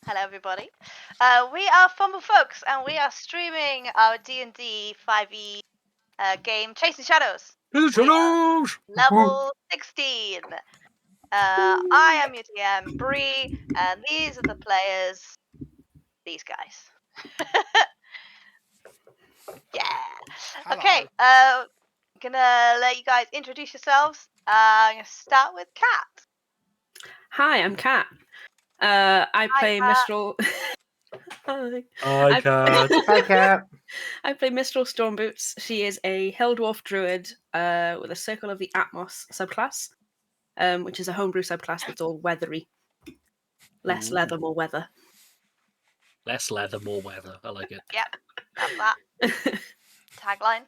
Hello, everybody. We are Fumble folks, and we are streaming our D&D 5e game, Chasing Shadows. Level 16. I am your DM, Bree, and these are the players. These guys. Yeah. Hello. Okay. Gonna let you guys introduce yourselves. I'm gonna start with Kat. Hi, I'm Kat. I play Kat. Mistral. Hi. Hi, Kat. Hi, Cat. I play Mistral Stormboots. She is a Hell Dwarf Druid with a Circle of the Atmos subclass, which is a homebrew subclass that's all weathery. Less leather, more weather. Less leather, more weather. I like it. Yep. Love that. Tagline.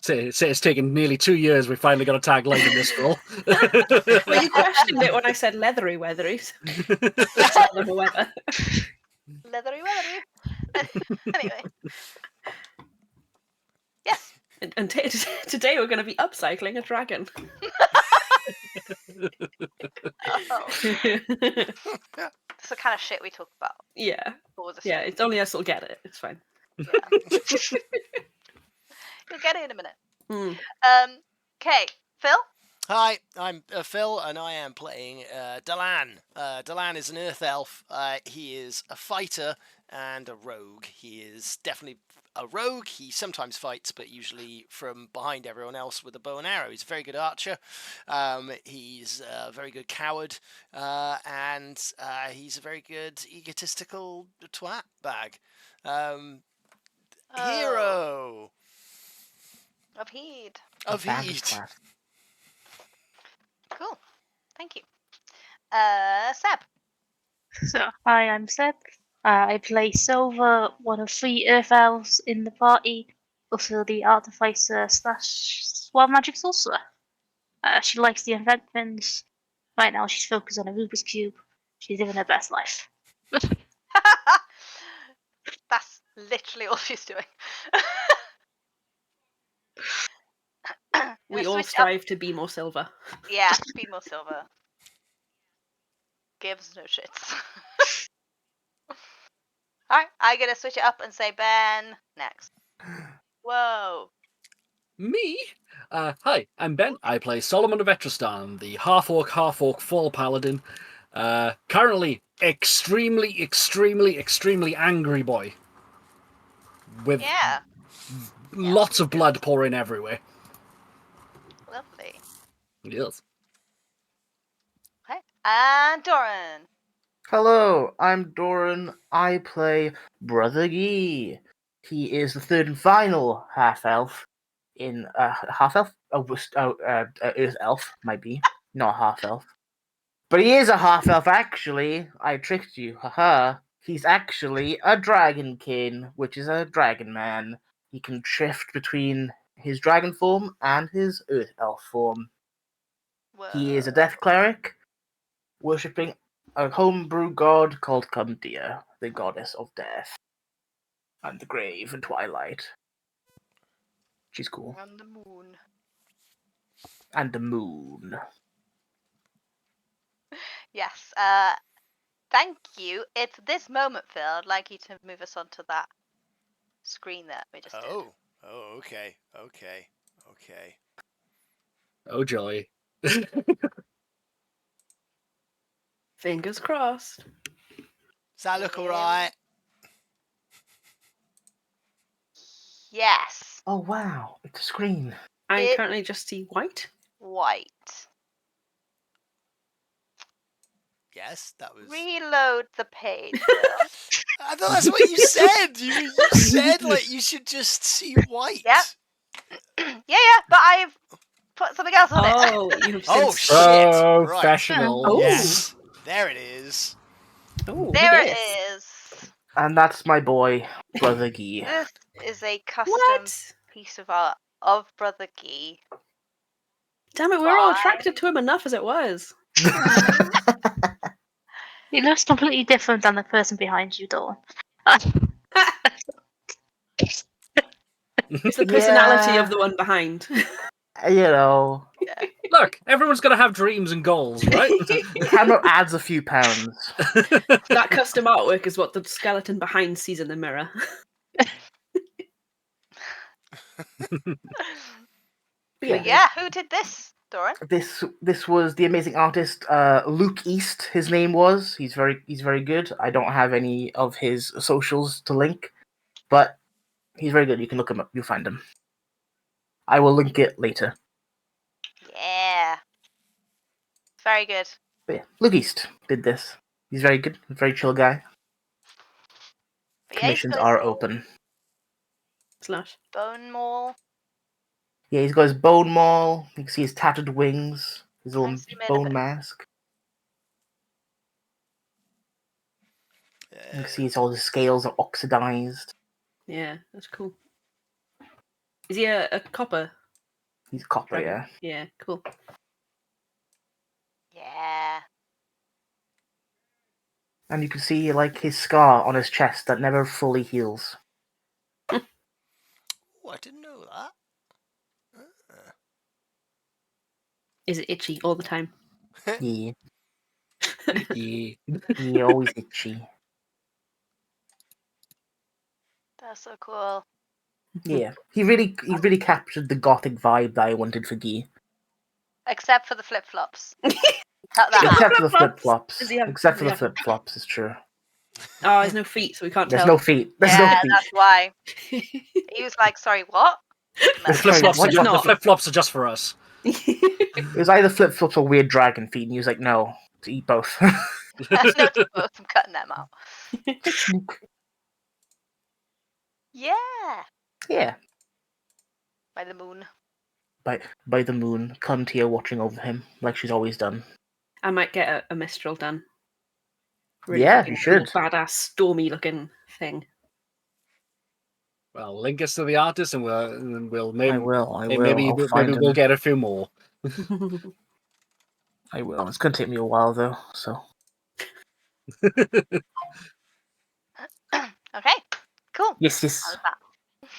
It's taken nearly 2 years. We finally got a tagline in this role. Well, you questioned it when I said leathery, weathery. Less leather, more weather. Leathery, weathery. Anyway. Yes. And today we're going to be upcycling a dragon. It's the kind of shit we talk about. Yeah. Yeah, It's only us who'll get it. It's fine. Yeah. You'll get it in a minute. Mm. Okay, Phil? Hi, I'm Phil, and I am playing Dalan. Dalan is an Earth Elf. He is a fighter and a rogue. He is definitely a rogue. He sometimes fights, but usually from behind everyone else with a bow and arrow. He's a very good archer. He's a very good coward, and he's a very good egotistical twat bag. Hero Of Heed. of Heat. Cool. Thank you. Seb? So, hi, I'm Seb. I play Silver, one of 3 Earth Elves in the party, also the Artificer / Wild Magic Sorcerer. She likes to invent things. Right now, she's focused on a Rubik's Cube. She's living her best life. That's literally all she's doing. We all Switch up. strive to be more silver. Yeah, be more silver. Gives no shits. Alright, I'm gonna switch it up and say Ben next. Whoa. Me? Hi, I'm Ben. I play Solomon of Etristan, the half-orc fall paladin. Currently, extremely angry boy. With Yeah, lots of blood pouring everywhere. lovely. Yes. Okay, and Doran. Hello, I'm Doran. I play Brother Guy. He is the third and final half-elf in half-elf? Earth elf, might be. Not half-elf. But he is a half-elf, actually. I tricked you, haha. He's actually a dragonkin, which is a dragon man. He can shift between his dragon form and his earth elf form. Whoa. He is a death cleric, worshipping a homebrew god called Cumdia, the goddess of death, and the grave and twilight. She's cool. On the moon. And the moon. Yes, thank you. It's this moment, Phil. I'd like you to move us onto that screen that we just did. Oh, okay. Oh, joy. Fingers crossed. Does that look alright? Yes. Oh wow, it's a screen. I currently just see white. White. Yes, that was. Reload the page, Phil. I thought that's what you said. You said like you should just see white. Yep. yeah, but I've put something else on it. Oh, you've Oh since... shit! Professional. Oh. Yes, there it is. Oh, There look it at this. is. And that's my boy, Brother Guy. This is a custom What? piece of art of Brother Guy. Damn it, we were all Bye. attracted to him enough as it was. He looks completely different than the person behind you, Dawn. It's the personality of the one behind. You know. Yeah. Look, everyone's got to have dreams and goals, right? Camera adds a few pounds. That custom artwork is what the skeleton behind sees in the mirror. But yeah, who did this, Doran? This was the amazing artist Luke East. His name was. He's very good. I don't have any of his socials to link, but he's very good. You can look him up. You'll find him. I will link it later. Yeah. Very good. But yeah, Luke East did this. He's very good. Very chill guy. But yeah, Commissions are open. Slash. Bone Maul. Yeah, he's got his bone maul. You can see his tattered wings. His little Can I zoom in a bone bit? mask. You can see all his scales are oxidized. Yeah, that's cool. Is he a copper? He's copper, dragon? yeah. Yeah, cool. Yeah. And you can see like his scar on his chest that never fully heals. Oh, I didn't know that. Is it itchy all the time? Yeah. Yeah. He always itchy. That's so cool. Yeah. He really captured the gothic vibe that I wanted for Guy. Except for the flip flops. Cut that out. Except for the Flip-flops? flip-flops. Does he have- Except does for he the have- flip-flops, it's true. Oh, there's no feet, so we can't There's tell. no feet. There's Yeah, no feet. that's why. He was like, sorry, what? The Flip flops What? the flip flops are just for us. It was either flip-flops or weird dragon feet, and he was like, no, to eat both. No, to both. I'm cutting them out. Yeah. Yeah. By the moon. By the moon, come here watching over him, like she's always done. I might get a Mistral done. Yeah, fucking you should. cool, badass, stormy looking thing. Well, link us to the artist, and we'll maybe I will. maybe I'll find we'll him. get a few more. I will. It's gonna take me a while though, so. Okay. Cool. Yes. How was that?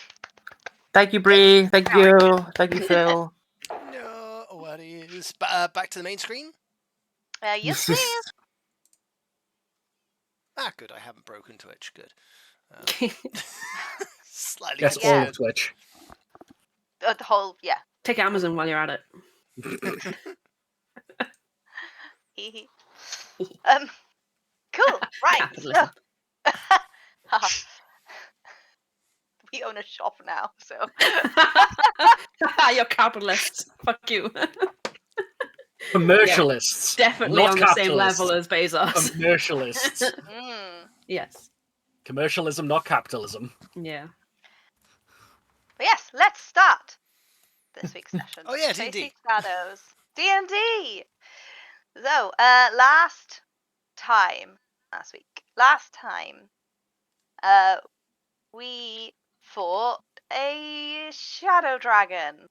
Thank you, Bree. Thank you. Thank you, Phil. No worries. Back to the main screen. Yes, please. Ah, good. I haven't broken Twitch. Good. Slightly That's Yeah. all of Twitch. The whole, yeah. Take Amazon while you're at it. Cool. Right. Capitalism. We own a shop now, so. You're capitalists. Fuck you. Commercialists. Definitely not on the same capitalists. level as Bezos. Commercialists. Yes. Commercialism, not capitalism. Yeah. But yes, let's start this week's session. Oh, yeah, Chasing D&D. Shadows. D&D. So, last time, we fought a shadow dragon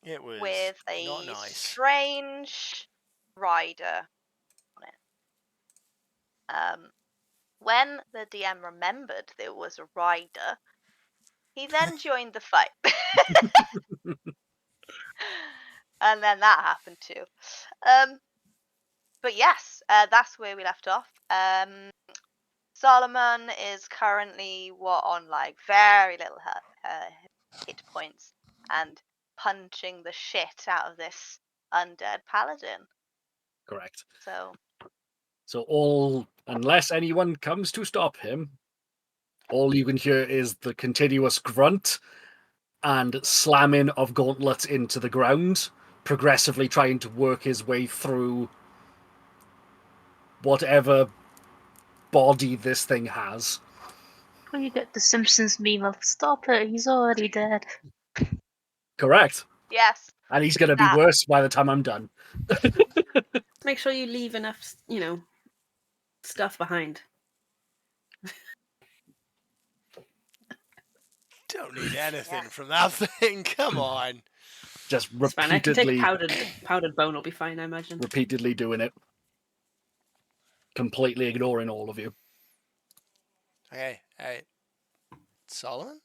It was with a not nice. strange rider on it. When the DM remembered there was a rider, he then joined the fight. And then that happened too. But yes, that's where we left off. Solomon is currently on like very little hit points and punching the shit out of this undead paladin. Correct. So Unless anyone comes to stop him, all you can hear is the continuous grunt and slamming of gauntlets into the ground, progressively trying to work his way through whatever body this thing has. Well, you get the Simpsons meme of "Stop it, he's already dead." Correct. yes, And he's going to be That. worse by the time I'm done. Make sure you leave enough, stuff behind. Don't need anything from that thing. Come on. It's Just fine. I can take repeatedly, powdered bone. Will be fine, I imagine. repeatedly doing it. Completely ignoring all of you. Hey. Solomon?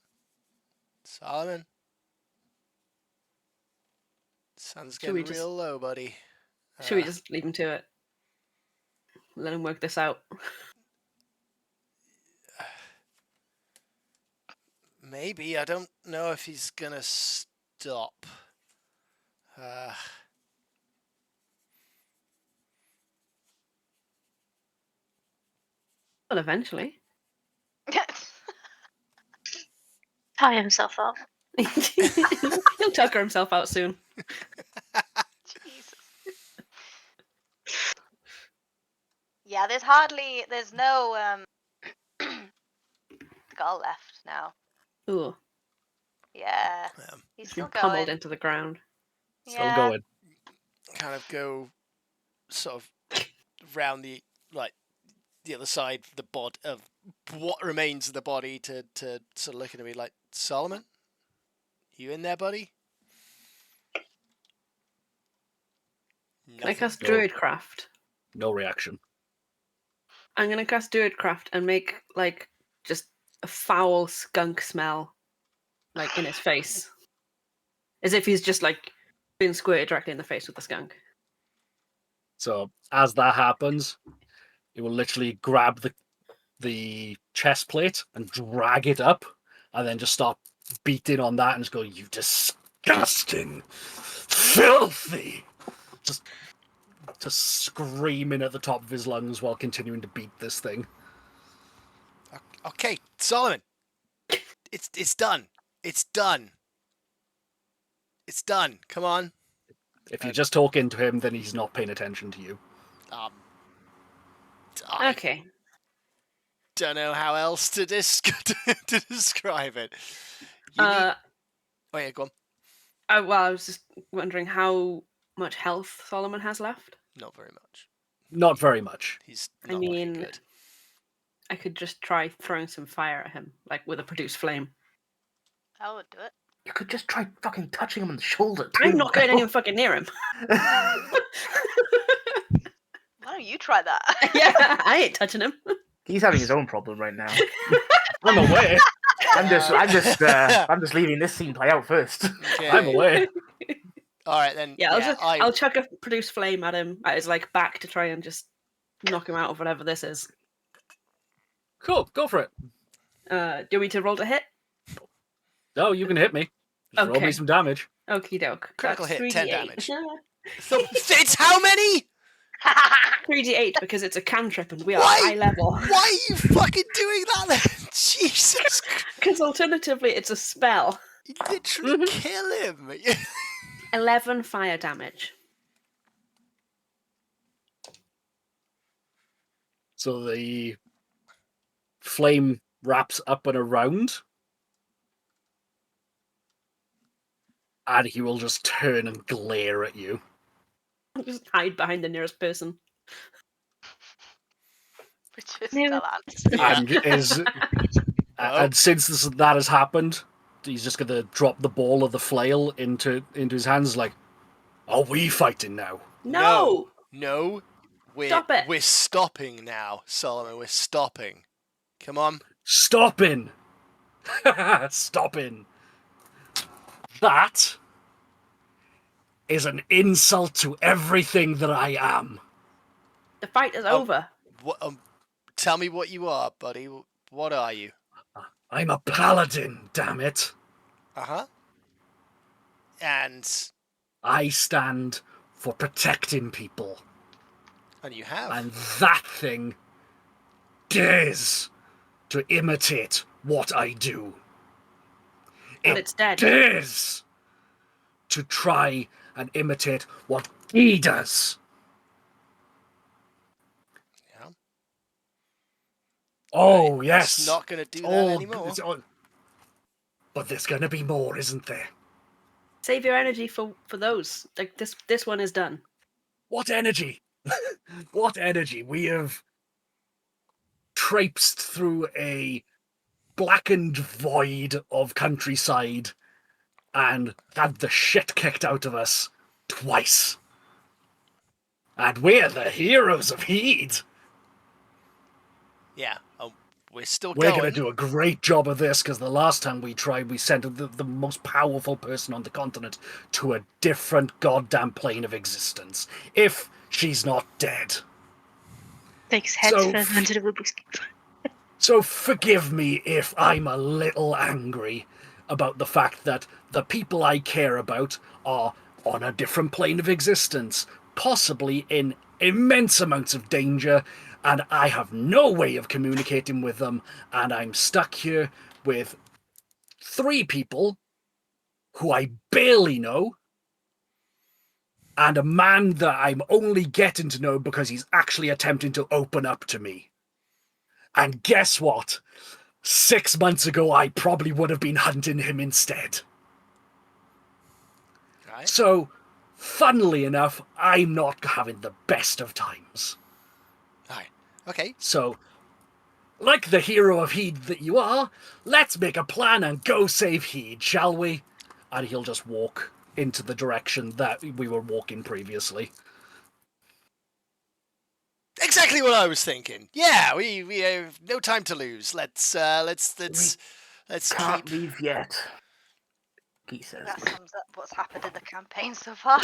Sun's Should we getting just- real low, buddy. Should we just leave him to it? Let him work this out. Maybe. I don't know if he's gonna stop. Well, eventually. Tire himself out. He'll tucker himself out soon. Jesus. Yeah, there's no skull left now. Ooh, Yeah, he's he's still been pummeled going. into the ground. Still Yeah. going. Kind of go sort of round the other side of the bod of what remains of the body to sort of looking at me like, Solomon, you in there, buddy? Can I cast No. Druidcraft? No reaction. I'm gonna cast Druidcraft and make like just a foul skunk smell, like in his face, as if he's just like being squirted directly in the face with the skunk. So as that happens, he will literally grab the chest plate and drag it up, and then just start beating on that and just go, "You disgusting, filthy!" Just screaming at the top of his lungs while continuing to beat this thing. Okay, Solomon, it's done. It's done. It's done. Come on. If you just talk into him, then he's not paying attention to you. I Okay. don't know how else to to describe it. Oh yeah, go on. well, I was just wondering how much health Solomon has left. Not very much. Not very much. He's I not mean, looking good. I could just try throwing some fire at him, like with a produce flame. I would do it. You could just try fucking touching him on the shoulder, too. I'm not going anywhere fucking near him. Why don't you try that? Yeah, I ain't touching him. He's having his own problem right now. I'm aware. I'm just leaving this scene play out first. Okay. I'm aware. All right then. Yeah, I'll chuck a produce flame at him at his like back to try and just knock him out of whatever this is. Cool, go for it. Do you want me to roll to hit? Oh, you can hit me. Just roll Okay. me some damage. Okie doke. Critical That's hit, 10 3d8. damage. So it's how many? 3d8 because it's a cantrip and we are Why? high level. Why are you fucking doing that then? Jesus Christ. Because alternatively, it's a spell. You literally kill him. 11 fire damage. So the flame wraps up and around, and he will just turn and glare at you. Just hide behind the nearest person. Which is No. Dalan. And since that has happened, he's just gonna drop the ball of the flail into his hands. Like, are we fighting now? No! No. Stop it. We're stopping now, Solomon. We're stopping. Come on. Stopping! Stopping! That is an insult to everything that I am. The fight is over. What? Tell me what you are, buddy. What are you? I'm a paladin, damn it. Uh-huh. And I stand for protecting people. you have. And that thing dares to imitate what I do. And it's dead. Dares to try and imitate what he does. Yeah. Oh, Right, yes. It's not going to do that Oh, anymore. but there's going to be more, isn't there? Save your energy for those. Like this one is done. What energy? What energy? We have traipsed through a blackened void of countryside and had the shit kicked out of us twice. And we're the heroes of Heed. Yeah. We're still We're going. going to do a great job of this, because the last time we tried, we sent the most powerful person on the continent to a different goddamn plane of existence. If she's not dead. Takes heads So further into the Rubik's Cube. So forgive me if I'm a little angry about the fact that the people I care about are on a different plane of existence, possibly in immense amounts of danger, and I have no way of communicating with them, and I'm stuck here with 3 people who I barely know, and a man that I'm only getting to know because he's actually attempting to open up to me. And guess what? 6 months ago, I probably would have been hunting him instead. Right. So, funnily enough, I'm not having the best of times. Right. Okay. So, like the hero of Heed that you are, let's make a plan and go save Heed, shall we? And he'll just walk into the direction that we were walking previously. Exactly what I was thinking. Yeah, we have no time to lose. Let's Can't keep. leave yet, he says. That sums up what's happened in the campaign so far.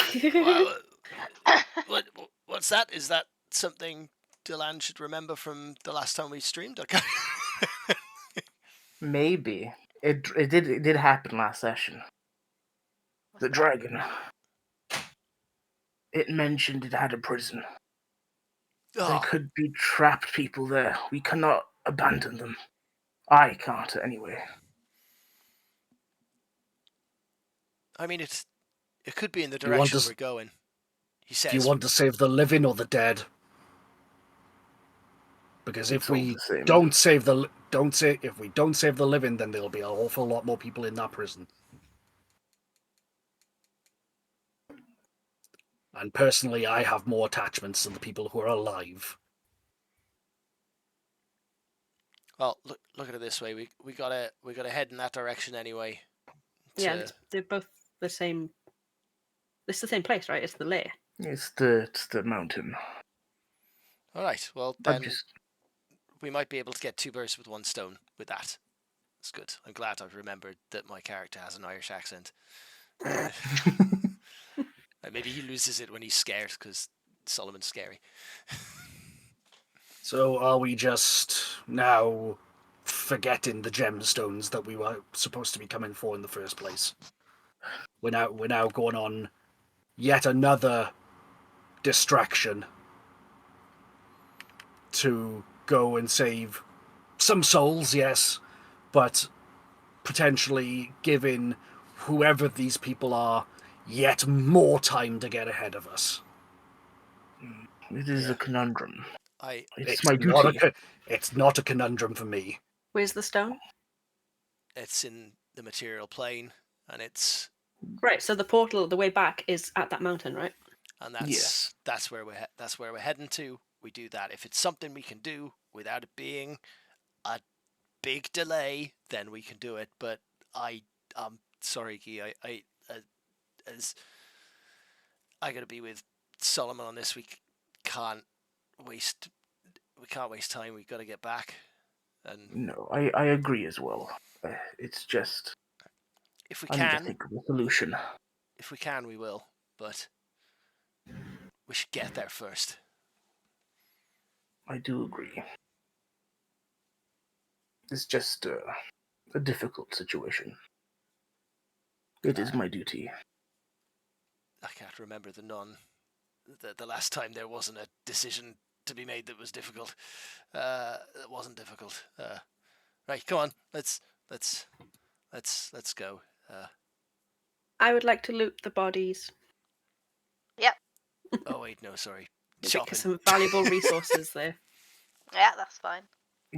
What's that? Is that something Dylan should remember from the last time we streamed? Okay. Maybe. It did happen last session. The dragon. It mentioned it had a prison. There could be trapped people there. We cannot abandon them. I can't, anyway. I mean, it could be in the direction we're going. He says. Do you want to save the living or the dead? Because if we don't save the living, then there'll be an awful lot more people in that prison. And personally, I have more attachments to the people who are alive. Well, look at it this way: we gotta head in that direction anyway. Yeah, they're both the same. It's the same place, right? It's the lair. It's the mountain. All right. Well, then we might be able to get 2 birds with 1 stone with that. That's good. I'm glad I've remembered that my character has an Irish accent. Maybe he loses it when he's scared because Solomon's scary. So are we just now forgetting the gemstones that we were supposed to be coming for in the first place? We're now going on yet another distraction to go and save some souls, yes, but potentially giving whoever these people are yet more time to get ahead of us. It is a conundrum. It's my duty. It's not a conundrum for me. Where's the stone? It's in the material plane, and it's right. So the portal, the way back, is at that mountain, right? And that's where we're heading to. We do that. If it's something we can do without it being a big delay, then we can do it. But I'm sorry, Guy. As I gotta be with Solomon on this. We can't waste time. We've got to get back. And no, I agree as well. It's just if we I need to think of a solution. If we can, we will. But we should get there first. I do agree. It's just a difficult situation. It is my duty. I can't remember the last time there wasn't a decision to be made that was difficult. It wasn't difficult. Right, come on, let's go. I would like to loot the bodies. Yep. Oh wait, no, sorry. Because some valuable resources there. Yeah, that's fine.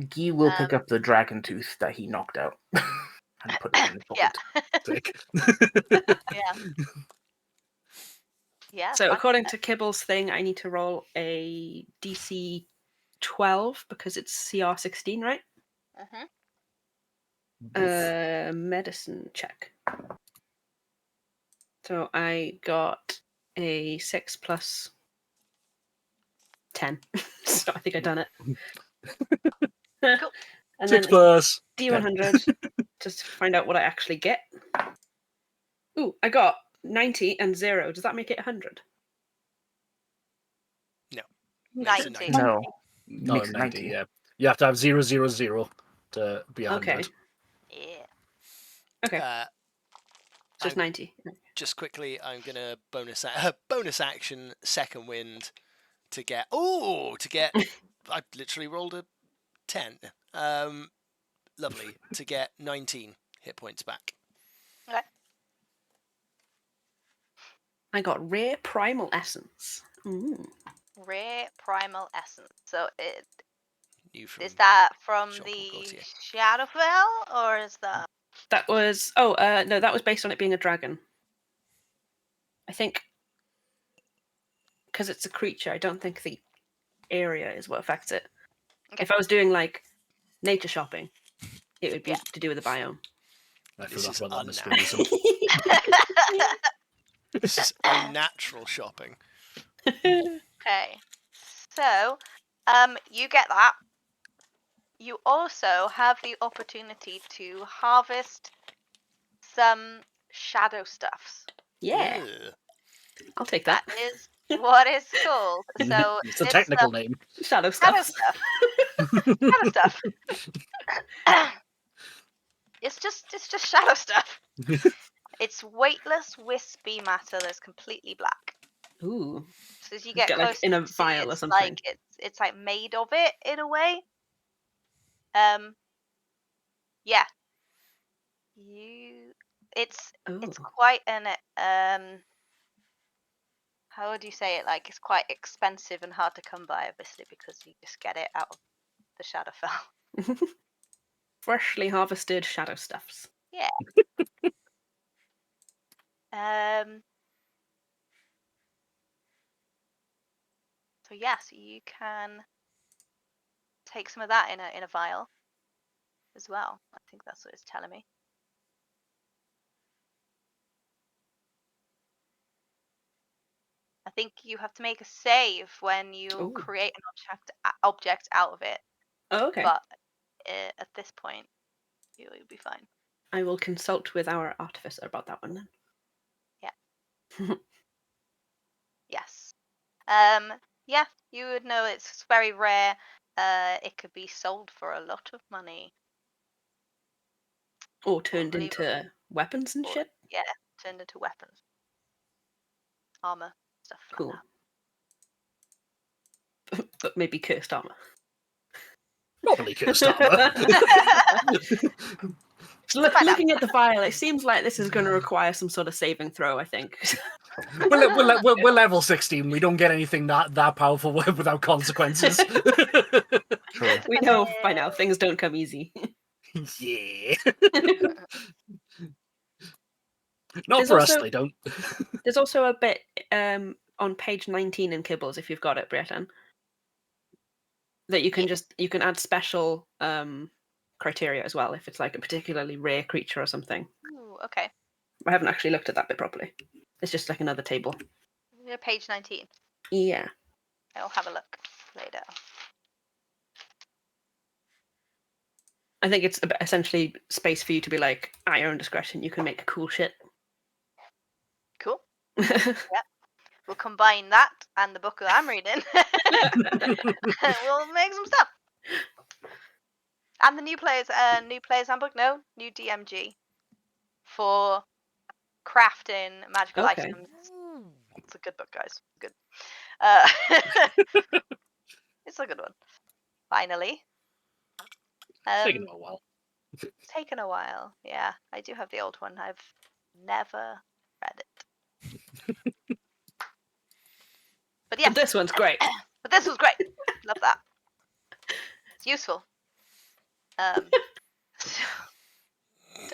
Guy will pick up the dragon tooth that he knocked out and put it in his pocket. Yeah. Yeah. So fine. according to Kibble's thing, I need to roll a DC 12 because it's CR 16, right? Medicine check. So I got a 6 plus 10. So I think I've done it. Cool. And 6 then plus. D100 just to find out what I actually get. Ooh, I got 90 and 0. Does that make it 100? No. 90. No. No, Makes 90, 90. yeah. You have to have 0, 0, 0 to be 100. Okay. Yeah. Okay. So it's 90. Just quickly, I'm gonna bonus action second wind to get. I literally rolled a 10. Lovely to get 19 hit points back. Okay. I got rare primal essence. Rare primal essence. So New is that from Jean-Paul the Gaultier. Shadowfell, or is that? That was no, that was based on it being a dragon. I think because it's a creature, I don't think the area is what affects it. Okay. If I was doing like nature shopping, it would be to do with the biome. I This forgot is about that unnatural. mystery. This is unnatural shopping. Okay. So, you get that. You also have the opportunity to harvest some shadow stuffs. Yeah, Ugh. I'll take that. That is what it's called. So It's a this technical name. Shadow shadow stuff. stuff. Shadow stuff. It's just shadow stuff. It's weightless, wispy matter that's completely black. Ooh, So as you get like closer, in a you see vial or it's something. like it's like made of it in a way. Yeah. It's quite an how would you say it? Like, it's quite expensive and hard to come by, obviously, because you just get it out of the Shadowfell. Freshly harvested shadow stuffs. Yeah. So yes, you can take some of that in a vial as well. I think that's what it's telling me. I think you have to make a save when you create an object out of it. Oh, okay. But at this point, you'll be fine. I will consult with our artificer about that one then. Yeah. Yes. Yeah, you would know it's very rare. It could be sold for a lot of money. Or turned into weapons and shit? Yeah, turned into weapons. Armor, stuff cool. like that. But maybe cursed armor. Probably cursed armor. Looking at the file, it seems like this is going to require some sort of saving throw, I think. We're level 16. We don't get anything that powerful without consequences. True. We know by now things don't come easy. Yeah. Not for us, they don't. There's also a bit on page 19 in Kibbles, if you've got it, Breton, that you can add special criteria as well if it's like a particularly rare creature or something. Ooh, okay. I haven't actually looked at that bit properly. It's just like another table. You're page 19. Yeah. I'll have a look later. I think it's essentially space for you to be like, at your own discretion, you can make cool shit. Cool. Yeah. We'll combine that and the book that I'm reading. We'll make some stuff. And the new players handbook, new DMG for crafting magical items. It's a good book, guys. Good. It's a good one. Finally. Taken a while. Taken a while. Yeah, I do have the old one. I've never read it. But yeah. But this one's great. But this was great. Love that. It's useful. That's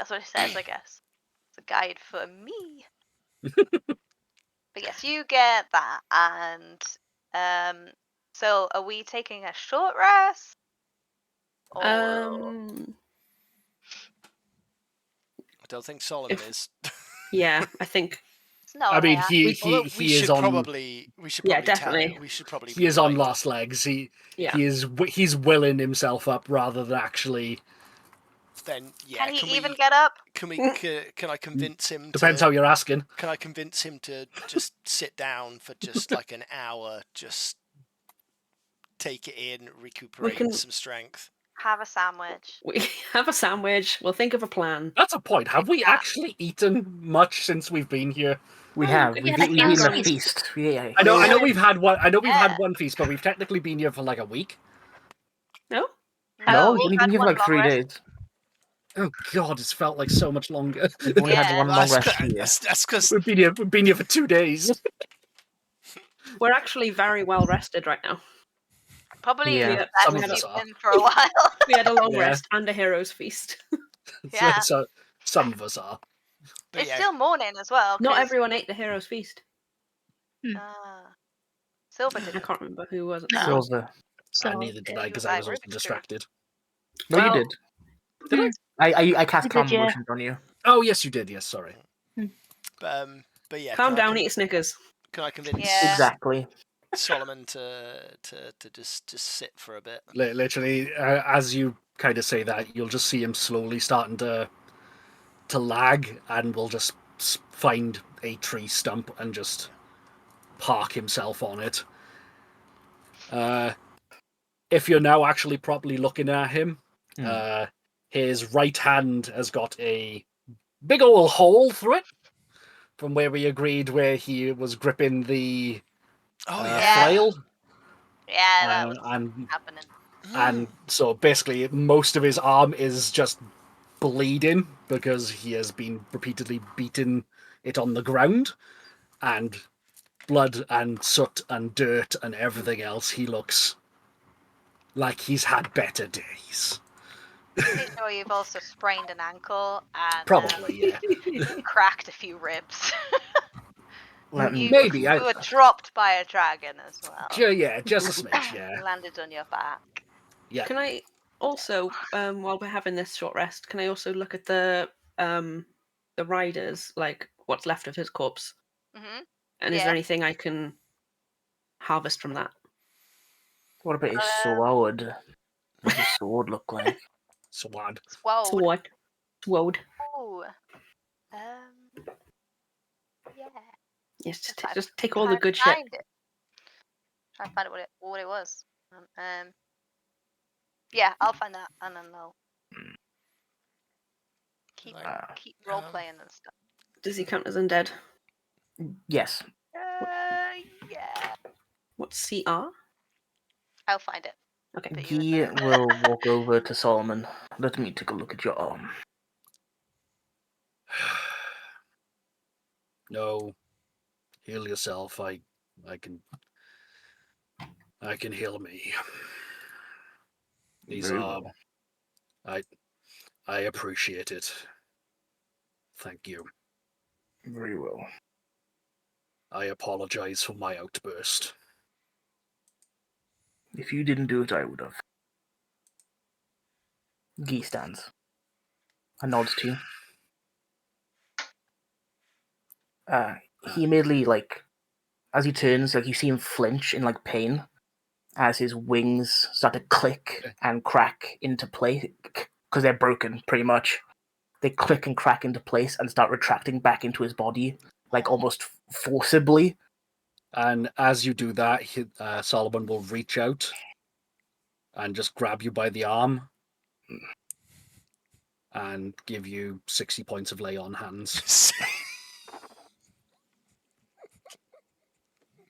what it says, I guess. It's a guide for me. But yes, you get that, and so are we taking a short rest? Or... I don't think Solomon is. Yeah, I think No, I mean, they he is on. We should Yeah, probably definitely. tell. We should probably. He is on remind last legs. Yeah. He's willing himself up rather than actually. Then yeah, Can he even get up? Can I convince him? Depends how you're asking. Can I convince him to just sit down for just like an hour, just take it in, recuperate some strength? Have a sandwich. We have a sandwich. We'll think of a plan. That's a point. Have we actually eaten much since we've been here? We have. We've eaten a feast. Yeah. I know we've had one. I know we've had one feast, but we've technically been here for like a week. No? No, we've we've only had been here for one like 3 long rest. days. Oh God, it's felt like so much longer. We've only had one long rest here. That's because We've been here for 2 days. We're actually very well rested right now. Probably Yeah. the Some best of us you've are. been for a while. We had a long Yeah. rest and a hero's feast. Yeah. So some of us are. It's still morning as well. Not 'cause- everyone ate the hero's feast. Silver I did. can't remember who was it. No. Silver. So Neither did I He because was I like, was also "Rubik's Cube." distracted. No, Well- you did. Did I? I cast You did, calm yeah. emotions on you. Oh yes, you did. Yes, sorry. but yeah. Calm down, eat Snickers. Can I convince Yeah. Exactly. Solomon to just sit for a bit? Literally, as you kind of say that, you'll just see him slowly starting to lag, and will just find a tree stump and just park himself on it. If you're now actually properly looking at him, his right hand has got a big old hole through it from where we agreed where he was gripping the flail. Yeah, that was and happening. And so basically, most of his arm is just bleeding because he has been repeatedly beating it on the ground, and blood and soot and dirt and everything else. He looks like he's had better days. Pretty sure you've also sprained an ankle and Probably, yeah. cracked a few ribs. Maybe. You were dropped by a dragon as well. Yeah, just a smidge, yeah. Landed on your back. Yeah. Can I also, while we're having this short rest, can I also look at the riders, like what's left of his corpse? Mm-hmm. And is there anything I can harvest from that? What about his sword? What does his sword look like? Sword. Sword. Ooh. Yeah. Yes, just take all the good shit. Try and find out what it was. Yeah, I'll find that and then I'll keep role playing and stuff. Does he count as undead? Yes. Yeah. What's CR? I'll find it. Okay. He will walk over to Solomon. Let me take a look at your arm. No. Heal yourself. I can heal me. These Very are... well. I appreciate it. Thank you. Very well. I apologize for my outburst. If you didn't do it, I would have. Guy stands. I nods to you. He immediately, as he turns, you see him flinch in, pain as his wings start to click and crack into place, because they're broken, pretty much. They click and crack into place and start retracting back into his body, almost forcibly. And as you do that, Solomon will reach out and just grab you by the arm and give you 60 points of lay on hands.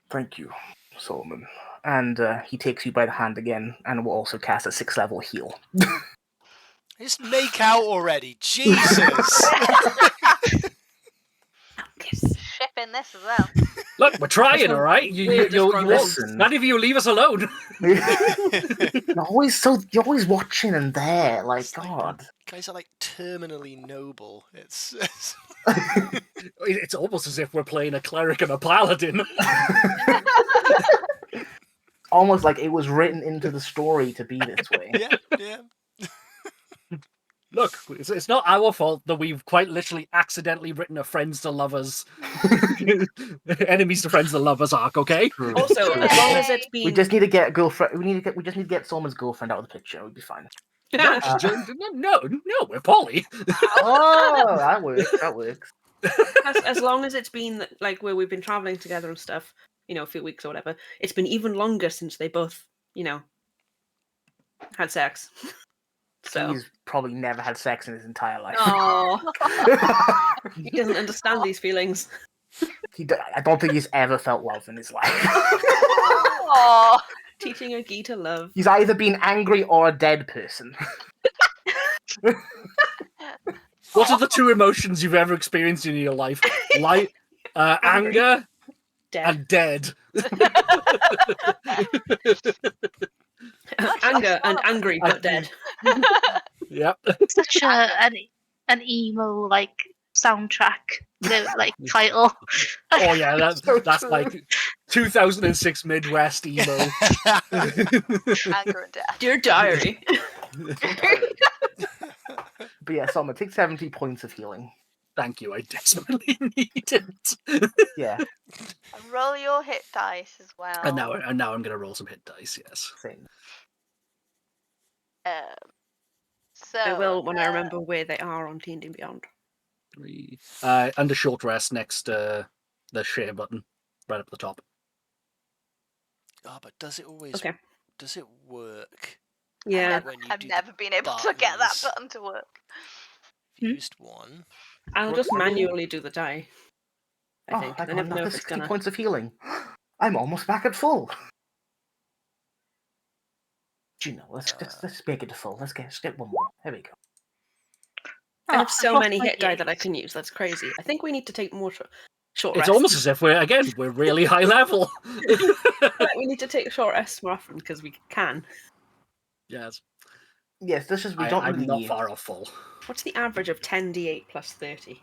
Thank you, Solomon. And he takes you by the hand again and will also cast a 6th level heal. Just make out already, Jesus! Shipping this as well. Look, we're trying, all right? You Listen. none of you leave us alone. You're always watching and there, God. Guys are terminally noble. It's It's almost as if we're playing a cleric and a paladin. Almost like it was written into the story to be this way. yeah. Look, it's not our fault that we've quite literally accidentally written a friends to lovers, enemies to friends to lovers arc. Okay. True, Also, true. as long as it's We been just need to get girlfriend. We just need to get Solomon's girlfriend out of the picture. We'll be fine. No, we're poly. Oh, that works. That works. as long as it's been like where we've been traveling together and stuff, a few weeks or whatever, it's been even longer since they both, had sex. So He's probably never had sex in his entire life. oh, he doesn't understand these feelings. I don't think he's ever felt love in his life. Aw. Teaching a Gee to love. He's either been angry or a dead person. What are the two emotions you've ever experienced in your life? Anger Dead. and dead. Anger and angry but dead. Yep. Such an emo soundtrack, title. Oh yeah, that's So that's true. like 2006 Midwest emo. Anger and death. Dear diary. But yeah, Solomon, take 70 points of healing. Thank you, I desperately need it. Yeah, And roll your hit dice as well. And now I'm gonna roll some hit dice. Yes. same. So I will when I remember where they are on D&D Beyond. 3. Under short rest next the share button, right up the top. Oh, but does it always? Okay. Does it work? Yeah. When you I've do never the been able to get that buttons. button to work. Used one. I'll just manually do the die. I think. I I got never know another if it's 60 gonna. points of healing. I'm almost back at full. Let's make it to full. Let's get one more. There we go. I have Oh, so I've many lost hit my die that I can use. That's crazy. I think we need to take more short It's rests. almost as if we're really high level. We need to take short rests more often because we can. Yes. Yes, this is we don't I'm really. not far off full. What's the average of 10d8 plus 30?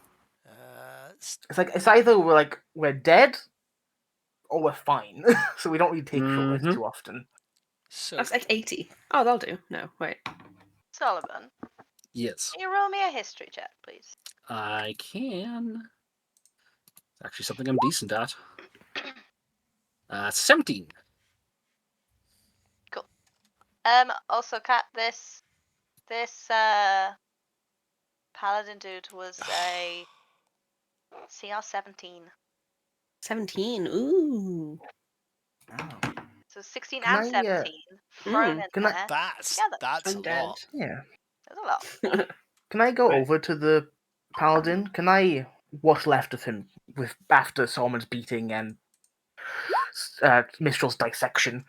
It's either we're dead or we're fine, so we don't really take short rests Mhm. too often. So That's like 80. Oh, that'll do. No, wait. Solomon, Yes, can you roll me a history check, please? I can. It's actually something I'm decent at. 17. Also, Kat, this paladin dude was a CR 17. 17. Ooh. Oh. So 16 Can and I, 17 thrown in can I- there. that's Together. a Undead. lot. Yeah. There's a lot. Can I go Right. over to the paladin? Can I what's left of him with after Solomon's beating and Mistral's dissection?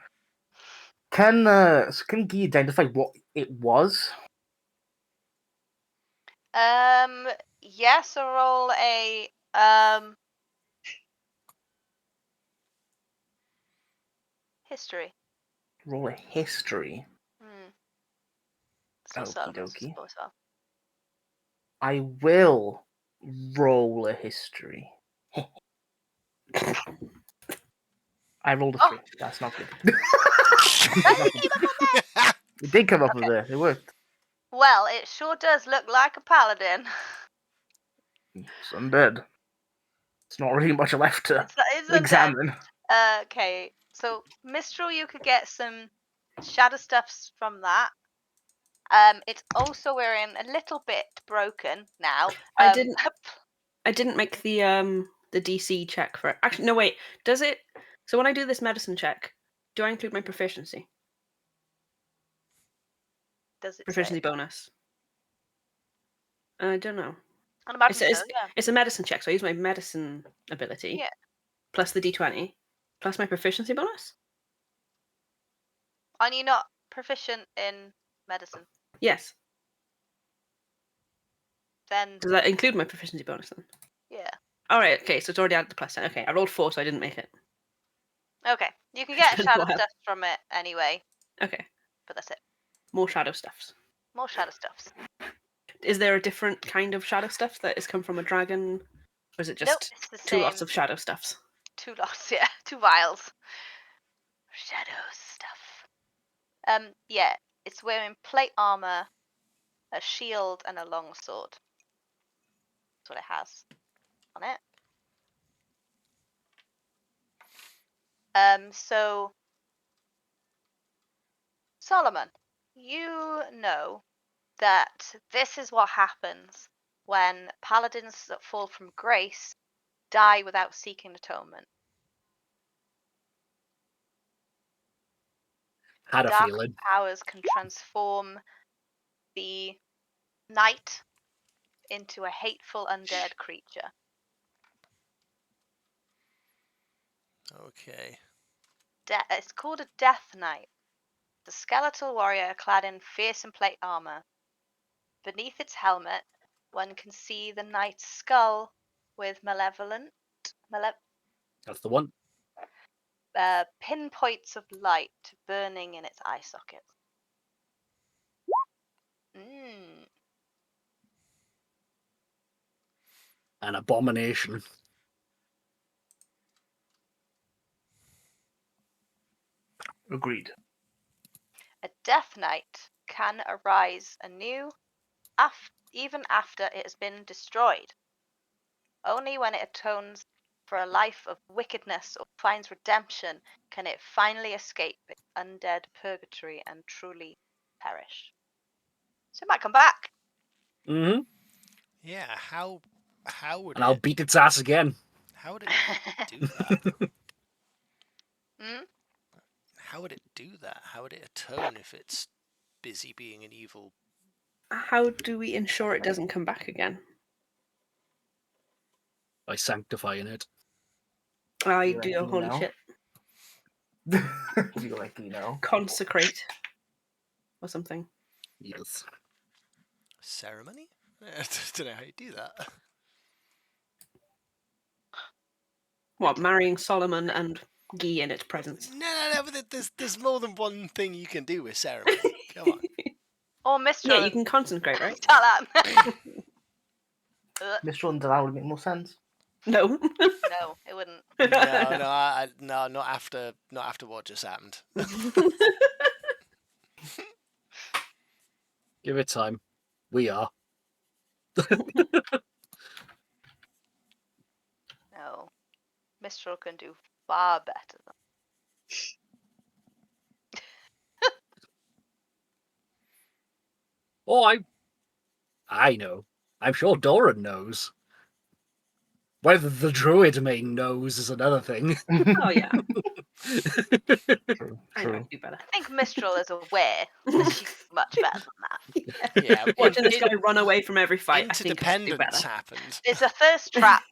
Can Guy identify what it was? Yeah, so roll a history. Roll a history. So Solomon's Okey-dokey. supposed to. I will roll a history. I rolled a 3. That's not good. It did come up with it. It worked. Well, it sure does look like a paladin. It's undead. It's not really much left to It's undead. examine. Okay, so Mistral, you could get some shadow stuffs from that. It's also wearing a little bit broken now. I didn't make the DC check for it. Actually, no, wait. Does it? So when I do this medicine check, do I include my proficiency? Does it Proficiency say? bonus. I don't know. On the bottom, It's a medicine check, so I use my medicine ability. Yeah. Plus the D20, plus my proficiency bonus. Are you not proficient in medicine? Yes. Then Does that include my proficiency bonus then? yeah. All right. Okay, so it's already added the plus 10. Okay, I rolled 4, so I didn't make it. Okay, you can get been a shadow while. stuff from it anyway, Okay, but that's it. more shadow stuffs. More shadow stuffs. Is there a different kind of shadow stuff that has come from a dragon, or is it Nope, just it's the two same. lots of shadow stuffs? 2 lots, yeah, 2 vials. Shadow stuff. Yeah, it's wearing plate armor, a shield, and a longsword. That's what it has on it. So, Solomon, you know that this is what happens when paladins that fall from grace die without seeking atonement. Had a Dark feeling. powers can transform the knight into a hateful undead creature. Okay. It's called a death knight. The skeletal warrior clad in fearsome plate armor. Beneath its helmet, one can see the knight's skull with That's the one. pinpoints of light burning in its eye sockets. An abomination. Agreed. A death knight can arise anew even after it has been destroyed. Only when it atones for a life of wickedness or finds redemption can it finally escape its undead purgatory and truly perish. So it might come back. Mm-hmm. Yeah, how would And I'll beat its ass again. How would it do that? Hmm? How would it do that? How would it atone if it's busy being an evil? How do we ensure it doesn't come back again? By sanctifying it. I You do like holy know? shit. You like Consecrate. Or something. Yes. Ceremony? I don't know how you do that. What, marrying Solomon and Guy in its presence? No, but there's more than one thing you can do with ceremony. Come on. Or Mistral. Yeah, you can consecrate, right? Talan. Mistral and Delau would make more sense. No. No, it wouldn't. No, not after what just happened. Give it time. We are. No. Mistral can do far better than Oh, I know. I'm sure Doran knows. Whether the druid main knows is another thing. Oh, yeah. True. I know, do better. I think Mistral is aware that she's much better than that. Yeah, Watching this guy run away from every fight, I think I should do interdependence better. happened. There's a thirst trap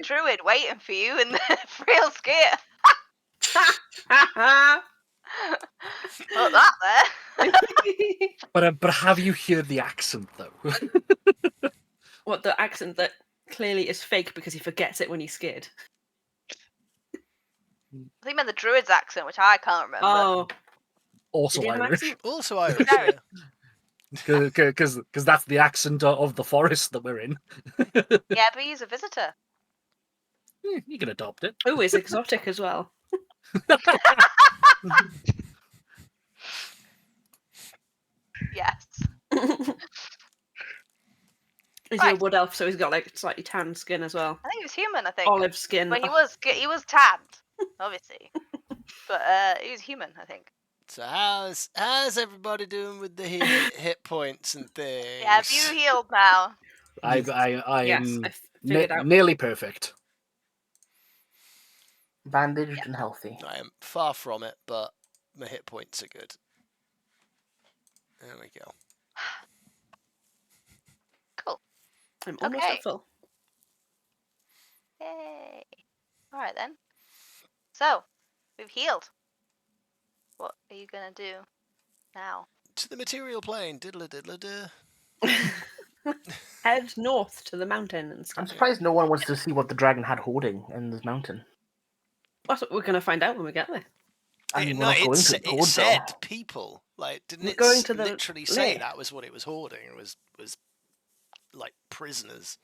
druid waiting for you in the frail scare. Put that there. But have you heard the accent though? What, the accent that clearly is fake because he forgets it when he's scared? I think meant the druid's accent, which I can't remember. Oh, Also did he have an Irish. accent? Also Irish, Very. yeah. Because that's the accent of the forest that we're in. Yeah, but he's a visitor. You can adopt it. Oh, it's exotic as well. Yes. Is he a wood elf, so he's got like slightly tan skin as well? I think he was human. I think. Olive skin. But he Oh. was tanned, obviously. But he was human, I think. So how's everybody doing with the hit points and things? Yeah, have you healed now? I Yes, am I figured out. nearly perfect. Bandaged and healthy. I am far from it, but my hit points are good. There we go. Cool. I'm almost Okay. at full. Yay. Alright then. So, we've healed. What are you going to do now? To the material plane, diddler diddler duh. Head north to the mountain and I'm stuff. surprised no one wants to see what the dragon had hoarding in this mountain. That's what we're going to find out when we get there. I mean, No, we're not going it towards said though. people. Like, didn't We're it going to the literally say lair. that was what it was hoarding? It was like prisoners.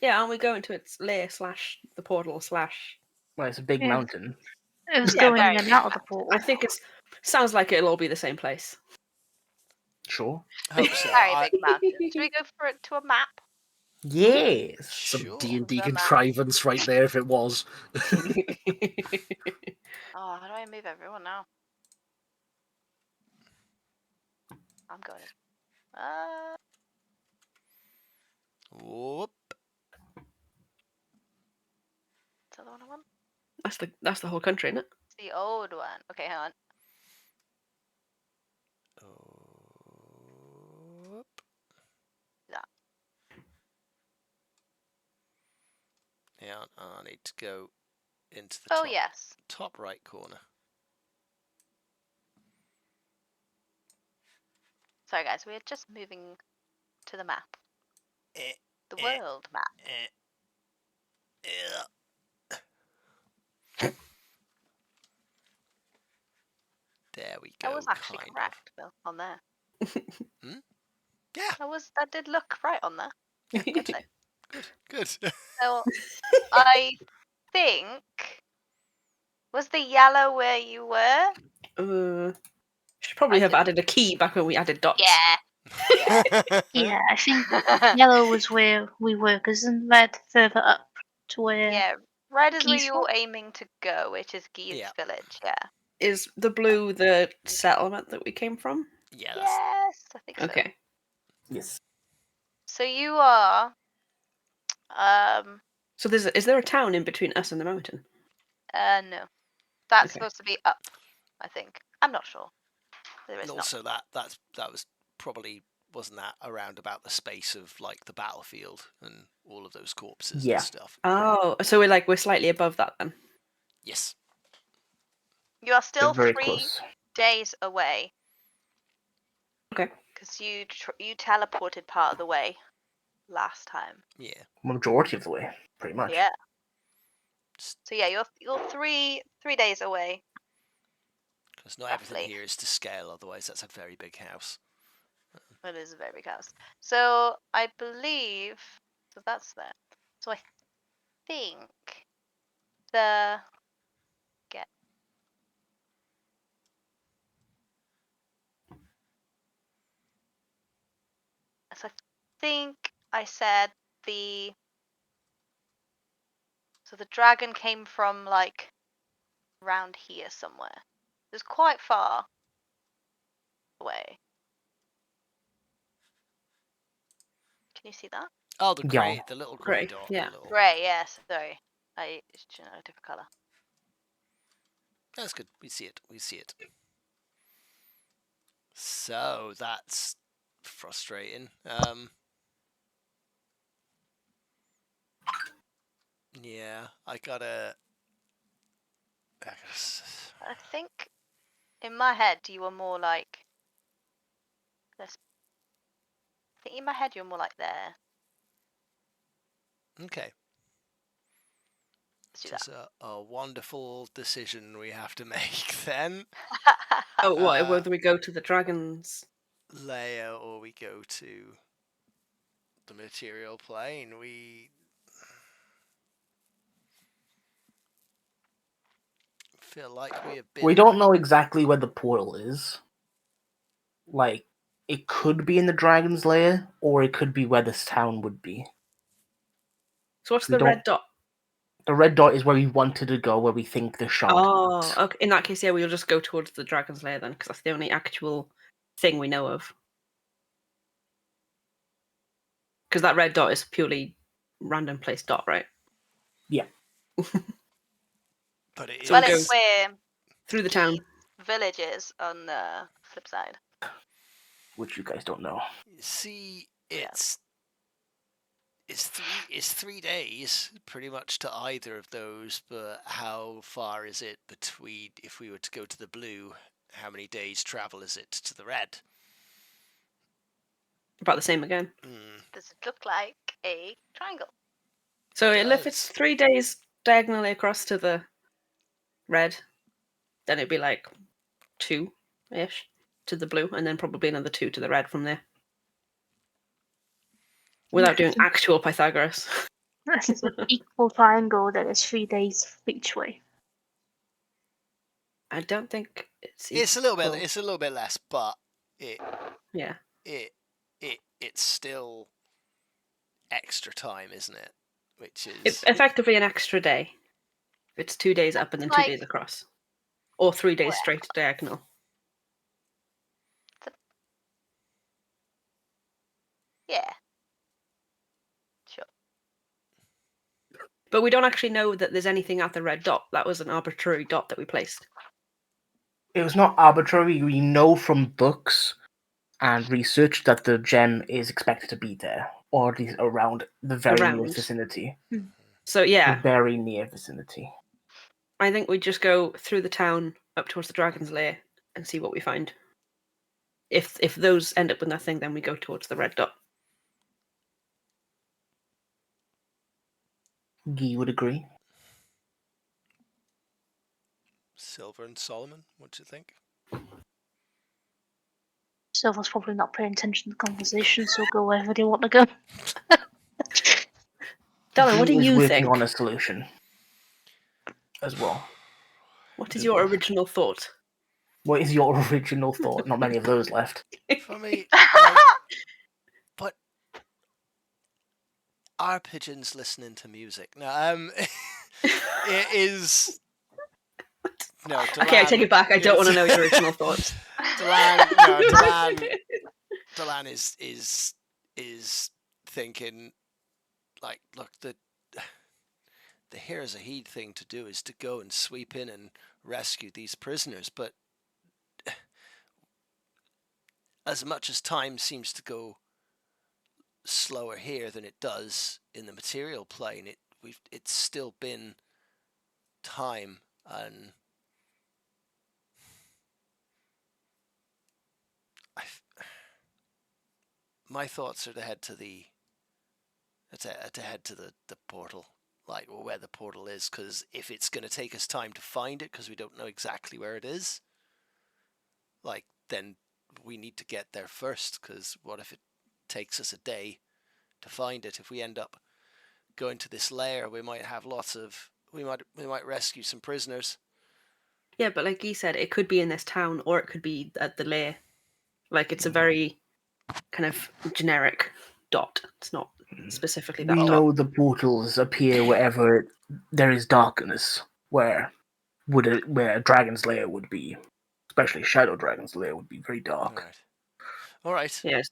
Yeah, aren't we going to its lair / the portal / Well, it's a big Yeah. mountain. It was Yeah, going very in and out of the big portal. I think it sounds like it'll all be the same place. Sure. Hope so. Very big mountain. Should we go for it to a map? Yes. Some Sure. D&D The map. contrivance right there if it was. Oh, how do I move everyone now? I'm going. Whoop. Is that the one I want? That's the whole country, isn't it? It's the old one. Okay, hang on. Whoop. Yeah. Yeah, I need to go into the Oh, top, yes. top right corner. Sorry, guys. We're just moving to the map. The world map. There we That go. was actually kind correct, Bill, on there. Yeah. That did look right on there. Good thing. Good. So, I think... Was the yellow where you were? Should probably I have did- added a key back when we added dots. Yeah. Yeah, I think yellow was where we were, because isn't red further up to where... Yeah. Red is where Geese you're were? aiming to go, which is Geese Yeah. Village, yeah. Is the blue the settlement that we came from? Yeah, that's Yes, I think so. Okay. Yes. So you are... So is there a town in between us and the mountain? No. That's Okay. supposed to be up, I think. I'm not sure. There is and not. also that was probably, wasn't that around about the space of like the battlefield and all of those corpses Yeah. and stuff? Oh, so we're slightly above that then. Yes. You are still They're very 3 close. days away. Okay. Because you teleported part of the way last time. Yeah. Majority of the way, pretty much. Yeah. So yeah, you're 3 days away. Because not Roughly. everything here is to scale, otherwise that's a very big house. It is a very big house. So I believe so that's that. So I think So I think I said the dragon came from like around here somewhere. It was quite far away. Can you see that? Oh, the grey, Yeah. the little grey Grey, dot. yeah. The little... Grey, yes. Sorry, I should know a different color. That's good. We see it. We see it. So that's frustrating. Yeah, I gotta. I think in my head you were more like this. I think in my head you were more like there. Okay. Let's do Just a wonderful decision we have to make then. that. Oh, what? Whether we go to the dragons? Layer or we go to the material plane. We feel like we have been. We don't know exactly where the portal is. Like, it could be in the Dragon's Lair, or it could be where this town would be. So what's We the red dot? The red dot is where we wanted to go, where we think the shard Oh, is. okay. In that case, yeah, we'll just go towards the dragon's lair then, because that's the only actual thing we know of. Because that red dot is purely random place dot, right? Yeah. But it is. So Well, we'll it's go where through the town. villages on the flip side. Which you guys don't know. See, Yeah. it's 3 days pretty much to either of those, but how far is it between, if we were to go to the blue, how many days travel is it to the red? About the same again. Does it look like a triangle? So It if it's does. 3 days diagonally across to the red, then it'd be like 2-ish to the blue, and then probably another 2 to the red from there. Without doing actual Pythagoras. This is an equal triangle that is 3 days each way. I don't think it's It's a little bit. equal. It's a little bit less, but it Yeah. it's still extra time, isn't it? Which is It's effectively an extra day. It's 2 days up and then 2 days across. Or 3 days straight diagonal. Yeah. Sure. But we don't actually know that there's anything at the red dot. That was an arbitrary dot that we placed. It was not arbitrary. We know from books and research that the gem is expected to be there, or at least around the very near vicinity. So yeah, the very near vicinity. I think we just go through the town up towards the dragon's lair and see what we find. If those end up with nothing, then we go towards the red dot. Guy would agree. Silver and Solomon, what do you think? Silver's probably not paying attention to the conversation, so go wherever you want to go. Dylan, what do Guy is you working think? on a solution as well. What is your original thought? What is your original thought? Not many of those left. For me, but are pigeons listening to music? No, it is. No, Delan, okay, I take it back. I don't want to know your original thoughts. Delan is thinking like, look, the here's a heed thing to do is to go and sweep in and rescue these prisoners, but as much as time seems to go slower here than it does in the material plane, it's still been time, and my thoughts are to head to the portal, like, or where the portal is, because if it's going to take us time to find it because we don't know exactly where it is, like, then we need to get there first, because what if it takes us a day to find it? If we end up going to this lair, we might have we might rescue some prisoners. Yeah, but like he said, it could be in this town or it could be at the lair. Like, it's a very kind of generic dot. It's not specifically that We dot. know the portals appear wherever there is darkness, where a dragon's lair would be. Especially Shadow Dragon's lair would be very dark. All right. Yes.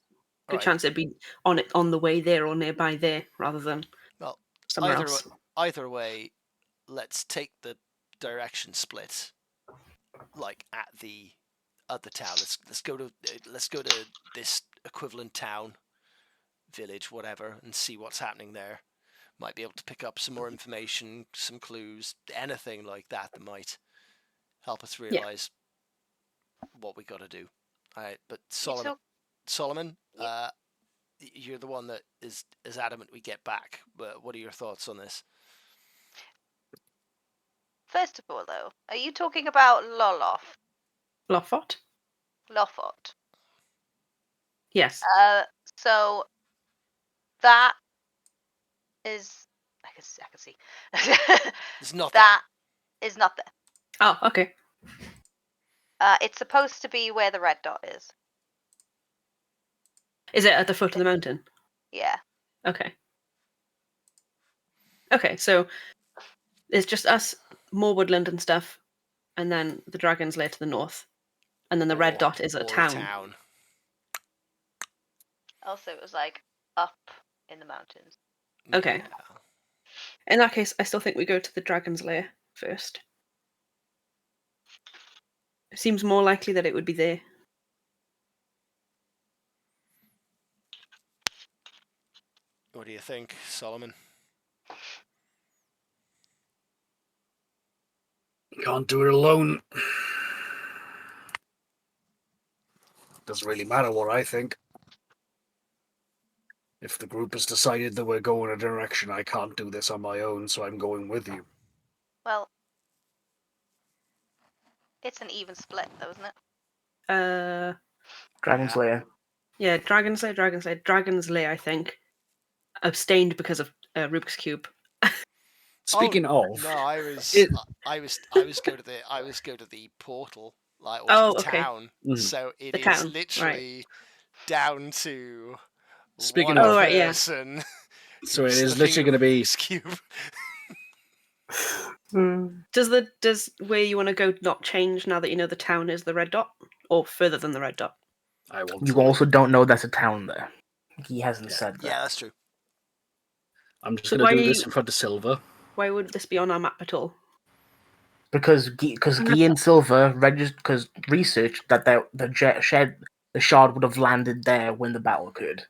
Good chance it'd be on the way there or nearby there rather than somewhere else. Either way, let's take the direction split, like at the town. Let's go to this equivalent town, village, whatever, and see what's happening there. Might be able to pick up some more information, some clues, anything like that might help us realize what we got to do. All right, but Solomon, you're the one that is adamant we get back. But what are your thoughts on this? First of all, though, are you talking about Loffot? Loffot. Yes. So that is, I can see. It's not that is not there. Oh, okay. It's supposed to be where the red dot is. Is it at the foot of the mountain? Yeah. Okay. Okay, so it's just us, more woodland and stuff, and then the dragon's lair to the north, and then the red dot is a town. Also, it was like up in the mountains. Okay. Yeah. In that case, I still think we go to the dragon's lair first. It seems more likely that it would be there. What do you think, Solomon? Can't do it alone. Doesn't really matter what I think. If the group has decided that we're going a direction, I can't do this on my own, so I'm going with you. Well, it's an even split, though, isn't it? Dragon's lair. Yeah, Dragon's Lair. Dragon's Lair, I think, abstained because of Rubik's Cube. Speaking of, no, I was go to the portal, like, or to the town. So it is literally down to Speaking one of- Oh, right, yeah. person. So it who's is looking literally going to be. at Cube. Does where you want to go not change now that you know the town is the red dot, or further than the red dot? I want. You to also leave. don't know there's a town there. He hasn't Yeah. said that. Yeah, that's true. I'm just So going to do why- this in front of Silver. Why would this be on our map at all? Because Guy and Silver researched that the shard would have landed there when the battle occurred.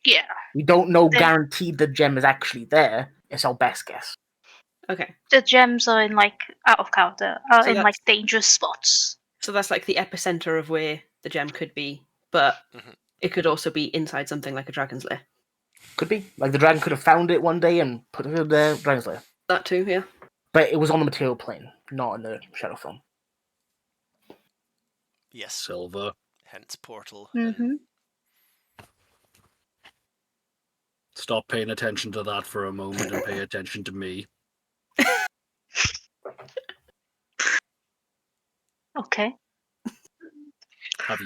Yeah. We don't know Then- guaranteed the gem is actually there. It's our best guess. Okay, The gems are in like out of character, are So in like that's- dangerous spots. so that's like the epicenter of where the gem could be, but Mhm. it could also be inside something like a dragon's lair. Could be. Like the dragon could have found it one day and put it in the dragon's lair. That too, yeah. But it was on the material plane, not in the shadow form. Yes, Silver. hence portal. Mm-hmm. Stop paying attention to that for a moment and pay attention to me. Okay. Have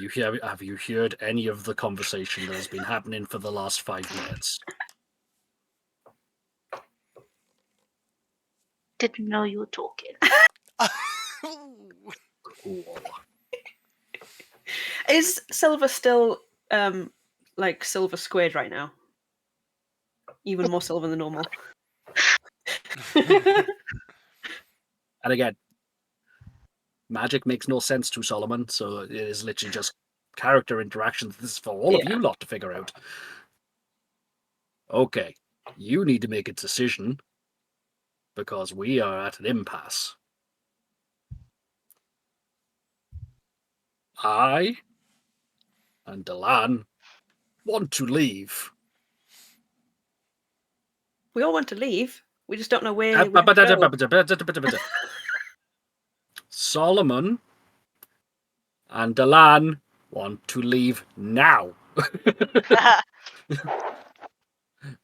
you heard any of the conversation that has been happening for the last 5 minutes? Didn't know you were talking. Cool. Is Silver still like silver squared right now? Even more silver than normal. And again, magic makes no sense to Solomon, so it is literally just character interactions. This is for all of Yeah. you lot to figure out. Okay, you need to make a decision because we are at an impasse. I and Delan want to leave. We all want to leave. We just don't know where. we have to go. Solomon and Delan want to leave now.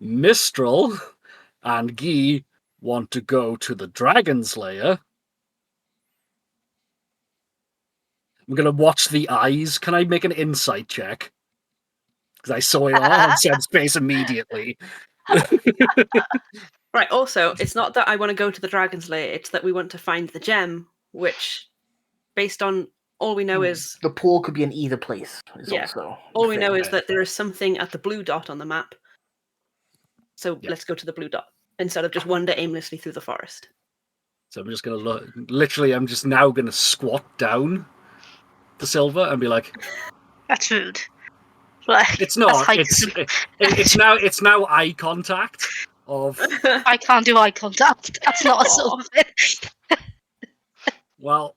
Mistral and Guy want to go to the Dragon's Lair. I'm going to watch the eyes. Can I make an insight check? Because I saw it on Seb's face immediately. Right, also, it's not that I want to go to the Dragon's Lair, it's that we want to find the gem, which, based on all we know is... The pool could be in either place. Yeah. Also All we know is Okay. that there is something at the blue dot on the map. So Yeah. let's go to the blue dot, instead of just wander aimlessly through the forest. So I'm just going to look. Literally, I'm just now going to squat down to Silver and be like, That's rude. Like, it's that's not. heightened. It's now eye contact of, I can't do eye contact. That's not a silver thing. well,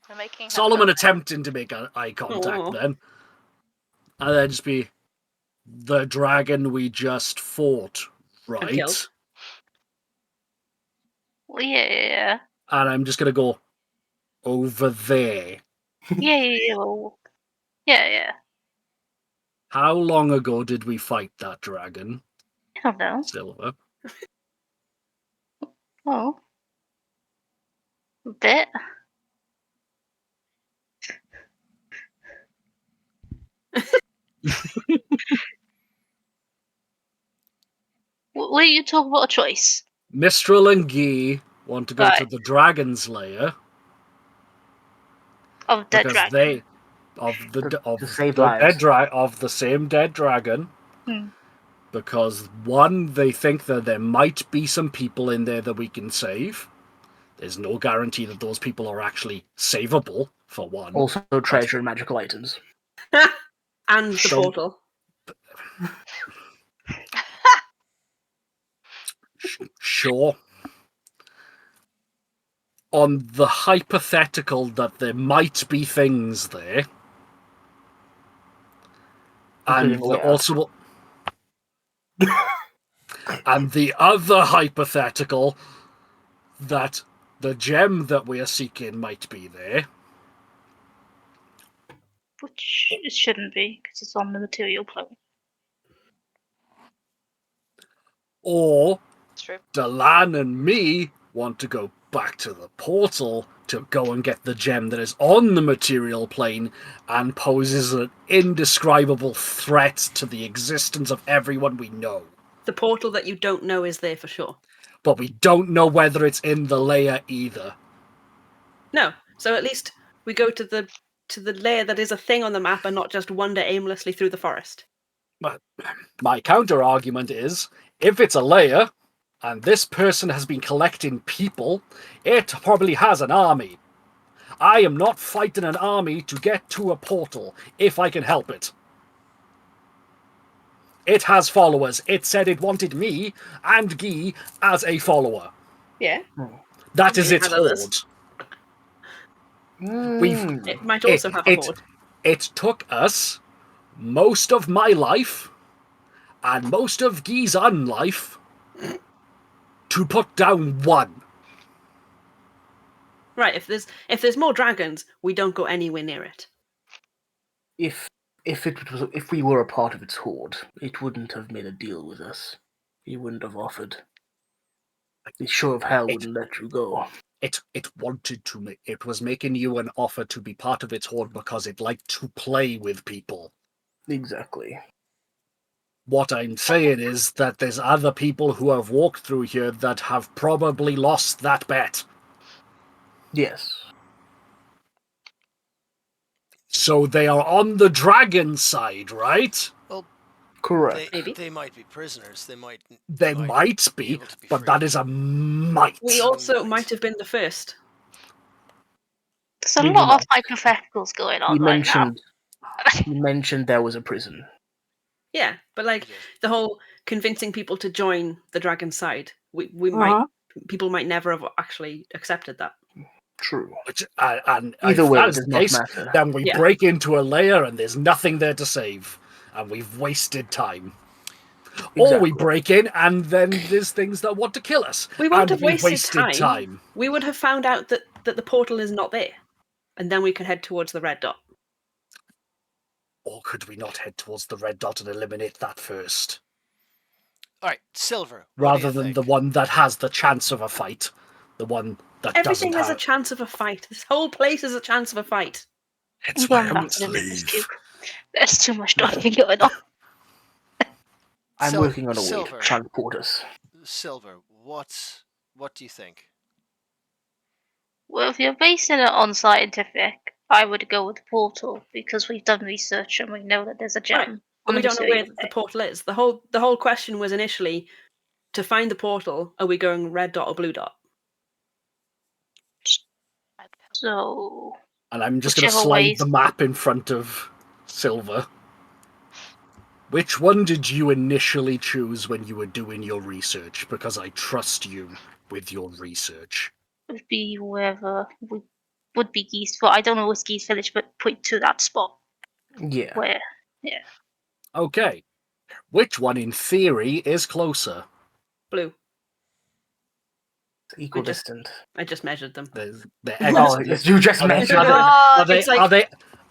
We're making her Solomon feel attempting to make eye contact Aw. then. And then just be the dragon we just fought, right? killed. Well, yeah. And I'm just gonna go over there. Yeah. Well, yeah. How long ago did we fight that dragon, I don't know. Silver? Oh. A bit. Will you talk about a choice? Mistral and Guy want to go to Right. the dragon's lair Of dead because dragon. they of the To save the lives. of the same dead dragon. Hmm. Because one, they think that there might be some people in there that we can save. There's no guarantee that those people are actually savable, for one. Also treasure and magical items. And the So- portal. Sure. On the hypothetical that there might be things there, and Including Leia. also, and the other hypothetical that the gem that we are seeking might be there. Which it shouldn't be, because it's on the material plane. Or It's true. Delan and me want to go back to the portal to go and get the gem that is on the material plane and poses an indescribable threat to the existence of everyone we know. The portal that you don't know is there for sure. But we don't know whether it's in the layer either. No. So at least we go to the layer that is a thing on the map and not just wander aimlessly through the forest. But my counter argument is, if it's a layer, and this person has been collecting people, it probably has an army. I am not fighting an army to get to a portal, if I can help it. It has followers. It said it wanted me and Guy as a follower. Yeah. That is It its has others. horde. It might also have a horde. It took us most of my life and most of Guy's unlife to put down one. Right, if there's more dragons, we don't go anywhere near it. If we were a part of its horde, it wouldn't have made a deal with us. He wouldn't have offered. It sure of hell wouldn't let you go. It wanted to. It was making you an offer to be part of its horde because it liked to play with people. Exactly. What I'm saying is that there's other people who have walked through here that have probably lost that bet. Yes. So they are on the dragon side, right? Well, Correct. Maybe. They might be prisoners. They might be, able to be but freed. that is a might. We also might have been the first. There's a We lot will of hypotheticals going on He right now. mentioned there was a prison. Yeah, but like Okay. the whole convincing people to join the dragon side, we might people might never have actually accepted that. True. And Either if way, that it is does the not case, matter. then we Yeah. break into a layer and there's nothing there to save, and we've wasted time. Or we Exactly. break in and then there's things that want to kill us. We won't and have we've wasted time. We would have found out that the portal is not there, and then we could head towards the red dot. Or could we not head towards the red dot and eliminate that first? All right, Silver. Rather than the one that has the chance of a fight. The one that Everything doesn't has a chance of a fight. This whole place is a chance of a fight. It's I'm going where back we to the business leave. cube. There's too much talking going on. I'm working on a way to Silver. transport us. Silver. What do you think? Well, if you're basing it on scientific, I would go with the portal because we've done research and we know that there's a gem. Right. But we don't know where the portal is. The whole question was initially to find the portal. Are we going red dot or blue dot? So. And I'm just going to slide the map in front of Silver. Which one did you initially choose when you were doing your research? Because I trust you with your research. It would be wherever would be Geese, but I don't know what's Geese Village, but point to that spot. Yeah. Where? Yeah. Okay. Which one, in theory, is closer? Blue. Equidistant. I just measured them. They're Oh, equidistant. you just measured them.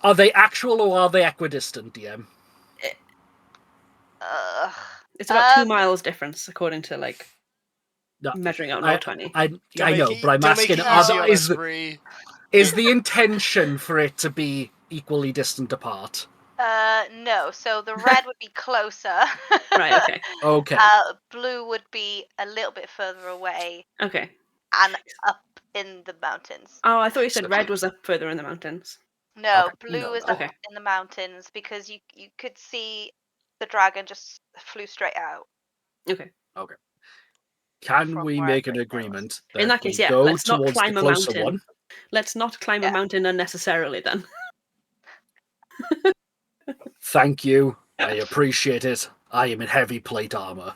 Are they actual or are they equidistant, DM? It's about 2 miles difference, according to No, measuring out Roll20. I know, but I'm asking, is the intention for it to be equally distant apart? No. So the red would be closer. Right, okay. Okay. Blue would be a little bit further away. Okay. And up in the mountains. Oh, I thought you said red was up further in the mountains. No, Okay. blue is up in the mountains because you could see the dragon just flew straight out. Okay. Okay. Can we make an agreement that in that case, yeah, go let's not towards climb the a closer mountain. one? Let's not climb a mountain unnecessarily then. Thank you. I appreciate it. I am in heavy plate armor.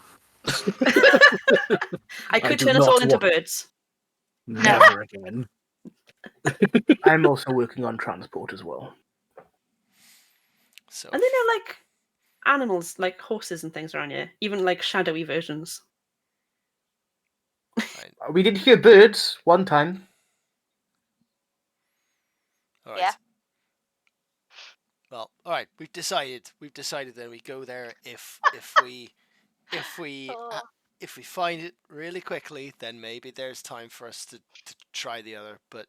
I could turn us all into birds. Never again. I'm also working on transport as well. So. And then there are like animals, like horses and things around here, even like shadowy versions. We did hear birds one time. All right. Yeah. Well, all right. We've decided. Then we go there if we if we find it really quickly, then maybe there's time for us to try the other. But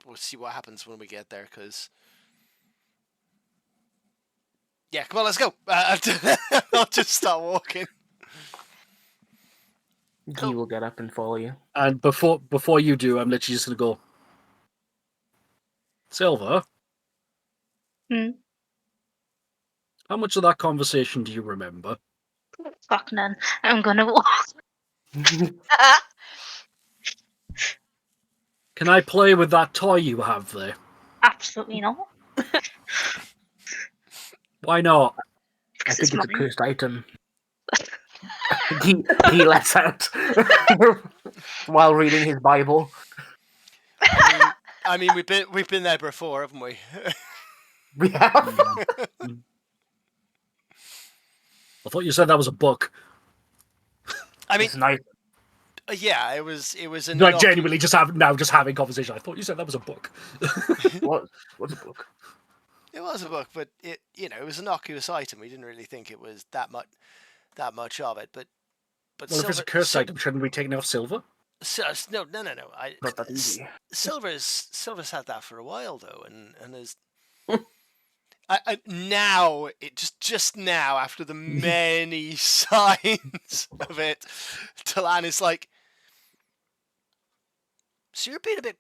we'll see what happens when we get there. Because yeah, come on, let's go. I'll just start walking. He will get up and follow you. And before you do, I'm literally just going to go, Silver, how much of that conversation do you remember? Fuck none. I'm gonna walk. Can I play with that toy you have there? Absolutely not. Why not? I Because think it's it's a mine. cursed item. he lets out while reading his Bible. I mean, we've been there before, haven't we? We have. I thought you said that was a book. I mean, It's nice. yeah, it was an Like genuinely just having conversation. I thought you said that was a book. What's a book? It was a book, but it was an innocuous item. We didn't really think it was that much of it. But Well, silver, if it's a cursed item, shouldn't we take it off Silver? No. Not that easy. Silver's had that for a while though, and has. Now it just now after the many signs of it, Talan is like, so you're being a bit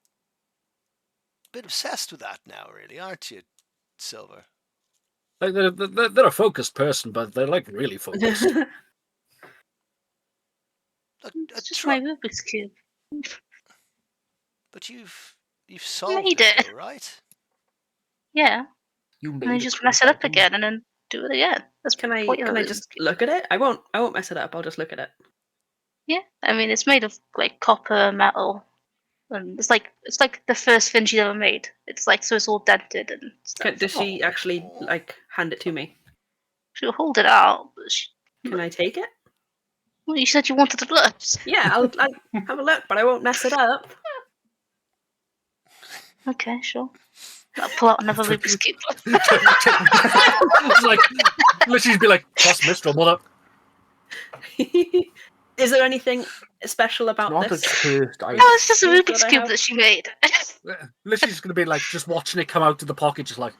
obsessed with that now, really, aren't you, Silver? Like they're a focused person, but they're like really focused. It's just my Rubik's Cube. But you've solved Made it, it. though, right? Yeah. You And made then a just mess cursed it up item. again and then do it again. That's Can I what you're just look at it? I won't mess it up. I'll just look at it. Yeah. I mean, it's made of like copper, metal, and it's like the first thing she's ever made. It's like so it's all dented and stuff. Does she actually like hand it to me? She'll hold it out. But Can I take it? well, you said you wanted to look. Yeah, I'll have a look, but I won't mess it up. Okay, sure. I'll pull out another Rubik's Cube. It's like literally be like, trust Mistral, mother. Is there anything special about Not this? a cursed item. No, it's just a What Rubik's I Cube have? that she made. Literally just gonna be like just watching it come out of the pocket, just like.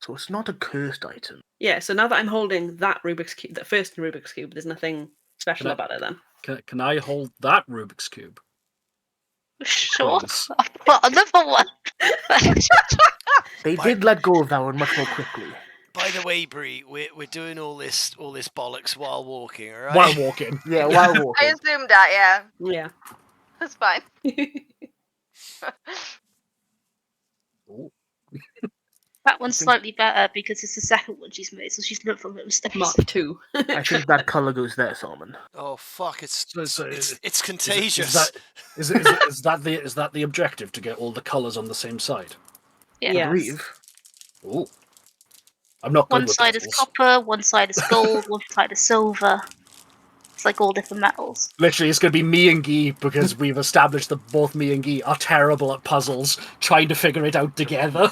So it's not a cursed item. Yeah, so now that I'm holding that Rubik's Cube, the first Rubik's Cube, there's nothing special Can I- about it then. Can I hold that Rubik's Cube? Sure. Please. I've got another one. They did let go of that one much more quickly. By the way, Bree, we're doing all this bollocks while walking, all right? While walking. Yeah, while I walking. assumed that, yeah. Yeah. That's fine. That one's slightly better because it's the second one she's made, so she's learned from her mistakes. Mark 2. I think that colour goes there, Solomon. Oh fuck! It's So contagious. Is that the objective, to get all the colours on the same side? Yeah. I Yes. believe. Oh, I'm not good One with side is puzzles. copper, one side is gold, one side is silver. It's like all different metals. Literally, it's going to be me and Guy, because we've established that both me and Guy are terrible at puzzles, trying to figure it out together.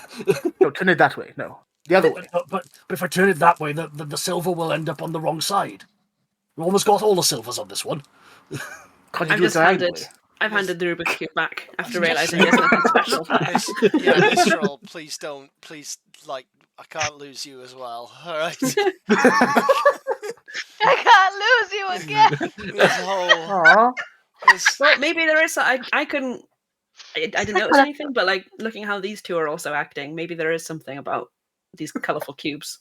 No, turn it that way. No, the other way. But if I turn it that way, the silver will end up on the wrong side. We almost got all the silvers on this one. Can't you I've do it just handed diagonally? I've handed the Rubik's Cube back after realising there's nothing special about it. Yeah, Mistral, please don't. Please, like, I can't lose you as well. All right. I can't lose you again. This whole. Aw. Well, maybe there is. I couldn't. I didn't notice anything, but like looking how these two are also acting, maybe there is something about these colourful cubes.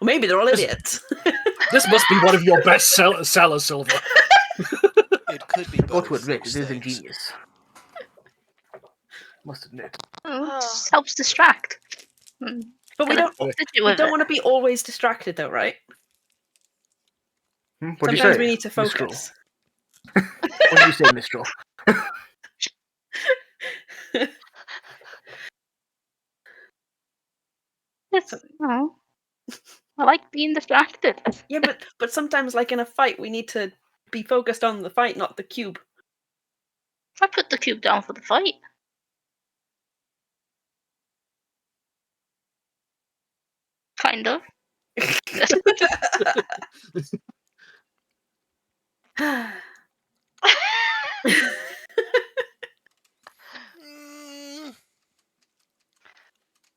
Or maybe they're all idiots. This must be one of your best sellers, Silver. It could be Got both. to admit, those it is things. ingenious. Must admit. It just helps distract. But we don't. What to do We with don't it? want to be always distracted, though, right? What do you Sometimes say? we need to Mistral? focus. What do you say, Mistral? Oh. I like being distracted. Yeah, but sometimes, like in a fight, we need to be focused on the fight, not the cube. I put the cube down for the fight.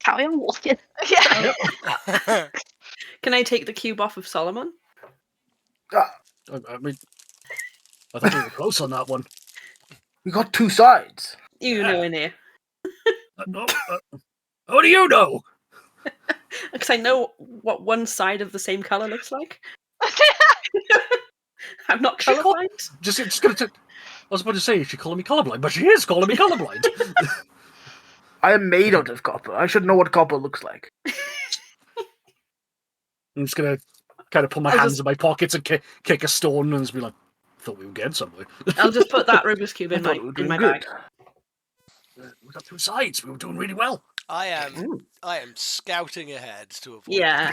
Carry on walking. Yeah. Can I take the cube off of Solomon? I mean, I thought we were close on that one. We got two sides. You know in here. How do you know? Because I know what one side of the same colour looks like. I'm not colourblind. Just gonna. I was about to say she's calling me colourblind, but she is calling me colourblind. I am made out of copper. I should know what copper looks like. I'm just gonna kind of put my hands in my pockets and kick a stone and just be like, "Thought we were getting somewhere." I'll just put that Rubik's cube I in thought my we were in doing my good. bag. We got two sides. We were doing really well. I am scouting ahead to avoid. Yeah.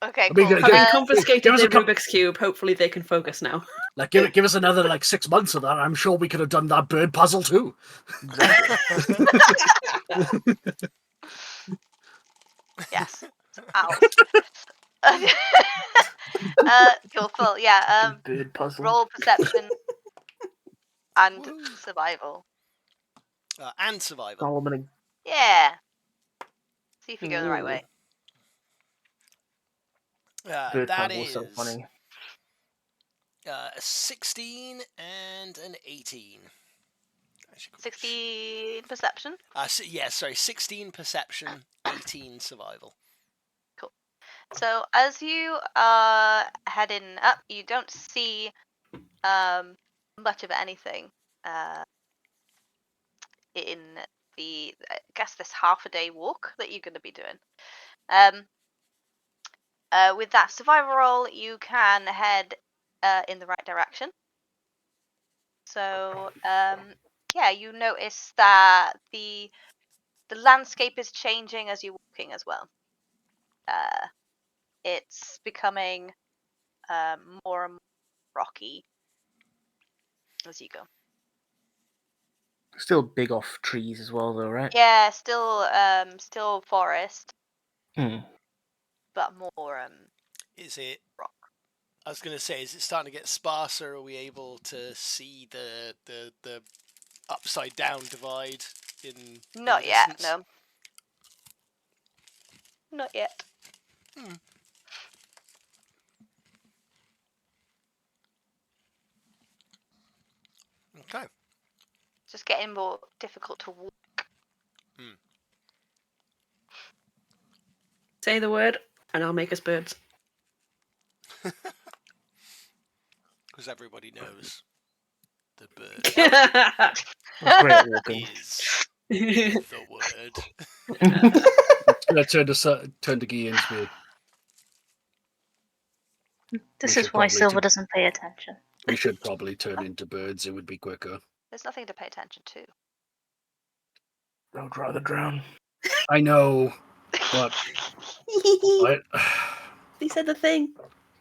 Okay, I mean, cool. give Having us confiscated a the couple- Rubik's cube, hopefully they can focus now. Like, give us another 6 months of that. I'm sure we could have done that bird puzzle too. Exactly. Yes. Ow. Cool, Phil. Yeah. Bird puzzle. Roll perception and survival. And survival. Solomon. Yeah. See if you go the right way. Bird That puzzle is so funny. a 16 and an 18. 16 perception. Sorry, 16 perception, 18 survival. So as you are heading up, you don't see much of anything in the, I guess, this half a day walk that you're going to be doing. With that survival roll, you can head in the right direction. So yeah, you notice that the landscape is changing as you're walking as well. It's becoming more and more rocky as you go. Still big off trees as well, though, right? Yeah, still forest, but more Is it? rock. I was going to say, is it starting to get sparser? Are we able to see the upside down divide in Not the yet, distance? no. Not yet. Okay. It's just getting more difficult to walk. Say the word, and I'll make us birds. Because everybody knows the bird Great walking. is the word. I'm gonna turn to Guy and just be. This We is should why probably Silver doesn't pay attention. We should probably turn into birds. It would be quicker. There's nothing to pay attention to. I would rather drown. I know, but He said the thing.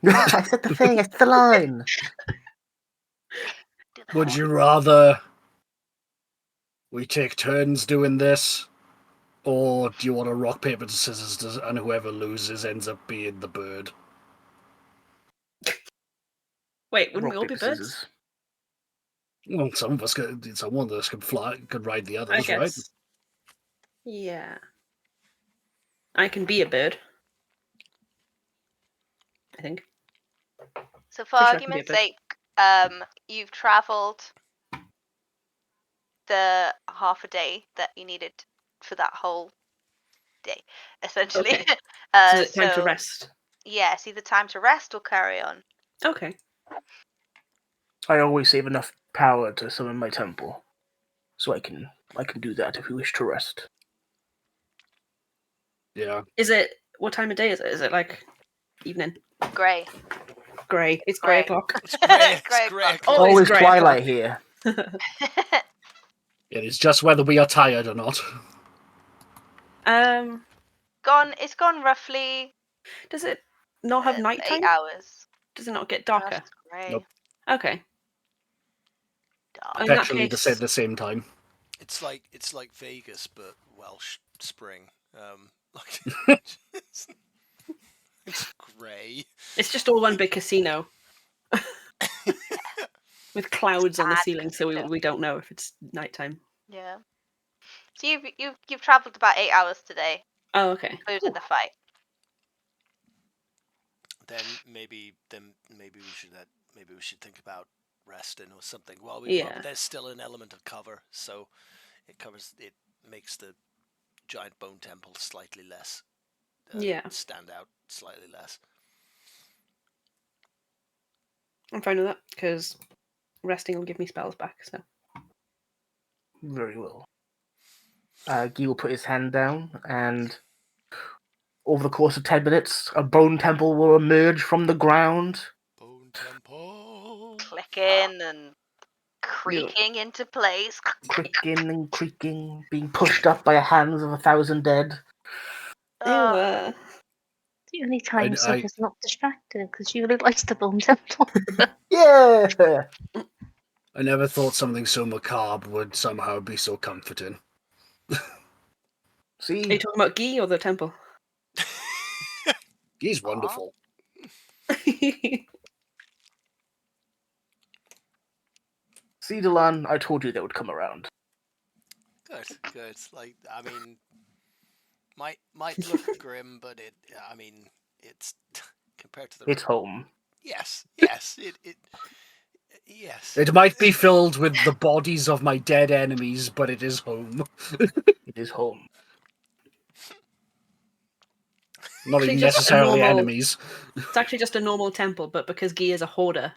I said the thing. It's the line. would you rather we take turns doing this, or do you want to rock paper scissors, and whoever loses ends up being the bird? Wait, wouldn't Rock, we all be paper, birds? scissors. Well, some of us could fly, could ride the I others, guess. right? Yeah. I can be a bird. I think. So for Pretty sure I can be a argument's bird. sake, you've travelled the half a day that you needed for that whole day, essentially. Okay. So is it time to so, rest? yeah, it's either time to rest or carry on. Okay. I always save enough power to summon my temple, so I can do that if we wish to rest. Yeah. Is it, what time of day is it? Is it like evening? Grey. Grey. It's Grey. grey o'clock. It's grey. Grey It's grey. o'clock. Always Always grey twilight o'clock. here. It is just whether we are tired or not. It's gone roughly Does it not have 8 nighttime? hours. Does it not get darker? Just grey. Nope. Okay. Dark. In that Actually, case, the same time. It's like Vegas, but Welsh spring. It's grey. It's just all one big casino with clouds on the ceiling, so we don't know if it's nighttime. Yeah. So you've travelled about 8 hours today, Oh, okay. including the fight. Then maybe we should think about resting or something. Well, Yeah. there's still an element of cover, so it makes the giant bone temple slightly less. Stand out slightly less. I'm fine with that because resting will give me spells back. So Very well. Guy will put his hand down, and over the course of 10 minutes, a bone temple will emerge from the ground. Bone temple. Clicking and creaking into place. Clicking and creaking, being pushed up by the hands of 1,000 dead. Ew, The only time Soph is not distracted because she really likes the bone temple. Yeah! I never thought something so macabre would somehow be so comforting. See? Are you talking about Guy or the temple? He's wonderful. See, Delan, I told you they would come around. Good. Like, I mean, might look grim, but it's compared to the. It's home. Yes. Yes. It might be filled with the bodies of my dead enemies, but it is home. It is home. Not even necessarily enemies. It's actually just a normal temple, but because Guy is a hoarder,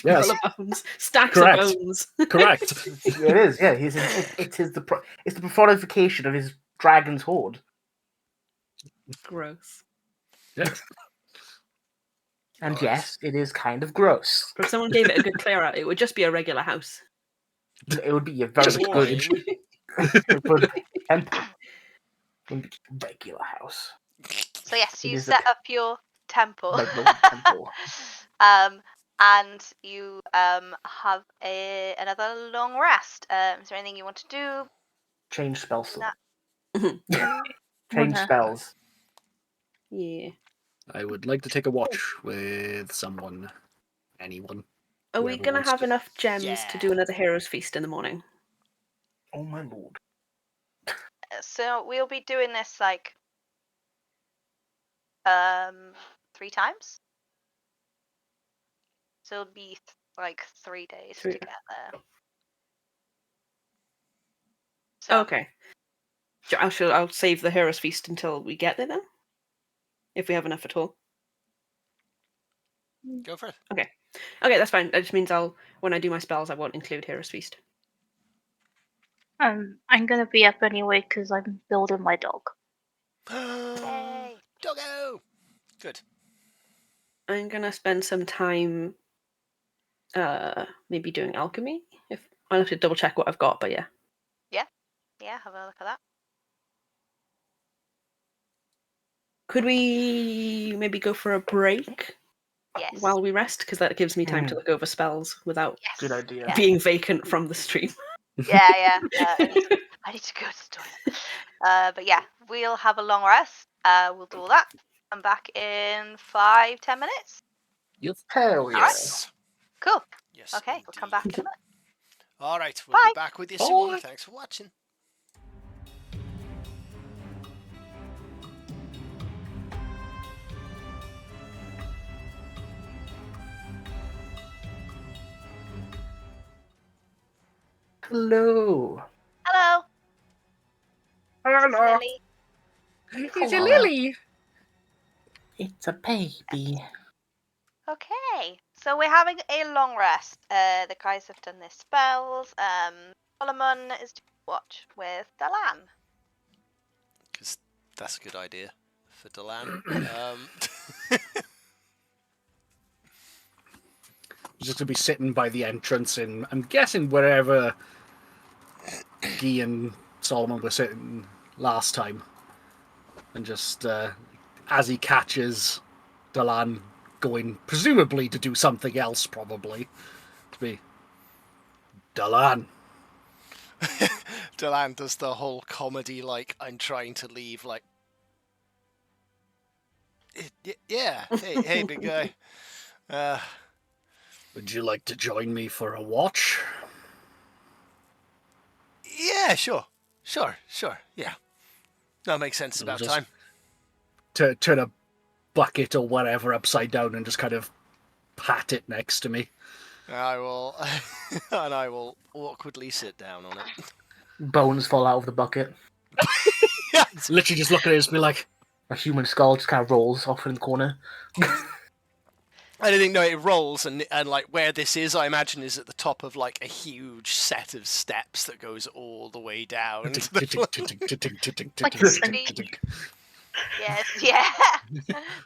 yes, full of bones, stacks Correct. of bones. Correct. It is. Yeah, it's the personification of his dragon's hoard. Gross. Yes. And yes, it is kind of gross. But if someone gave it a good clear out, it would just be a regular house. It would be a very good temple. Regular house. So yes, you set up your temple. Temple. And you have another long rest. Is there anything you want to do? Change spells. Change spells. Yeah. I would like to take a watch with someone. Anyone. Are we going to have enough gems to do another Hero's Feast in the morning? Oh my lord. So we'll be doing this like 3 times. So it'll be like 3 days to get there. So, okay. I'll save the Hero's Feast until we get there then? If we have enough at all. Go for it. Okay, that's fine. That just means when I do my spells, I won't include Hero's Feast. I'm gonna be up anyway because I'm building my dog. Yay! Doggo! Good. I'm gonna spend some time maybe doing alchemy. I'll have to double check what I've got, but yeah. Yeah, have a look at that. Could we maybe go for a break? Yes. While we rest, because that gives me time to look over spells without Good idea. being vacant from the stream. Yeah. I need to go to the toilet. But yeah, we'll have a long rest. We'll do all that. I'm back in 5-10 minutes. Yes. Hell yeah. Yes. Cool. Yes. Okay, we'll come back in a minute. All right, we'll be back with you soon. Thanks for watching. Hello. Hello. Hello. Lily. It's a lily. It's a baby. Okay, so we're having a long rest. The guys have done their spells. Solomon is doing watch with Dalan. Because that's a good idea for Delan. Just going to be sitting by the entrance in, I'm guessing, wherever Guy and Solomon were sitting last time. And just, as he catches Delan going, presumably to do something else, probably, to be, Delan. Delan does the whole comedy, like, I'm trying to leave, like, Yeah. Hey, big guy. Would you like to join me for a watch? Yeah, sure. Yeah. That makes sense. It's about Just time. Turn a bucket or whatever upside down and just kind of pat it next to me. I will, and I will awkwardly sit down on it. Bones fall out of the bucket. Literally just look at it and be like, A human skull just kind of rolls off in the corner. I don't think no, it rolls and like where this is, I imagine is at the top of like a huge set of steps that goes all the way down. To the Like a slinky. Yes, yeah,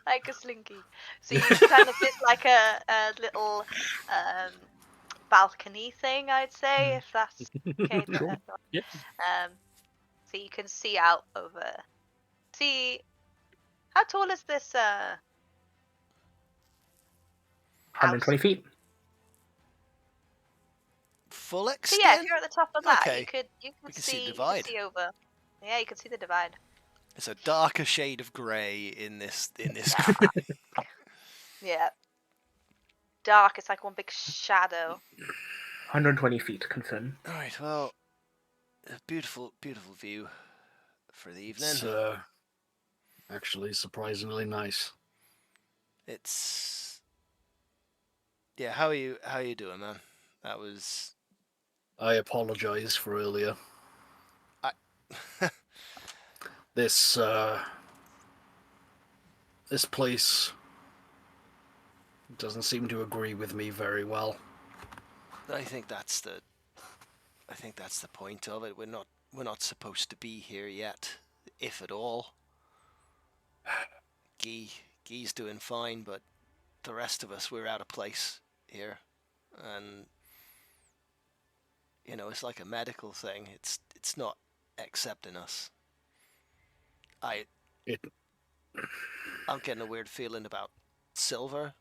like a slinky. So you kind of it's like a little balcony thing, I'd say, if that's okay. Sure. Yeah. So you can see out over. See, how tall is this? 120 feet. full So extent. yeah, if you're at the top of that, Okay. you could We can see see the you could divide. see over. Yeah, you can see the divide. It's a darker shade of grey in this Yeah. Dark. It's like one big shadow. 120 feet, confirm. All right. Well, a beautiful view for the evening. It's actually surprisingly nice. It's yeah. How are you doing, man? That was. I apologize for earlier. This place doesn't seem to agree with me very well. I think that's the point of it. We're not supposed to be here yet, if at all. Guy's doing fine, but the rest of us, we're out of place here, and it's like a medical thing. It's not accepting us. I'm getting a weird feeling about Silver.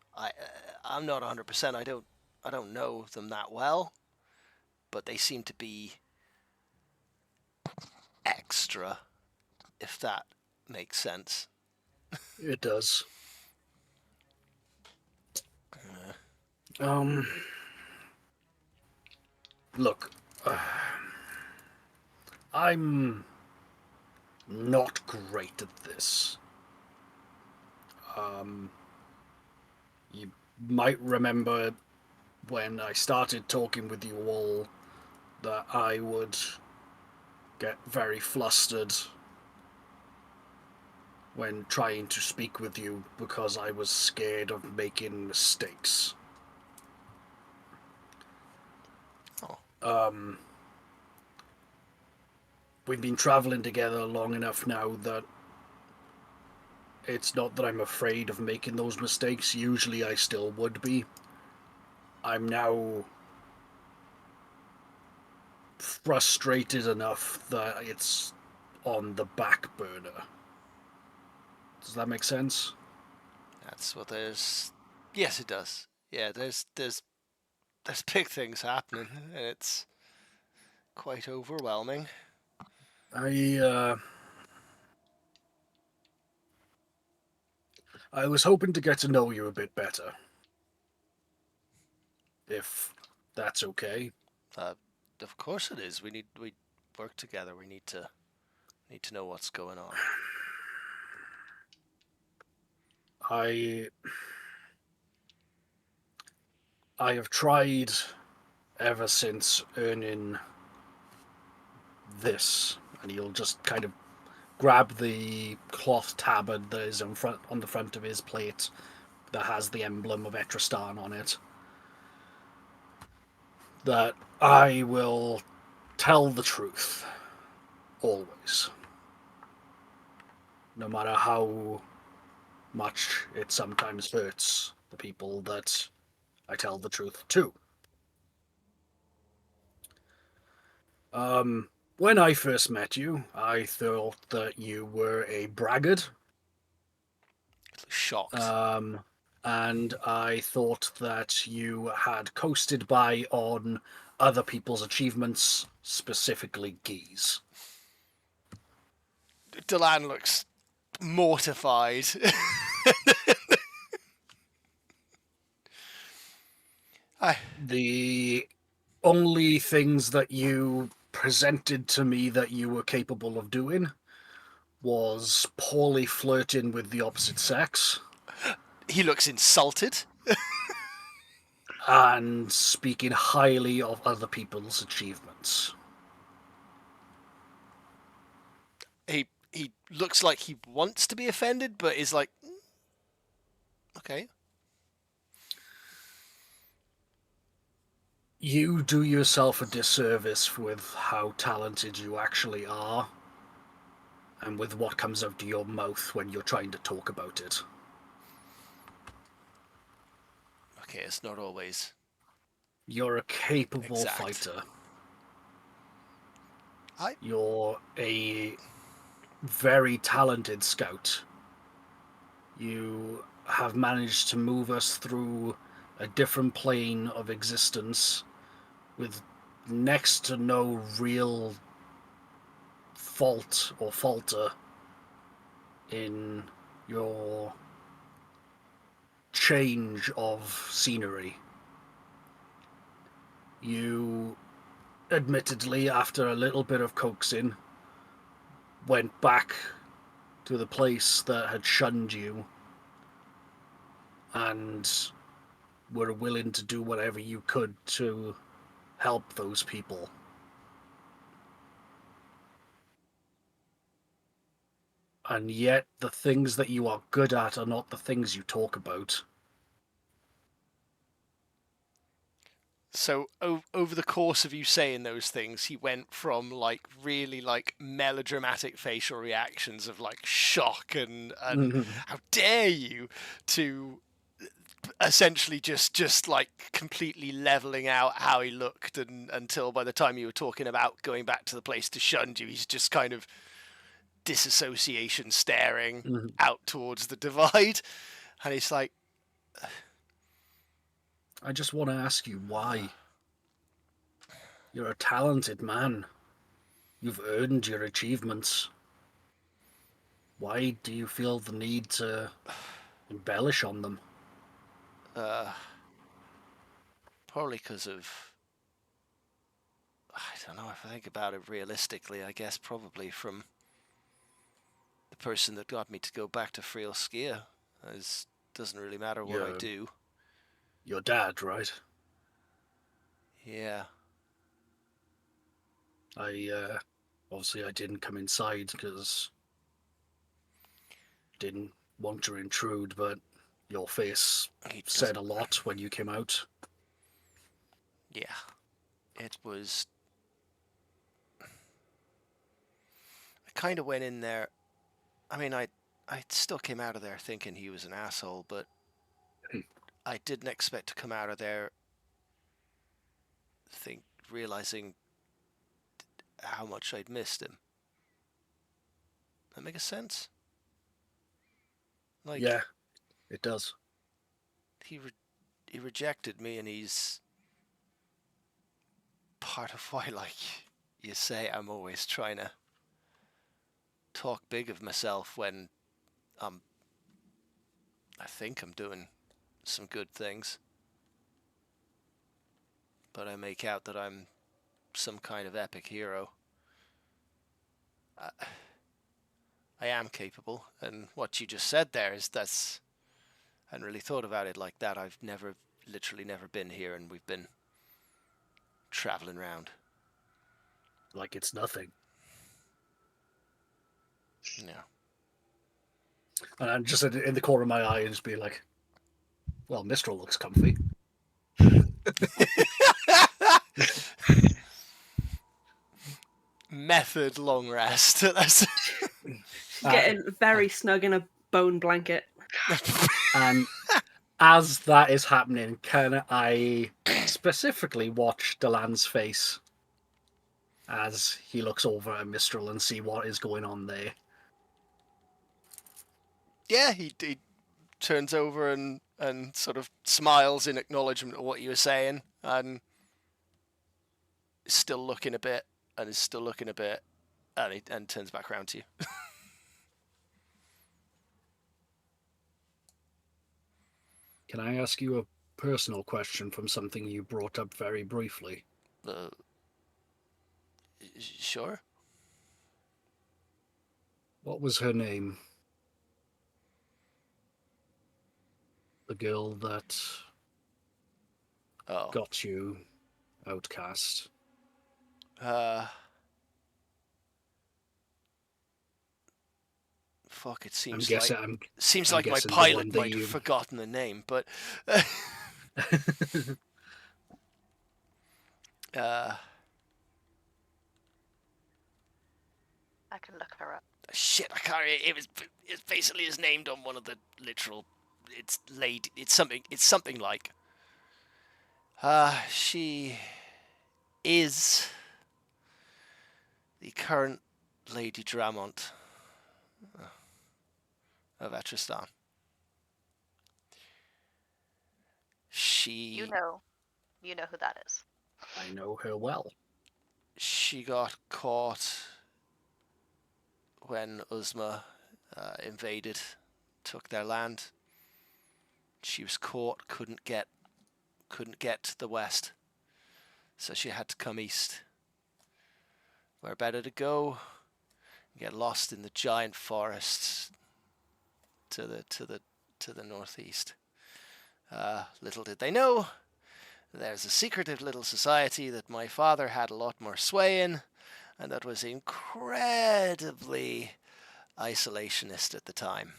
I'm not 100%. I don't know them that well, but they seem to be extra, if that makes sense. It does. Look, I'm not great at this. You might remember when I started talking with you all that I would get very flustered when trying to speak with you because I was scared of making mistakes. We've been traveling together long enough now that it's not that I'm afraid of making those mistakes. Usually I still would be. I'm now frustrated enough that it's on the back burner. Does that make sense? That's what there's. Yes, it does. Yeah, there's big things happening, and it's quite overwhelming. I was hoping to get to know you a bit better. If that's okay. Of course it is. We work together. We need to know what's going on. I have tried ever since earning this, and he'll just kind of grab the cloth tabard that is on the front of his plate that has the emblem of Etristan on it. That I will tell the truth. Always. No matter how much it sometimes hurts the people that I tell the truth to. When I first met you, I thought that you were a braggart. Shocked. And I thought that you had coasted by on other people's achievements, specifically Guy's. Delan looks mortified. The only things that you presented to me that you were capable of doing was poorly flirting with the opposite sex. He looks insulted. And speaking highly of other people's achievements. He looks like he wants to be offended, but is like, okay. You do yourself a disservice with how talented you actually are, and with what comes out of your mouth when you're trying to talk about it. Okay, it's not always. You're a capable Exact. fighter. I You're a very talented scout. You have managed to move us through a different plane of existence with next to no real fault or falter in your change of scenery. You, admittedly, after a little bit of coaxing, went back to the place that had shunned you and were willing to do whatever you could to help those people. And yet the things that you are good at are not the things you talk about. So over the course of you saying those things, he went from like really like melodramatic facial reactions of like shock and how dare you, to essentially just like completely leveling out how he looked, and until by the time you were talking about going back to the place to shun you, he's just kind of disassociation staring out towards the divide, and he's like, I just want to ask you why. You're a talented man. You've earned your achievements. Why do you feel the need to embellish on them? probably because of, I don't know, if I think about it realistically, I guess probably from the person that got me to go back to Friel Skier. It doesn't really matter what I do. Your dad, right? Yeah. Obviously I didn't come inside because didn't want to intrude, but your face said a lot when you came out. Yeah. It was... I kind of went in there... I mean, I still came out of there thinking he was an asshole, but I didn't expect to come out of there realizing how much I'd missed him. That make a sense? Like, yeah, it does. He rejected me, and he's part of why, like you say, I'm always trying to talk big of myself when I think I'm doing some good things, but I make out that I'm some kind of epic hero. I am capable, and what you just said there is I hadn't really thought about it like that. I've literally never been here, and we've been traveling around. Like it's nothing. Yeah. And I'm just in the corner of my eye and just be like, well, Mistral looks comfy. Method long rest. Getting very snug in a bone blanket. And as that is happening, can I specifically watch Delan's face as he looks over at Mistral and see what is going on there? Yeah, he turns over and sort of smiles in acknowledgement of what you were saying, and is still looking a bit, and turns back around to you. Can I ask you a personal question from something you brought up very briefly. Sure. What was her name? The girl that got you outcast. Fuck, it seems I'm like my pilot might have forgotten the name, but I can look her up. shit, I can't. It's basically is named on one of the literal. It's lady. It's something like. She is the current Lady Dramont of Etristan. You know who that is. I know her well. She got caught when Uzma invaded, took their land. She was caught, couldn't get to the west, so she had to come east. Where better to go? Get lost in the giant forests to the northeast. Little did they know, there's a secretive little society that my father had a lot more sway in, and that was incredibly isolationist at the time.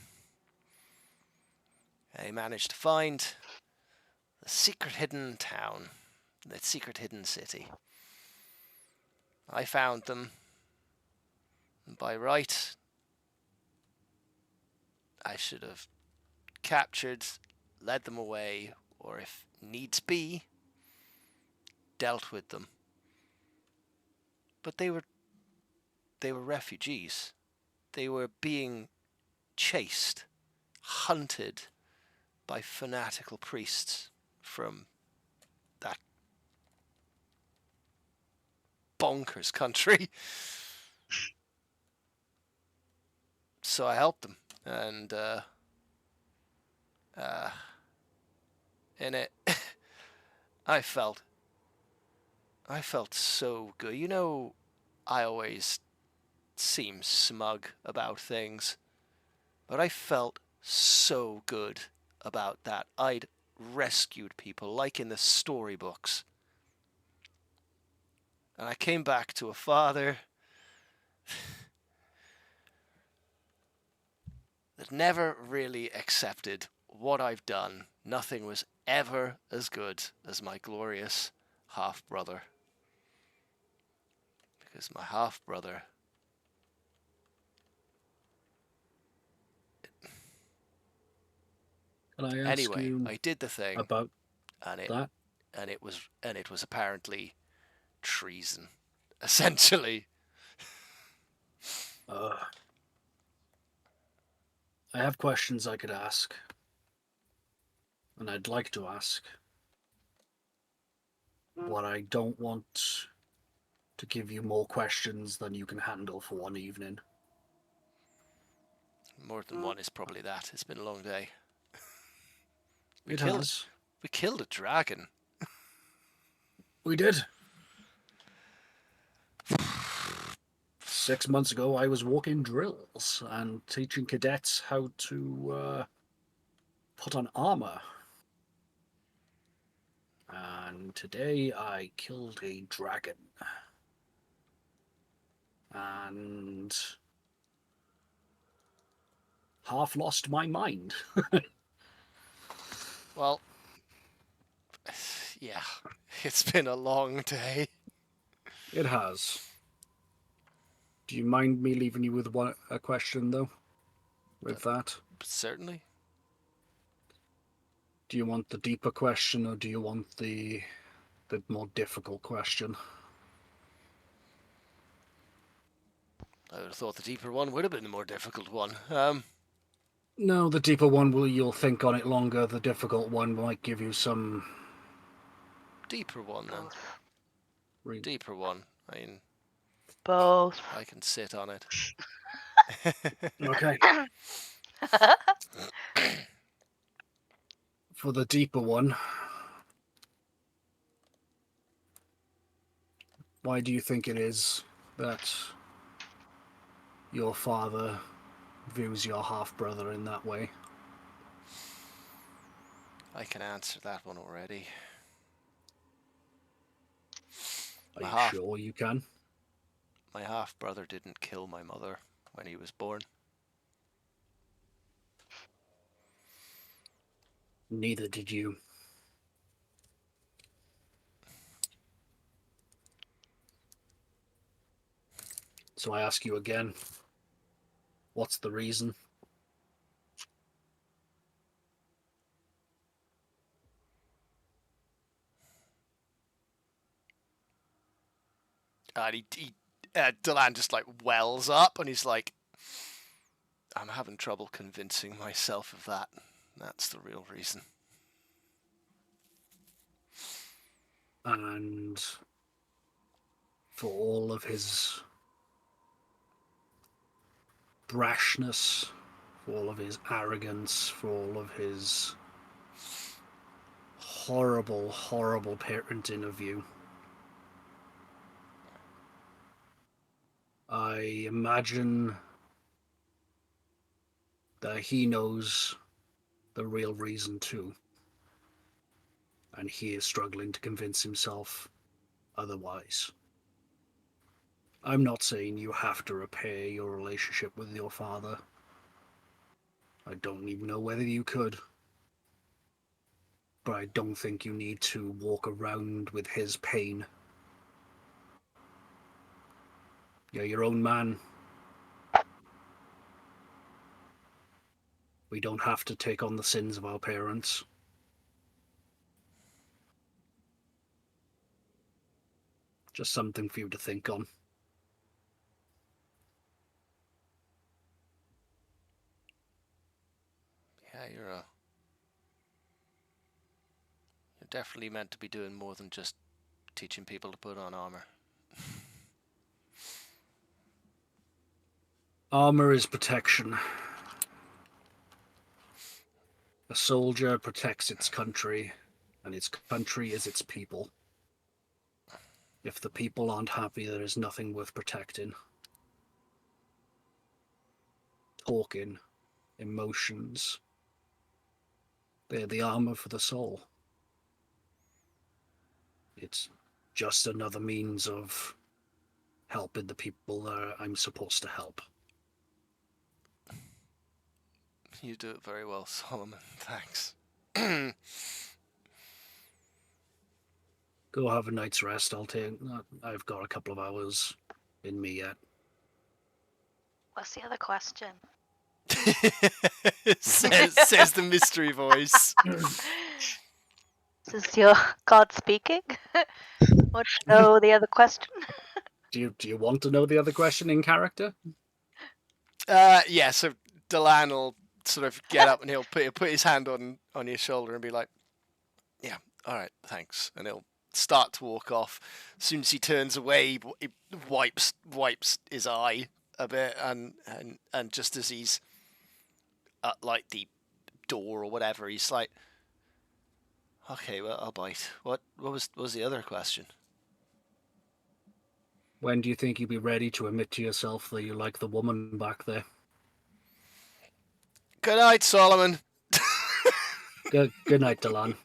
They managed to find the secret hidden town, the secret hidden city. I found them. By right, I should have captured, led them away, or if needs be, dealt with them. But they were refugees. They were being chased, hunted by fanatical priests from that bonkers country. So I helped them, and in it, I felt so good. You know, I always seem smug about things, but I felt so good about that. I'd rescued people, like in the storybooks. And I came back to a father that never really accepted what I've done. Nothing was ever as good as my glorious half-brother. Because my half-brother... Anyway, I did the thing about that, and it was apparently treason, essentially. I have questions I could ask, and I'd like to ask, but I don't want to give you more questions than you can handle for one evening. More than one is probably that. It's been a long day. We killed a dragon. We did. 6 months ago, I was walking drills and teaching cadets how to put on armor. And today I killed a dragon. And half lost my mind. Well, yeah, it's been a long day. It has. Do you mind me leaving you with a question, though? With that? Certainly. Do you want the deeper question, or do you want the more difficult question? I would have thought the deeper one would have been the more difficult one. No, the deeper one you'll think on it longer. The difficult one might give you some... Deeper one, then. Deeper one. I mean... Both. I can sit on it. Okay. For the deeper one, Why do you think it is that your father views your half-brother in that way? I can answer that one already. Are you sure you can? My half-brother didn't kill my mother when he was born. Neither did you. So I ask you again, what's the reason? And Delan just like wells up, and he's like, I'm having trouble convincing myself of that. That's the real reason. And for all of his brashness, for all of his arrogance, for all of his horrible, horrible parenting of you, I imagine that he knows the real reason too. And he is struggling to convince himself otherwise. I'm not saying you have to repair your relationship with your father. I don't even know whether you could. But I don't think you need to walk around with his pain. You're your own man. We don't have to take on the sins of our parents. Just something for you to think on. Yeah, you're definitely meant to be doing more than just teaching people to put on armor. Armor is protection. A soldier protects its country, and its country is its people. If the people aren't happy, there is nothing worth protecting. Talking, emotions, they're the armor for the soul. It's just another means of helping the people that I'm supposed to help. You do it very well, Solomon. Thanks. Go have a night's rest. I've got a couple of hours in me yet. What's the other question? says the mystery voice. Is your God speaking? Want to know the other question? Do you want to know the other question in character? Yeah, so Delan will sort of get up and he'll put his hand on your shoulder and be like, yeah, all right, thanks. And he'll start to walk off. As soon as he turns away, he wipes his eye a bit, and just as he's at like the door or whatever, he's like, okay, well, I'll bite. What was the other question? When do you think you'll be ready to admit to yourself that you like the woman back there? Good night, Solomon. Good night, Delan.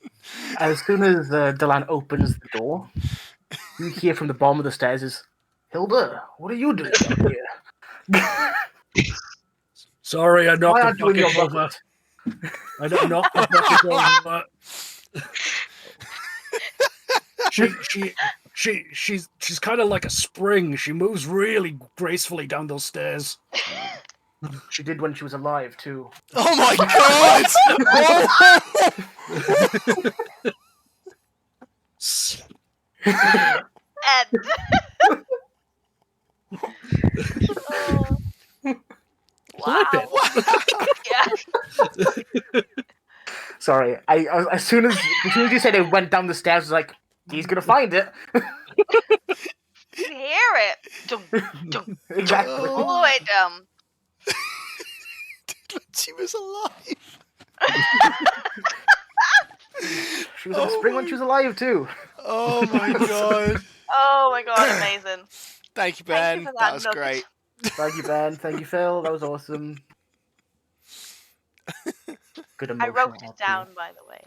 As soon as Delan opens the door, you hear from the bottom of the stairs is, Hilda, what are you doing down here? Sorry, I knocked Why the aren't you in your bucket over. bucket? I don't knock the bucket over. She's kind of like a spring. She moves really gracefully down those stairs. She did when she was alive, too. Oh my god! Ed. Oh. Wow. Yeah. Sorry, I as soon as you said it went down the stairs, I was like, he's gonna find it. You hear it. Dum, dum, Exactly. all the way down. When she was alive. She was in the spring when she was alive, too. Oh my god. Oh my god, amazing. Thank you, Thank Ben. you for That was nugget. great. Thank you, Ben. Thank you, Phil. That was awesome. Good I emotional wrote it arc. down, by the way.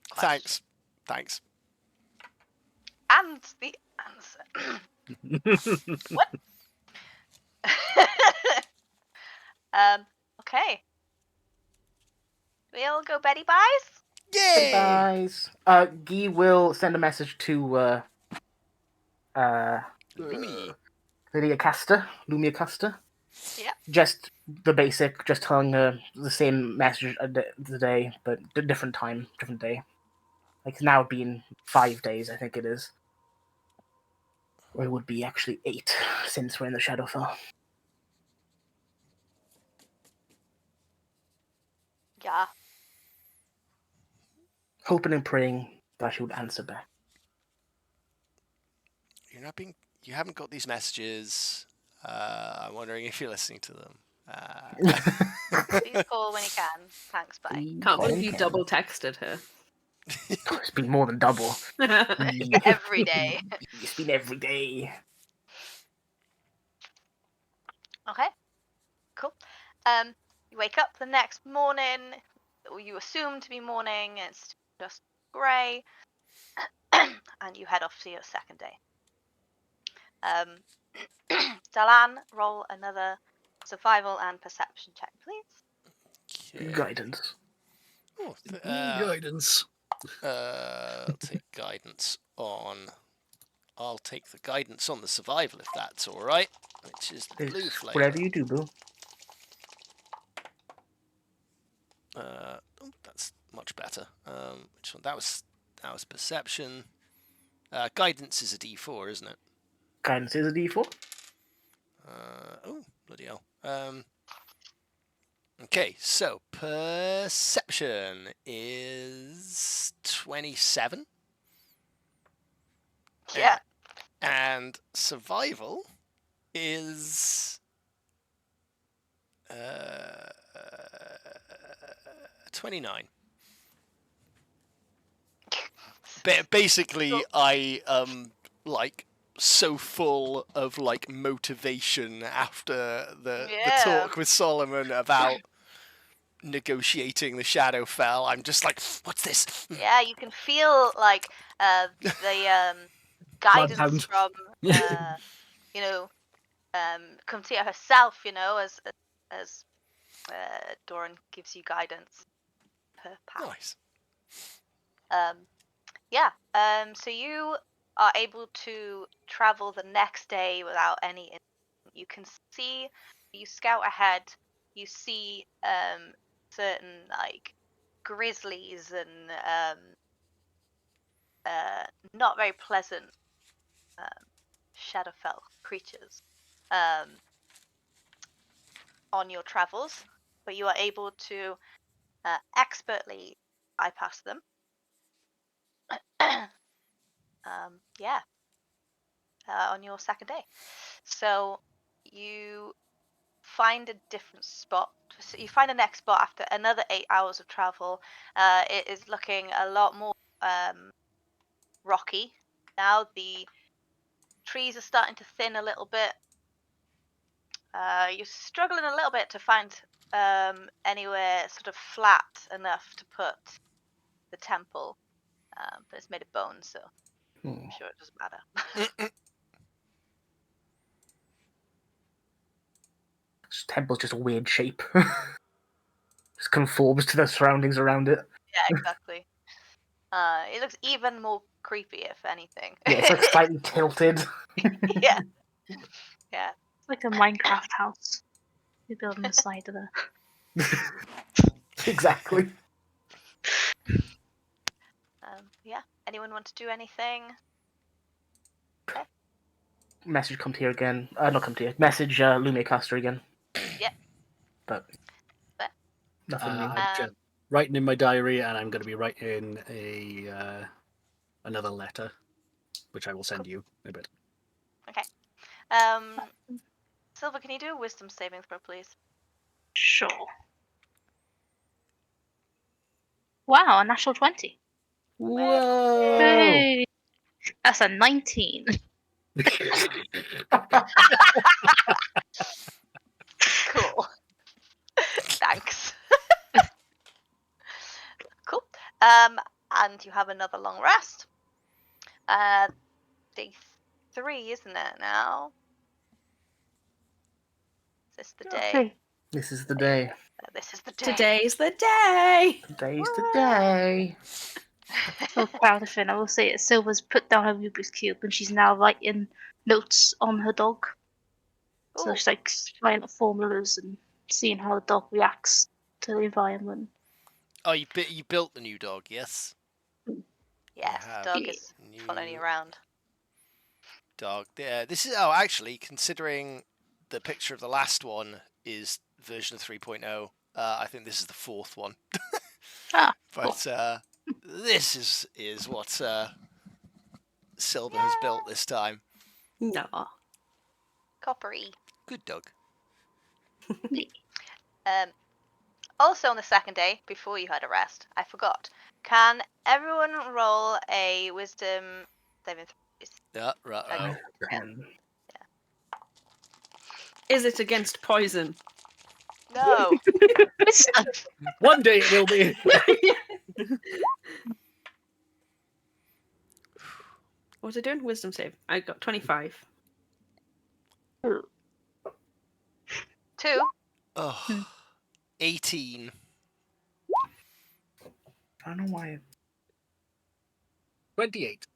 Question. Thanks. And the answer. What? Okay. We'll go Betty buys. Yay! Guys, Guy will send a message to Lumi. Lumia Caster. Yep. Just the basic, just telling her the same message the day, but different time, different day. Like it's now been 5 days, I think it is. Or it would be actually 8 since we're in the Shadowfell. Yeah. Hoping and praying that she would answer back. You haven't got these messages. I'm wondering if you're listening to them. Please call when you can. Thanks, bye. Can't believe you double texted her. It's been more than double. Every day. It's been every day. Okay. Cool. You wake up the next morning, or you assume to be morning, it's just grey, and you head off to your second day. Dalan, roll another survival and perception check, please. Okay. Guidance. Oh, Guidance. I'll take guidance on. I'll take the guidance on the survival if that's all right. Which is the blue flavour. Whatever you do, boo. That's much better. Which one? That was perception. Guidance is a D4, isn't it? Guidance is a D4. Oh, bloody hell. Okay, so perception is 27. Yeah. And survival is 29. Basically, I like so full of like motivation after the talk with Solomon about negotiating the Shadowfell. I'm just like, what's this? Yeah, you can feel like the guidance from Kumtia herself, as Doran gives you guidance per path. Nice. So you are able to travel the next day without any incident. You can see, you scout ahead, you see certain like grizzlies and not very pleasant Shadowfell creatures on your travels, but you are able to expertly bypass them. On your second day. So you find a different spot. So you find the next spot after another 8 hours of travel. It is looking a lot more rocky. Now the trees are starting to thin a little bit. You're struggling a little bit to find anywhere sort of flat enough to put the temple. But it's made of bone, so I'm sure it doesn't matter. This temple's just a weird shape. Just conforms to the surroundings around it. Yeah, exactly. It looks even more creepy, if anything. Yeah, it's like slightly tilted. Yeah. It's like a Minecraft house you build on the side of the. Exactly. Anyone want to do anything? Okay. Message come to you again. Not come to you. Message Lumia Caster again. Yep. But nothing new. I'm just writing in my diary, and I'm going to be writing another letter, which I will send you in a bit. Okay. Silver, can you do a wisdom saving throw, please? Sure. Wow, a natural 20. Whoa! Hey. That's a 19. Cool. Thanks. Cool. And you have another long rest. Day 3, isn't it now? Is this the day? Okay. This is the day. This is the day. Today's the day. Today's the day. So proud of it. I will say it. Silver's put down her Rubik's Cube and she's now writing notes on her dog. So Ooh. she's like writing up formulas and seeing how the dog reacts to the environment. Oh, you built the new dog, yes? Yes, have the dog is following you around. Dog. Yeah, this is actually, considering the picture of the last one is version 3.0, I think this is the 4th one. But this is what Silver has built this time. No. Coppery. Good dog. Also on the second day, before you had a rest, I forgot. Can everyone roll a wisdom saving throws? Yeah, right. Is it against poison? No. One day it will be. What was I doing? Wisdom save. I got 25. 2. Oh, 18. I don't know why. 28.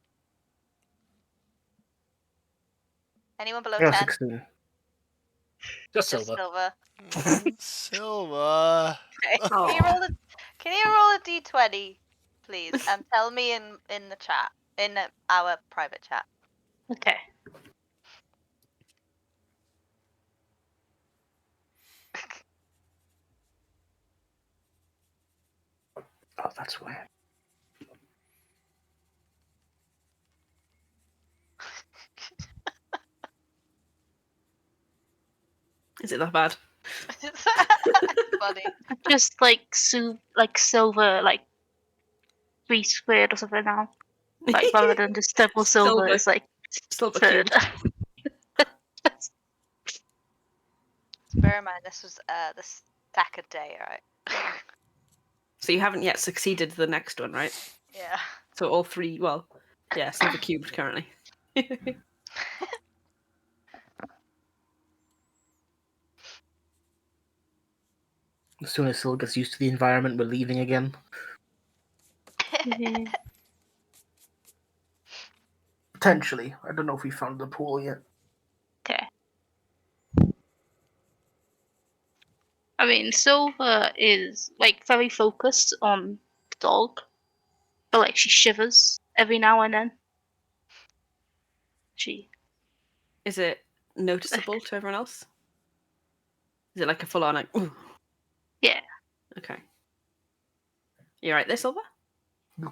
Anyone below I got 10? 16. Just Just Silver. Silver. Silver. Okay. Can you roll a d20, please, and tell me in the chat, in our private chat. Okay. Oh, that's why. Is it that bad? It's funny. Just like silver, like 3 squared or something now. Like rather than just double silver, it's like Silver third. cube. Bear in mind, this was the second day, right? So you haven't yet succeeded the next one, right? Yeah. So all 3, well, yeah, silver cubed currently. As soon as Syl gets used to the environment, we're leaving again. Yeah. Potentially. I don't know if we found the pool yet. Okay. I mean, Silver is like very focused on the dog, but like she shivers every now and then. Is it noticeable to everyone else? Is it like a full-on like? Ooh. Yeah. Okay. You right there, Silver?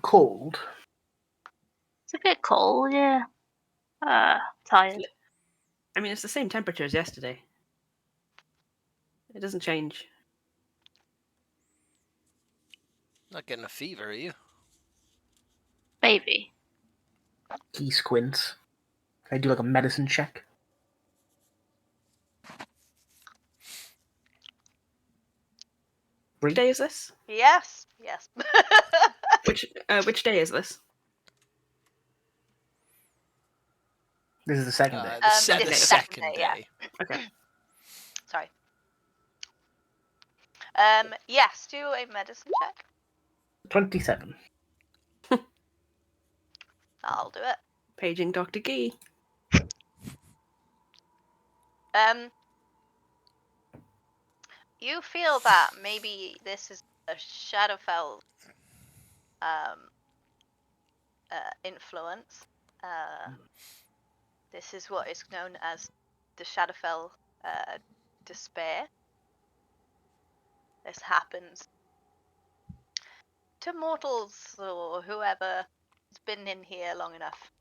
Cold. It's a bit cold, yeah. Tired. I mean, it's the same temperature as yesterday. It doesn't change. Not getting a fever, are you? Maybe. He squints. Can I do like a medicine check? Which day is this? Yes. Which day is this? This is the second day. The this is second day, day. yeah. Okay. Sorry. Yes, do a medicine check. 27. I'll do it. Paging Dr. Gee. You feel that maybe this is a Shadowfell influence. This is what is known as the Shadowfell despair. This happens to mortals or whoever has been in here long enough.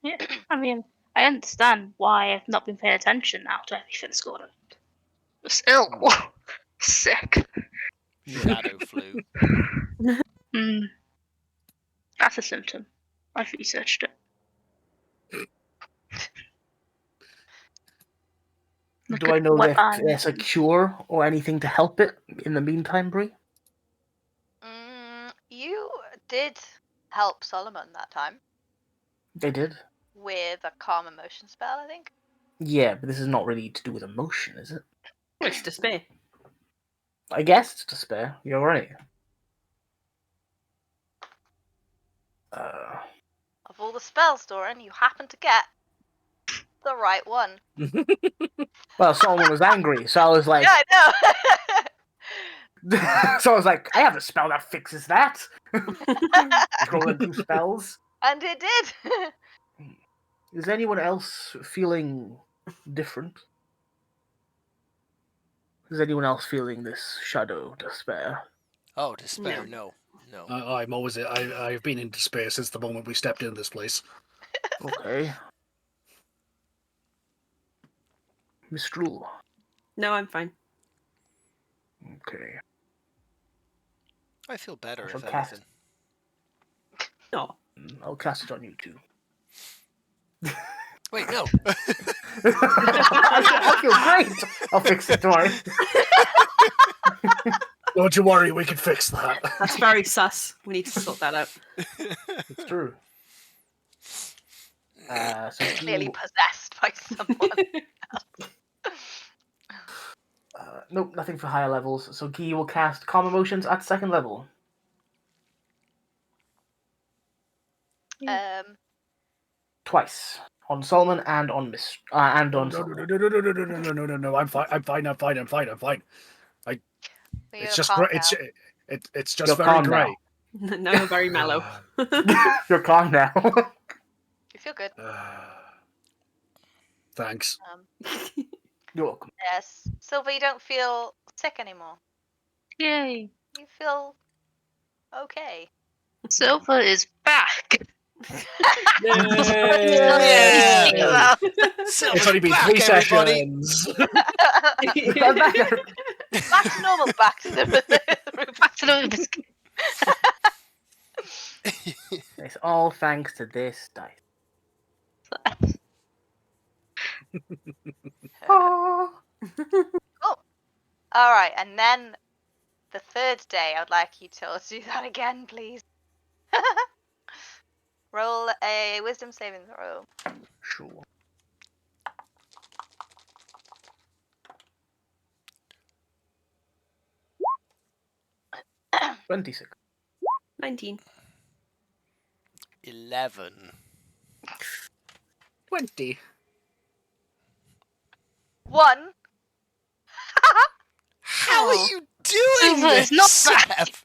Yeah. I mean, I understand why I've not been paying attention now to everything that's going on. It's ill. Sick. Shadow flu. That's a symptom. I've researched it. Look Do I at know what if I'm there's a cure or anything to help it in the meantime, Bree? You did help Solomon that time They did. with a calm emotion spell, I think. Yeah, but this is not really to do with emotion, is it? Oh, it's despair. I guess it's despair. You're right. Of all the spells, Doran, you happen to get the right one. Well, Solomon was angry, so I was like, Yeah, I know. so I was like, I have a spell that fixes that. Just roll in 2 spells. And it did. Is anyone else feeling different? Is anyone else feeling this shadow despair? Oh, despair, no. I'm always. I've been in despair since the moment we stepped in this place. Okay. Miss Drool. No, I'm fine. Okay. I feel better, shall if cast- anything. No. I'll cast it on you too. Wait, no. I feel great. I'll fix it, don't worry. Don't you worry, we can fix that. That's very sus. We need to sort that out. It's true. So Clearly Guy- possessed by someone. nope, nothing for higher levels. So Guy will cast Calm Emotions at 2nd level. Twice. On Solomon and on Miss and on Solomon. No. I'm fine. It's just calm it's just You're very calm grey. No, you're very mellow. You're calm now. You feel good. Thanks. You're welcome. Yes. Silver, you don't feel sick anymore. Yay! You feel okay. Silver is back. Yay! Yeah! It's only been back, 3 everybody. seconds. Back to normal. Back to the Back to the biscuit. It's all thanks to this dice. Cool. All right, and then the 3rd day, I'd like you to do that again, please. Roll a wisdom saving throw. Sure. 26. 19. 11. 20. 1. How are you doing Silver this, is not Seth?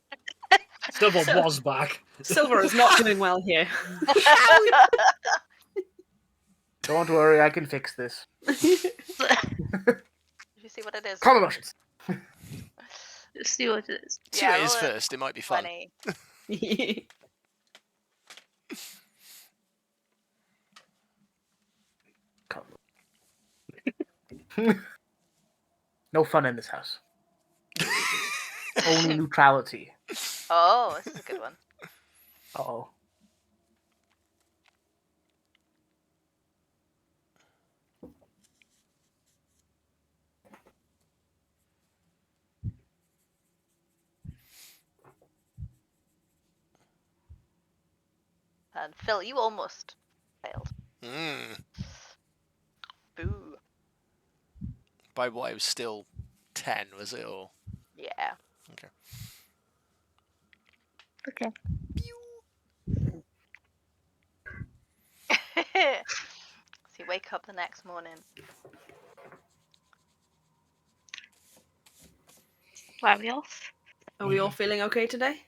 Silver was back. Silver is not doing well here. Don't worry, I can fix this. Did you see what it is? Calm Emotions. Let's see what it is. See what it is roll a first, it might be fun. 20. No fun in this house. Only neutrality. Oh, this is a good one. Uh-oh. And Phil, you almost failed. Boo. By what, it was still 10, was it? Or Yeah. okay. Okay. So you wake up the next morning. Where are we off? Are we all feeling okay today?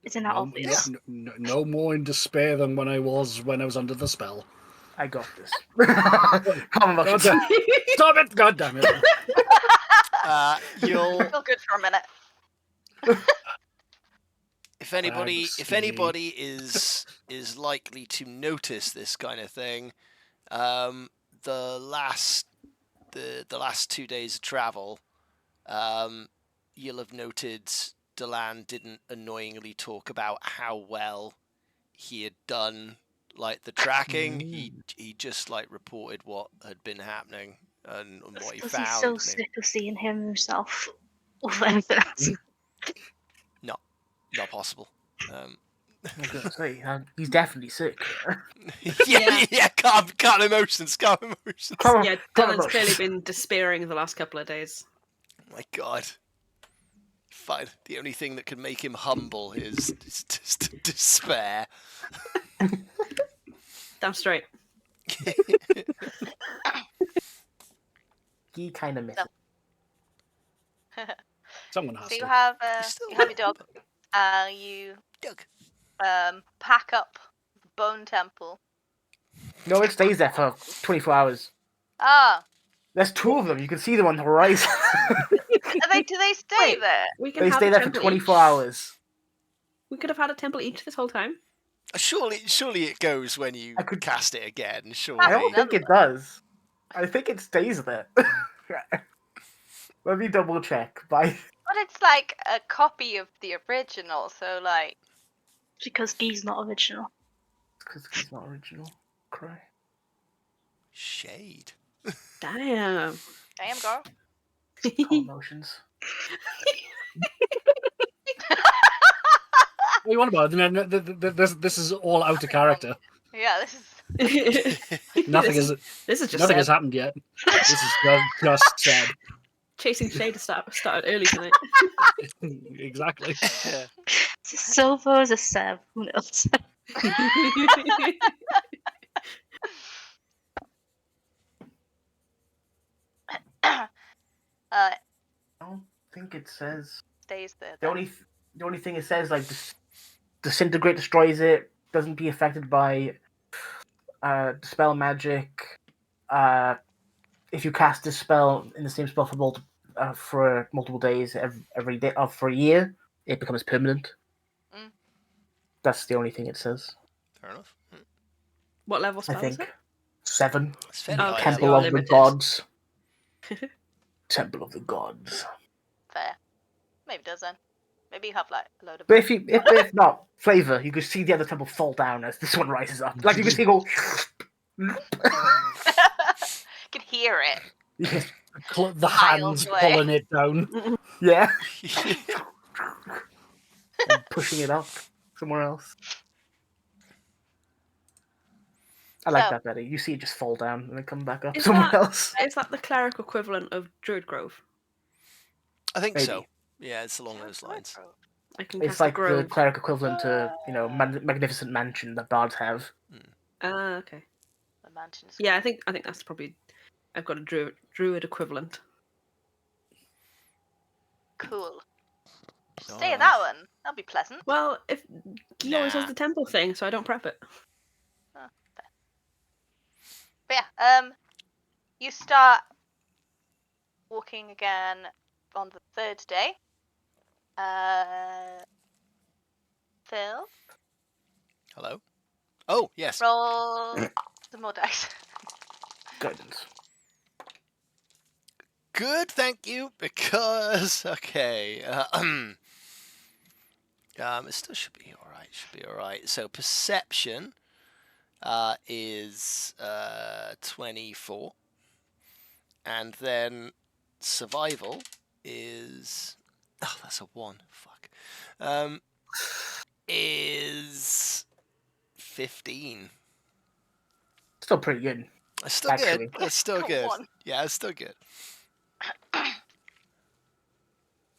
Isn't that obvious? No more in despair than when I was under the spell. I got this. Calm Emotions. Stop it! God damn it! You'll Feel good for a minute. if anybody Thanks, is likely to notice this kind of thing, the last 2 days of travel, you'll have noted Delan didn't annoyingly talk about how well he had done like the tracking. He just like reported what had been happening and what he Because found. he's so and he- sick of seeing him himself or anything else. Not possible. I was gonna say he's definitely sick. yeah, calm emotions. Come on, Yeah, come on, Dylan's boys. clearly been despairing the last couple of days. My God. Fine. The only thing that can make him humble is just despair. Damn straight. He kind of misses. Someone has So you to. have Still you have your dog. You Doug. pack up the Bone Temple. No, it stays there for 24 hours. Ah, There's two of them. You can see them on the horizon. do they stay Wait. there? We can They have stay a there for temple 24 each. hours. We could have had a temple each this whole time. Surely it goes when you I could- cast it again. Surely. I don't think it does. I think it stays there. Let me double check. But it's like a copy of the original, so like. Because Guy's not original. Because it's not original. Cry. Shade. Damn. Damn, girl. All emotions. What do you want about it? This is all out of character. Yeah, this is. Nothing this is is just nothing has sad. happened yet. This is just said. Chasing Shade started early tonight. Exactly. Silver is a Seb. Who knows? I don't think it says. Stays there. The only thing it says like disintegrate destroys it. Doesn't be affected by dispel magic. If you cast this spell in the same spell for multiple days every day for a year, it becomes permanent. Mm. That's the only thing it says. Fair enough. What level I spell is think it? 7. It's fairly Oh, high okay, so Temple you're of the limited. Gods. Temple of the Gods. Fair. Maybe it does then. Maybe you have like a load of. But if not, flavor, you could see the other temple fall down as this one rises up. Like you can see it go. You can hear it. Yeah. The hands away. pulling it down. Yeah. And pushing it up somewhere else. I like So- that better. You see it just fall down and then come back up Is somewhere that- else. Is that the cleric equivalent of Druid Grove? I think Maybe. so. Yeah, it's along those lines. I can It's cast a like the grove. cleric equivalent to magnificent mansion that bards have. Ah, okay. The mansion's Yeah, I think that's probably. I've got a druid equivalent. cool. Stay at that one. That'll be pleasant. Well, if he always Nah. has the temple thing, so I don't prep it. But yeah, you start walking again on the third day. Phil, Hello? Oh, yes. roll some more dice. Guidance. Good, thank you, because... Okay. It still should be alright. So, perception is 24. And then survival is... Oh, that's a 1. Fuck. Is 15. Still pretty good. It's still Actually. good. It's still Come good. on. Yeah, it's still good.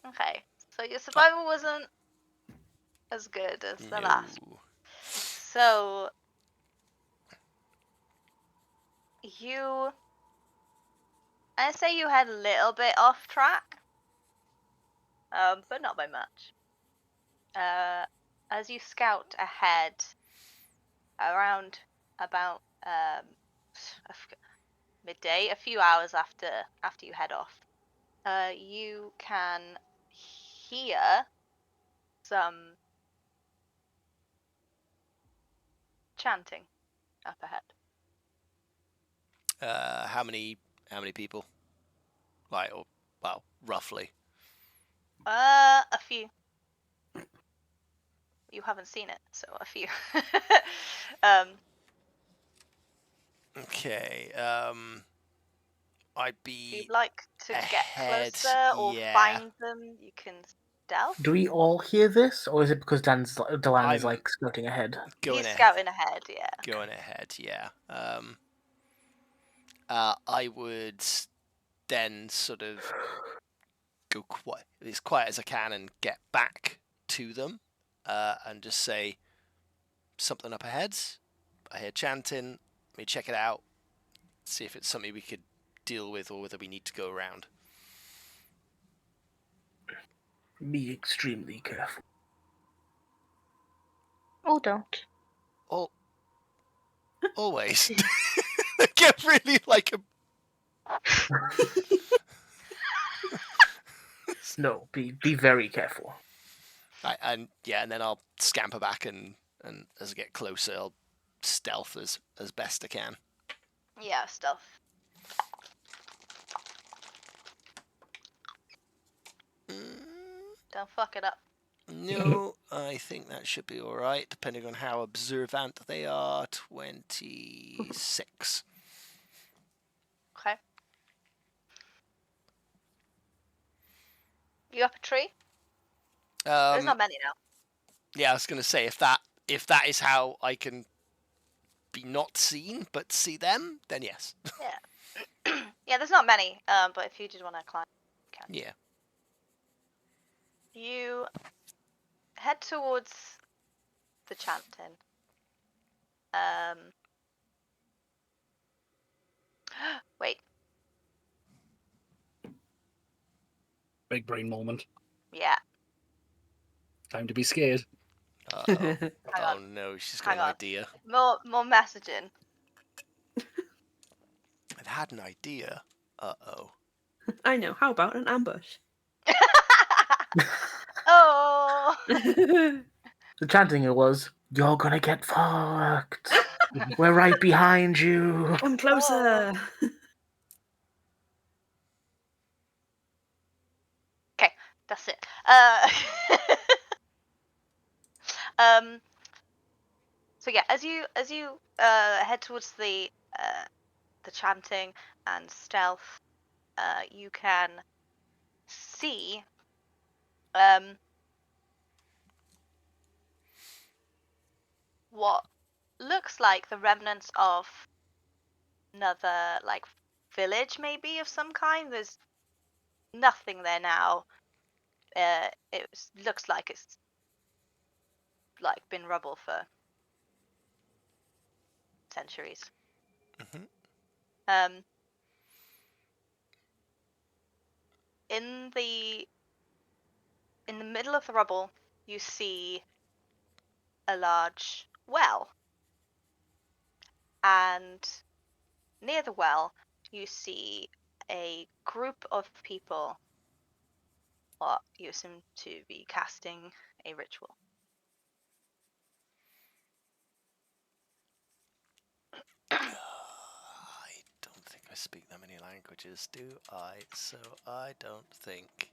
Okay, so your survival wasn't as good as the last. No. So I say you had a little bit off track, but not by much. As you scout ahead, around about midday, a few hours after you head off, you can hear some chanting up ahead. How many people? Like, or, well, roughly. A few. You haven't seen it, so a few. Okay. I'd If be you'd like to get ahead. closer or Yeah. find them, you can stealth. Do we all hear this, or is it because Delan is I'm like scouting ahead? going He's ahead. scouting ahead, yeah. Going ahead. Yeah. I would then sort of go as quiet as I can and get back to them, and just say something up ahead. I hear chanting. Let me check it out. See if it's something we could deal with, or whether we need to go around. Be extremely careful. Or don't. Oh, always. I get really like a. No, be very careful. And then I'll scamper back and as I get closer, I'll stealth as best I can. Yeah, stealth. Don't fuck it up. No, I think that should be all right, depending on how observant they are. 26. Okay. You up a tree? There's not many now. Yeah, I was gonna say if that is how I can be not seen but see them, then yes. Yeah. Yeah, there's not many. But if you did want to climb, you can. Yeah. You head towards the chanting. Wait. Big brain moment. Yeah. Time to be scared. Uh-oh. Hang Oh on. no, she's got Hang an on. idea. More messaging. I've had an idea. Uh-oh. I know. How about an ambush? Oh. The chanting it was, "You're gonna get fucked. We're right behind you." Come closer. Okay, that's it. So yeah, as you head towards the chanting and stealth, you can see what looks like the remnants of another like village, maybe of some kind. There's nothing there now. Looks like it's like been rubble for centuries. Mhm. In the middle of the rubble, you see a large well, and near the well, you see a group of people, what you assume to be casting a ritual. I don't think I speak that many languages, do I? So I don't think.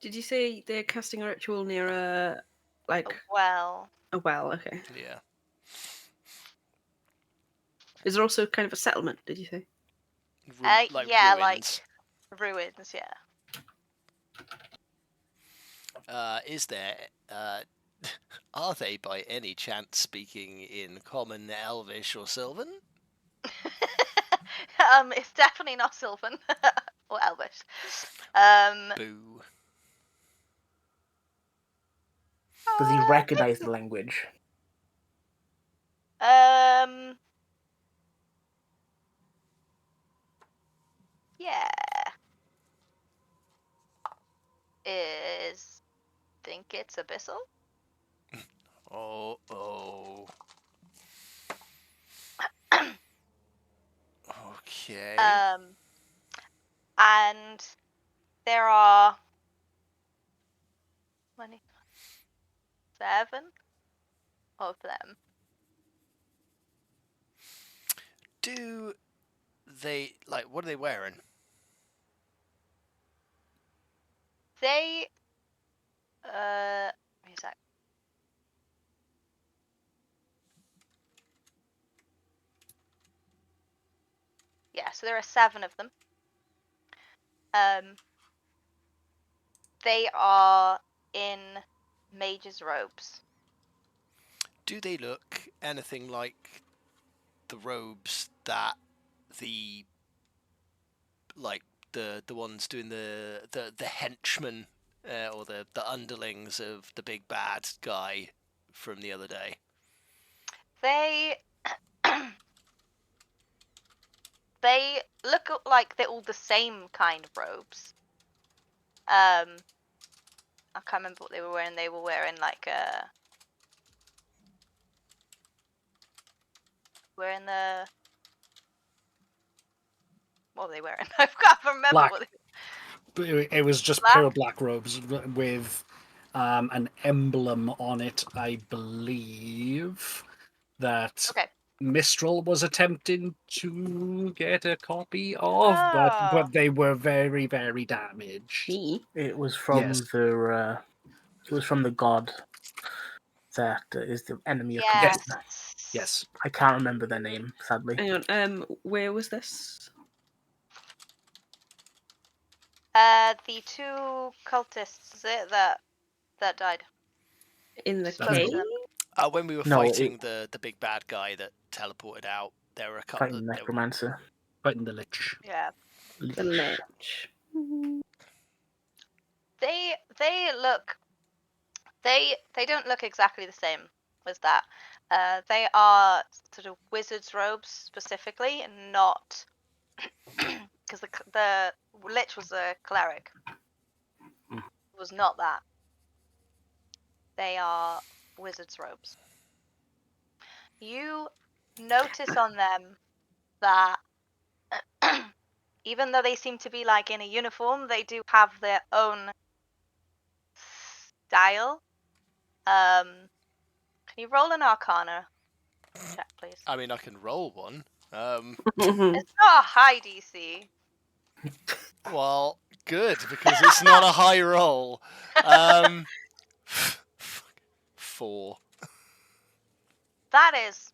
Did you say they're casting a ritual near a like Well, a well? Okay. Yeah. Is there also kind of a settlement? Did you say? Like yeah, ruins. like ruins, yeah. Is there? Are they by any chance speaking in Common, Elvish, or Sylvan? It's definitely not Sylvan or Elvish. Boo. Does he recognize the language? Yeah. Think it's abyssal? Oh. Okay. And there are 27 of them. Do they what are they wearing? They wait a sec. so there are 7 of them. They are in mage's robes. Do they look anything like the robes that the ones doing the henchmen or the underlings of the big bad guy from the other day? They they look like they're all the same kind of robes. I can't remember what they were wearing. They were wearing like wearing the what were they wearing? I can't remember Black. what It was just Black? pure black robes with an emblem on it, I believe, that Okay. Mistral was attempting to get a copy of, Oh. but they were very, very damaged. Me? It was from Yes. the god that is the enemy of Yes. completion. Yes. I can't remember their name, sadly. Hang on. Where was this? The 2 cultists is it, that died. In the Spoke to cave? them. When we were No, fighting the big bad guy that teleported out, there were a couple Fighting of necromancer. Fighting the Lich. Yeah. The lich. They look they don't look exactly the same as that. They are sort of wizard's robes specifically, and not because the lich was a cleric. It was not that. They are wizard's robes. You notice on them that even though they seem to be like in a uniform, they do have their own style. Can you roll an Arcana check, please? I mean, I can roll one. It's not a high DC. Well, good, because it's not a high roll. 4. That is,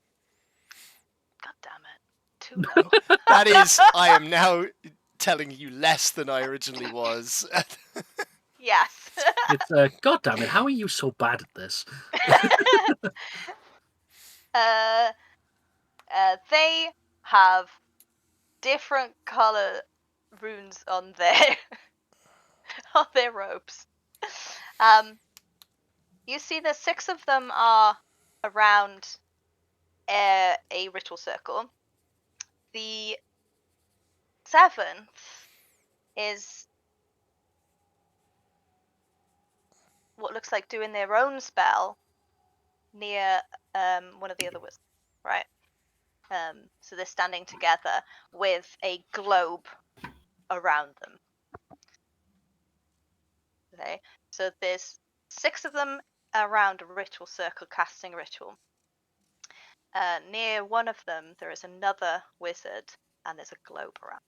god damn it, too low. That is, I am now telling you less than I originally was. Yes. It's God damn it! How are you so bad at this? They have different color runes on their on their robes. You see, the 6 of them are around a ritual circle. The 7th is what looks like doing their own spell near one of the other wizards, right? So they're standing together with a globe around them. Okay, so there's 6 of them around a ritual circle casting a ritual. Near one of them, there is another wizard, and there's a globe around.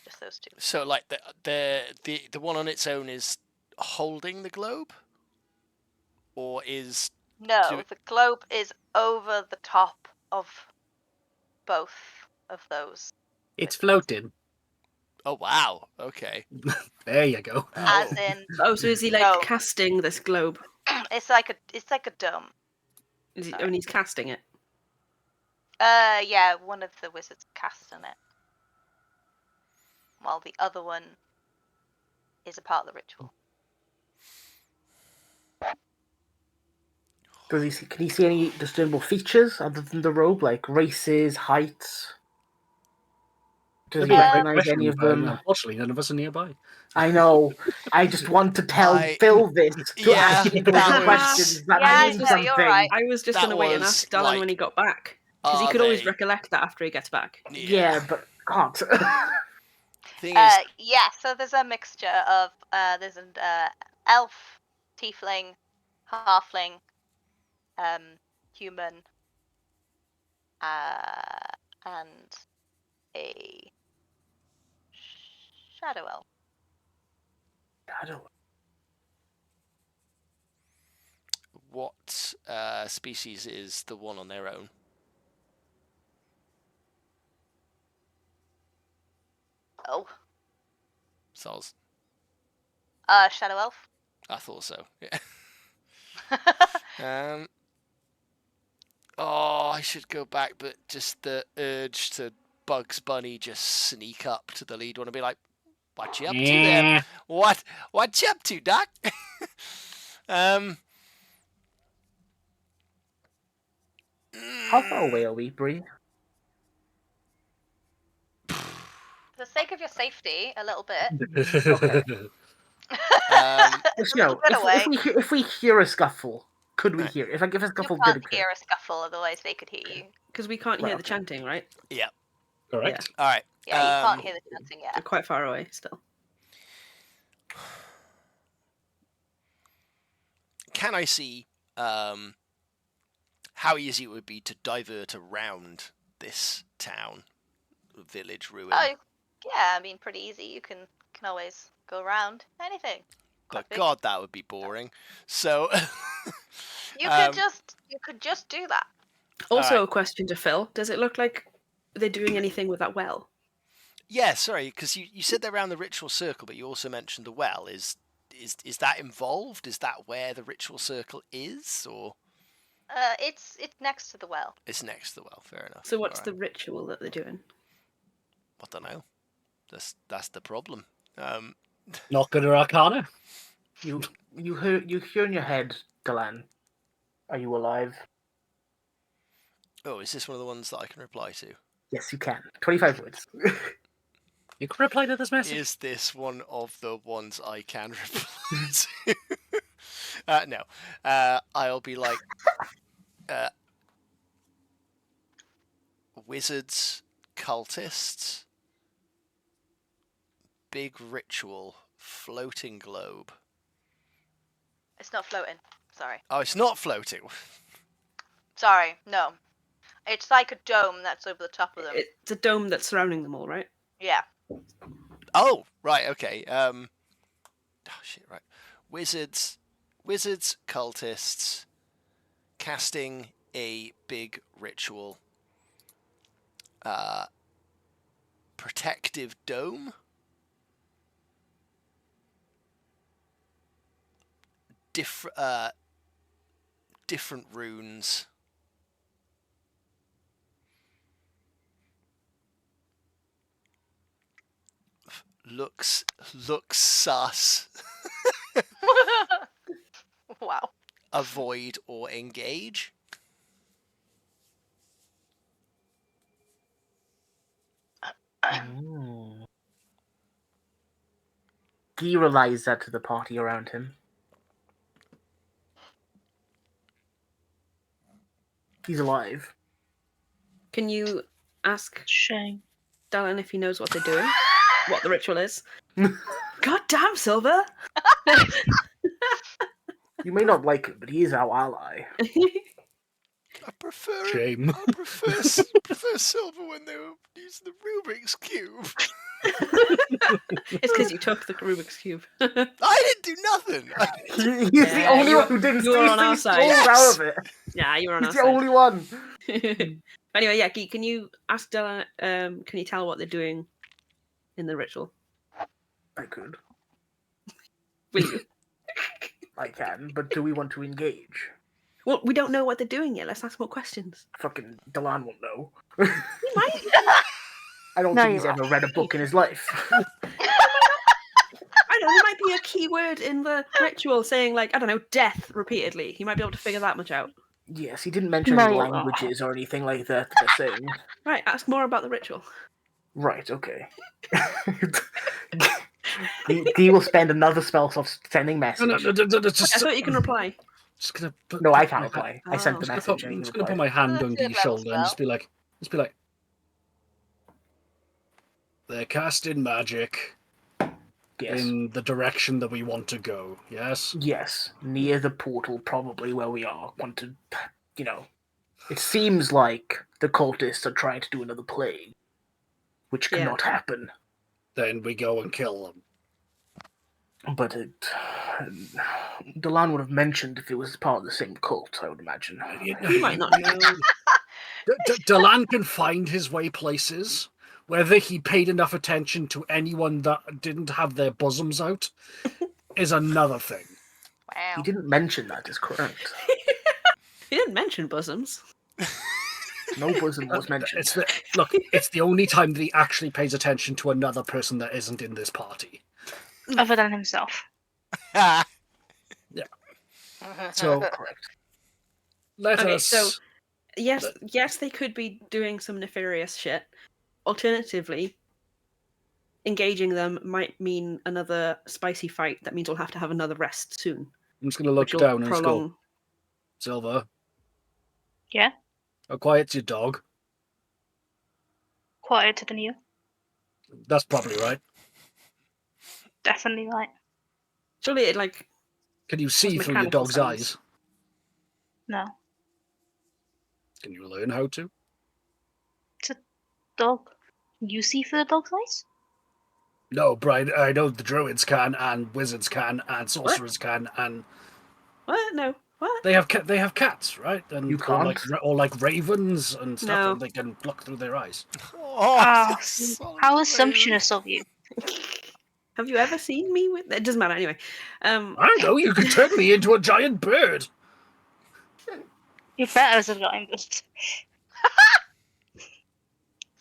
Just those 2. So, like the one on its own is holding the globe, or is No, the globe is over the top of both of those. It's floating. Oh wow! Okay. There you go. As in, Oh, so is he like No. casting this globe? it's like a dome. Is he? Sorry. I mean, he's casting it. Yeah, one of the wizards casting it, while the other one is a part of the ritual. Can he see any discernible features other than the robe, like races, heights? Does he recognize any of them? Unfortunately, none of us are nearby. I know. I just want to tell Phil this to ask people questions that mean something. You're right. I was just That going to wait and was, ask Dylan like, when he got back, because he are could always they- recollect that after he gets back. Yeah, but can't. Thing is, Yeah, so there's a mixture of there's an elf, tiefling, halfling, human, and a shadow elf. I don't. what species is the one on their own? No. Sols. Shadow Elf. I thought so. Yeah. I should go back, but just the urge to Bugs Bunny just sneak up to the lead one and be like, "What you up to there? What you up to, Doc?" How far away are we, Bree? For the sake of your safety, a little bit. Okay. It's a little bit away. If we hear a scuffle, could we Right. hear? If a scuffle You did can't occur, hear a scuffle, otherwise they could hear you. Because we can't Right, hear the okay. chanting, right? Yeah. Correct. All right. Yeah, you can't hear the chanting We're yet. quite far away still. Can I see how easy it would be to divert around this town, village, ruin? Oh, yeah, I mean, pretty easy. You can always go around anything. But big. God, that would be boring. So You could just do that. Also, Alright. a question to Phil: does it look like they're doing anything with that well? yeah, sorry, because you said they're around the ritual circle, but you also mentioned the well. Is that involved? Is that where the ritual circle is, or It's next to the well. it's next to the well? Fair enough. So, what's Alright. the ritual that they're doing? I don't know. That's the problem. Not good at Arcana. you hear in your head, Delan. Are you alive? Oh, is this one of the ones that I can reply to? Yes, you can. 25 words. You can reply to this message. Is this one of the ones I can reply to? No. I'll be like, wizards, cultists, big ritual, floating globe. It's not floating. Sorry. Oh, it's not floating. Sorry, no. It's like a dome that's over the top of them. It's a dome that's surrounding them all, right? Yeah. Oh, right, okay. Oh shit, right. Wizards, cultists, casting a big ritual. Protective dome. Different runes. Looks sus. Wow. Avoid or engage. Guy relies that to the party around him. He's alive. Can you ask Shame. Dallin if he knows what they're doing? What the ritual is? God damn, Silver! You may not like him, but he is our ally. I prefer Shame. I prefer silver when they were using the Rubik's Cube. It's because you took the Rubik's Cube. I didn't do nothing. He's the only one who didn't you were on our he's side. pulled out of it. Yeah, you were on He's our the side. only one. Anyway, yeah, Geek, can you ask Dallin, can you tell what they're doing in the ritual? I could. Will you? I can, but do we want to engage? Well, we don't know what they're doing yet. Let's ask more questions. Fucking Delan won't know. He might. I don't No, think he's you're ever read a book in his life. I don't know, there might be a key word in the ritual saying, like, I don't know, death repeatedly. He might be able to figure that much out. Yes, he didn't mention No, any you're not. languages or anything like that. Per se. Right, ask more about the ritual. Right, okay. He will spend another spell slot sending No, message. no, I thought you can reply. Just gonna put, No, I put can't my reply. Oh. I sent the Just message. I'm and he just gonna put replied. my hand That's a on good Gee's level shoulder and just spell. be like, they're casting magic Yes. in the direction that we want to go. Yes. Yes, near the portal, probably where we are. Want to, it seems like the cultists are trying to do another plague, which Yeah. cannot happen. Then we go and kill them. But Delan would have mentioned if it was part of the same cult, I would imagine. He might not know. Delan can find his way places. Whether he paid enough attention to anyone that didn't have their bosoms out is another thing. Wow. He didn't mention that, is correct. He didn't mention bosoms. No bosom was mentioned. It's the only time that he actually pays attention to another person that isn't in this party. Other than himself. So Correct. let Okay, us. so yes, they could be doing some nefarious shit. Alternatively, engaging them might mean another spicy fight. That means we'll have to have another rest soon. I'm just going to look which will down and just prolong. go, Silver, Yeah? how quiet's your dog? Quieter than you. That's probably right. Definitely right. Surely it like Can you see through your mechanical dog's sounds. eyes? No. Can you learn how to? It's a dog. You see through the dog's eyes? No, Brian, I know the druids can, and wizards can, and sorcerers can, and what? No. What? they have cats, right? And You can't. or like ravens and stuff, No. and they can look through their eyes. How assumptionist of you. Have you ever seen me with? It doesn't matter anyway. I know you can turn me into a giant bird. You're better as a guy.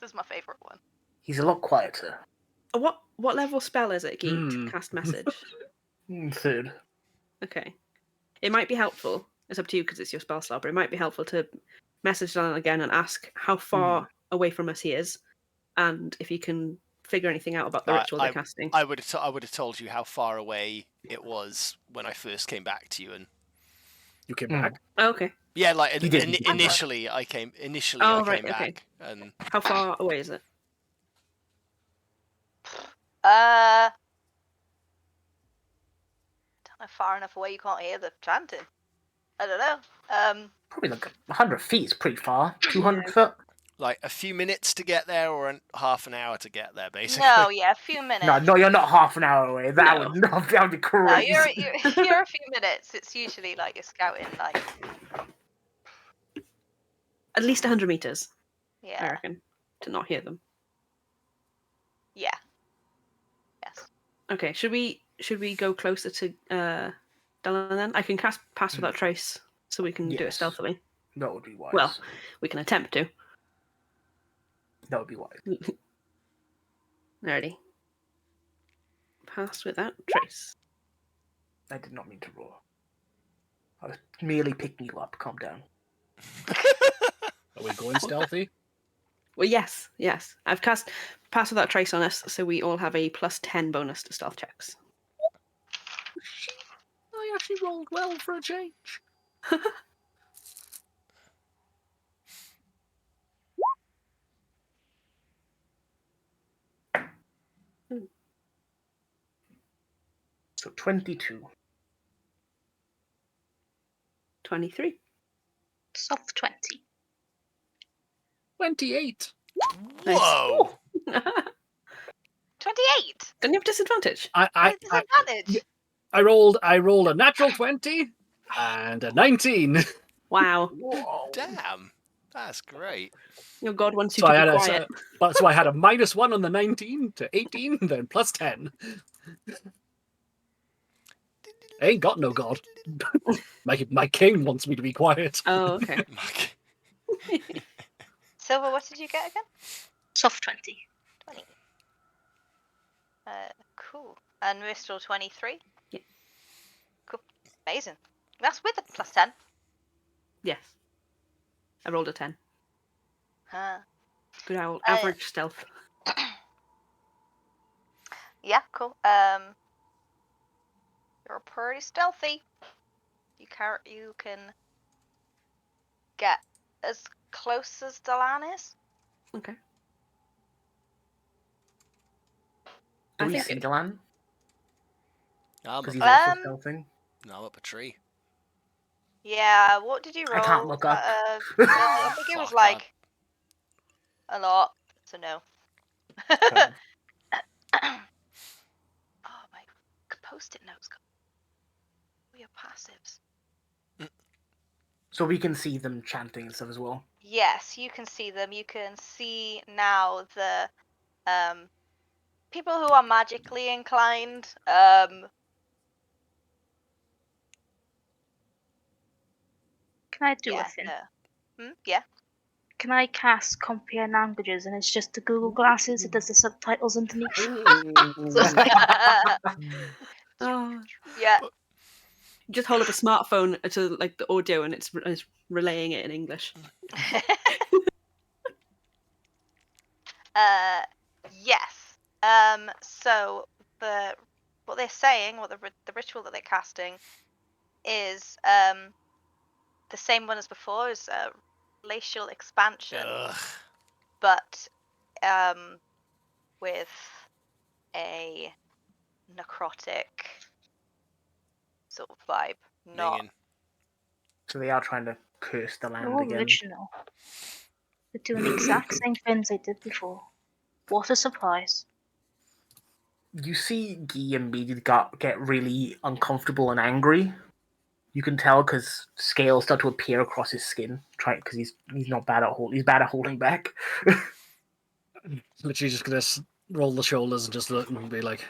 This is my favourite one. He's a lot quieter. What level spell is it, Geek, to cast message? Third. Okay. It might be helpful. It's up to you because it's your spell slot, but it might be helpful to message Dylan again and ask how far away from us he is, and if you can figure anything out about the ritual they're casting. I would have told you how far away it was when I first came back to you, and You came back. Oh, okay. yeah, like He didn't. initially I came Oh, I right, came okay. back, and How far away is it? Don't know, far enough away you can't hear the chanting. I don't know. Probably like 100 feet is pretty far. 200 foot? like a few minutes to get there, or half an hour to get there, basically. No, yeah, a few minutes. No, you're not half an hour away. That No. would be No, crazy. you're a few minutes. It's usually like you're scouting, like At least 100 meters, I yeah, reckon, to not hear them. yeah, yes. Okay, should we go closer to Dylan then? I can cast Pass Without Trace, so we can do it Yes. stealthily. That would be wise. Well, we can attempt to. that would be wise. Alrighty. Pass Without Trace. I did not mean to roar. I was merely picking you up. Calm down. Are we going stealthy? Well, yes. I've cast Pass Without Trace on us, so we all have a +10 bonus to stealth checks. I actually rolled well for a change. So 22. 23. Soft 20. 28. Whoa! 28. Don't you have disadvantage? I Disadvantage. I rolled a natural 20 and a 19. Wow. Whoa. Damn, that's great. Your god wants you So to I be had quiet. so I had a -1 on the 19 to 18, then +10. I ain't got no god. My king wants me to be quiet. Oh, okay. Silver, what did you get again? Soft 20. 20. Cool. And Mistral 23. Yeah. Cool. Amazing. That's with a +10. Yes. I rolled a 10. Huh. Good old average stealth. Yeah, cool. You're pretty stealthy. You can get as close as Dylan is. Okay. Do I we think see it- Dylan? I'm Because he's up, also stealthing. no, up a tree. Yeah, what did you roll? I can't look up. I think it was Fuck, like a lot, so no. Okay. Oh my post-it notes. What are your passives? So we can see them chanting and stuff as well. Yes, you can see them. You can see now the people who are magically inclined. Can I do Yeah, a thing? yeah. Can I cast compare languages and it's just the Google Glasses? It does the subtitles underneath. Oh, Yeah. just hold up a smartphone to like the audio, and it's relaying it in English. Yes. So what they're saying, what the ritual that they're casting, is the same one as before, is glacial expansion, Ugh. but with a necrotic sort of vibe. Not. Minging. So they are trying to curse the land Oh, again. original. They're doing the exact same things they did before. What a surprise. You see Guy immediately get really uncomfortable and angry. You can tell because scales start to appear across his skin, because he's not bad at he's bad at holding back. Literally just gonna roll the shoulders and just look and be like,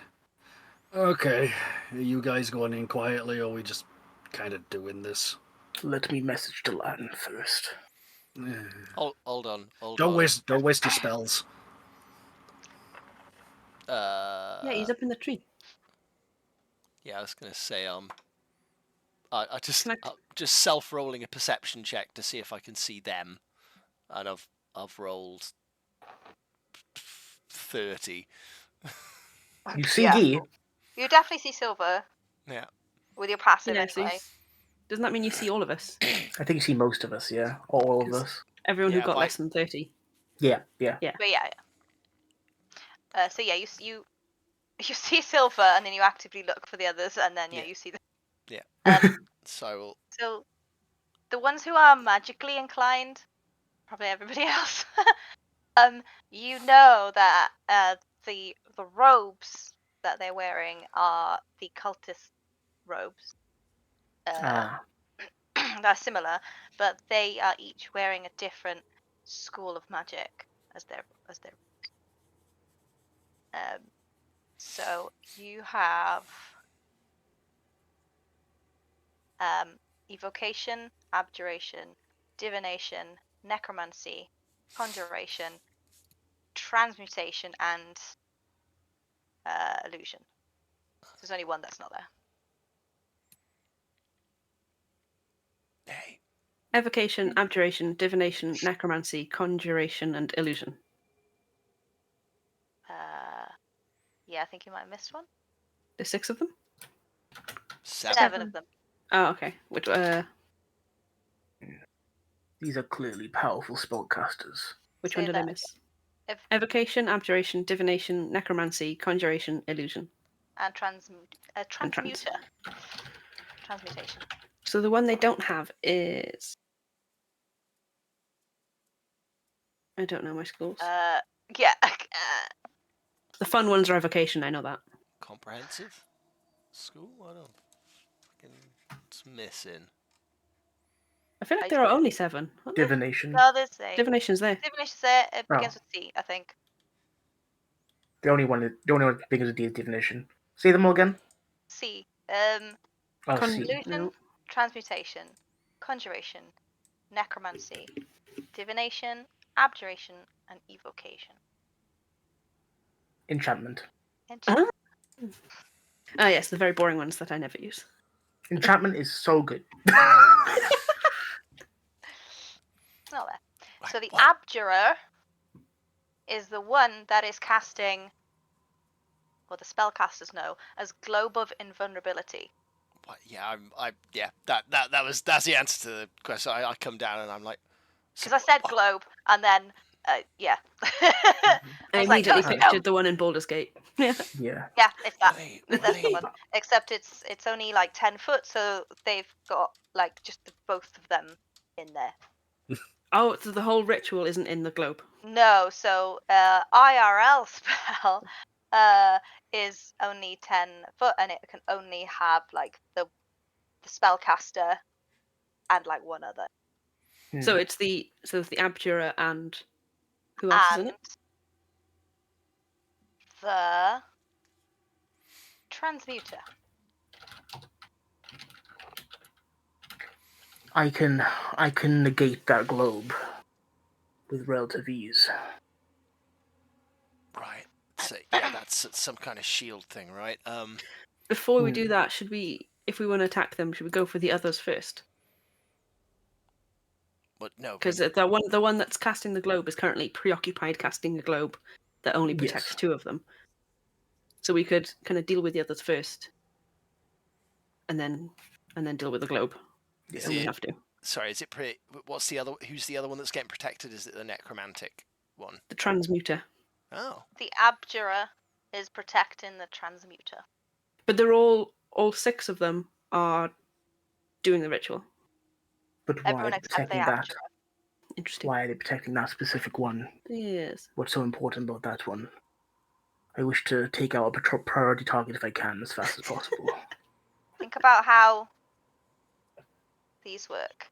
okay, are you guys going in quietly, or are we just kind of doing this? Let me message Delan first. Hold on. Don't waste your spells. Yeah, he's up in the tree. Yeah, I was gonna say I just Can just self-rolling a perception check to see if I can see them, and I've rolled 30. You see Yeah. Guy. You definitely see Silver Yeah. with your passive Yeah, so anyway. doesn't that mean you see all of us? I think you see most of us, yeah. All of 'Cause us. everyone who Yeah, got but less than 30. Yeah. But yeah. So yeah, you see Silver, and then you actively look for the others, and then Yeah. you see them. Yeah. So the ones who are magically inclined, probably everybody else, you know that the robes that they're wearing are the cultist robes. They're similar, but they are each wearing a different school of magic as their so you have evocation, abjuration, divination, necromancy, conjuration, transmutation, and illusion. There's only one that's not there. hey. Evocation, abjuration, divination, necromancy, conjuration, and illusion. Yeah, I think you might have missed one. There's 6 of them? 7 of them. Oh, okay. Which These are clearly powerful spellcasters. which Say one did I that miss? If, Evocation, abjuration, divination, necromancy, conjuration, illusion. and transmutation. So the one they don't have is... I don't know my schools. Yeah. The fun ones are evocation, I know that. Comprehensive school? I don't fucking. It's missing. I feel like there are only 7. Aren't there? Divination. No, there's 8. Divination's there. Divination's there. It begins with C, I think. The only one that begins with D is divination. Say them all again. C. C. Illusion, No. transmutation, conjuration, necromancy, divination, abjuration, and evocation. Enchantment. Ah, yes, the very boring ones that I never use. Enchantment is so good. It's not there. Right, So the what? abjurer is the one that is casting, well, the spellcasters know, as Globe of Invulnerability. What? Yeah, that's the answer to the question. I come down and I'm like, Because I said what? globe, and then, yeah. I was like, immediately "Oh, no." pictured the one in Baldur's Gate. Yeah. Yeah. Yeah, it's that. What That's the one. Except it's only like 10 foot, so they've got like just both of them in there. Oh, so the whole ritual isn't in the globe. No, so IRL spell is only 10 foot, and it can only have like the spellcaster and like one other. So it's the abjurer and who else is in And it? the transmuter. I can negate that globe with relative ease. Right. So yeah, that's some kind of shield thing, right? Before we do that, should we, if we want to attack them, should we go for the others first? But no, Because the one that's casting the globe is currently preoccupied casting a globe that only protects Yes. 2 of them. So we could kind of deal with the others first, and then deal with the globe. Is when we it- have to. Sorry, is it what's the other? Who's the other one that's getting protected? Is it the necromantic one? The transmuter. Oh, The abjurer is protecting the transmuter. But they're all 6 of them are doing the ritual. But why Everyone are they except the protecting that? abjurer. Interesting. Why are they protecting that specific one? Yes. What's so important about that one? I wish to take out a priority target if I can as fast as possible. Think about how these work.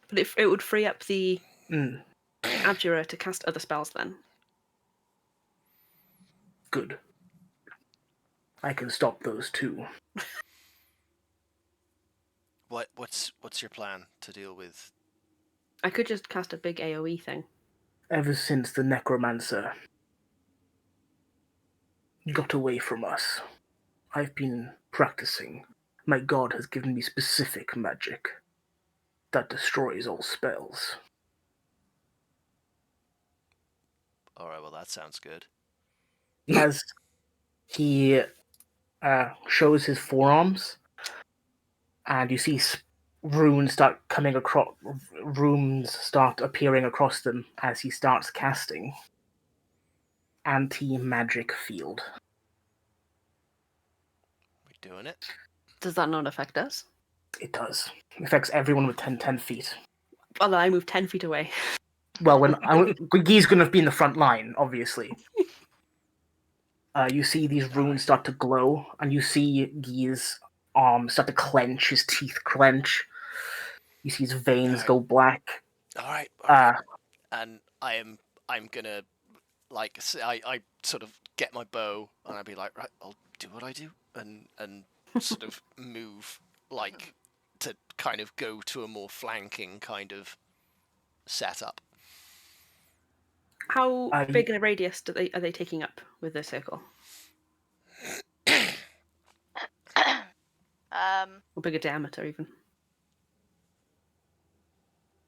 But it would free up the Mm, abjurer to cast other spells then. good. I can stop those too. what's your plan to deal with? I could just cast a big AoE thing. Ever since the necromancer got away from us, I've been practicing. My god has given me specific magic that destroys all spells. All right, well that sounds good. As he shows his forearms, and you see runes start coming across. Runes start appearing across them as he starts casting. Anti-magic field. We doing it? Does that not affect us? It does. It affects everyone with 10 feet. Well, I move 10 feet away. Well, Guy's going to be in the front line, obviously. You see these runes start to glow, and you see Guy's arms start to clench, his teeth clench. You see his veins go black. All right. And I'm gonna I sort of get my bow and I'd be like, right, I'll do what I do and sort of move like to kind of go to a more flanking kind of setup. How big a radius are they taking up with their circle? Or bigger diameter even?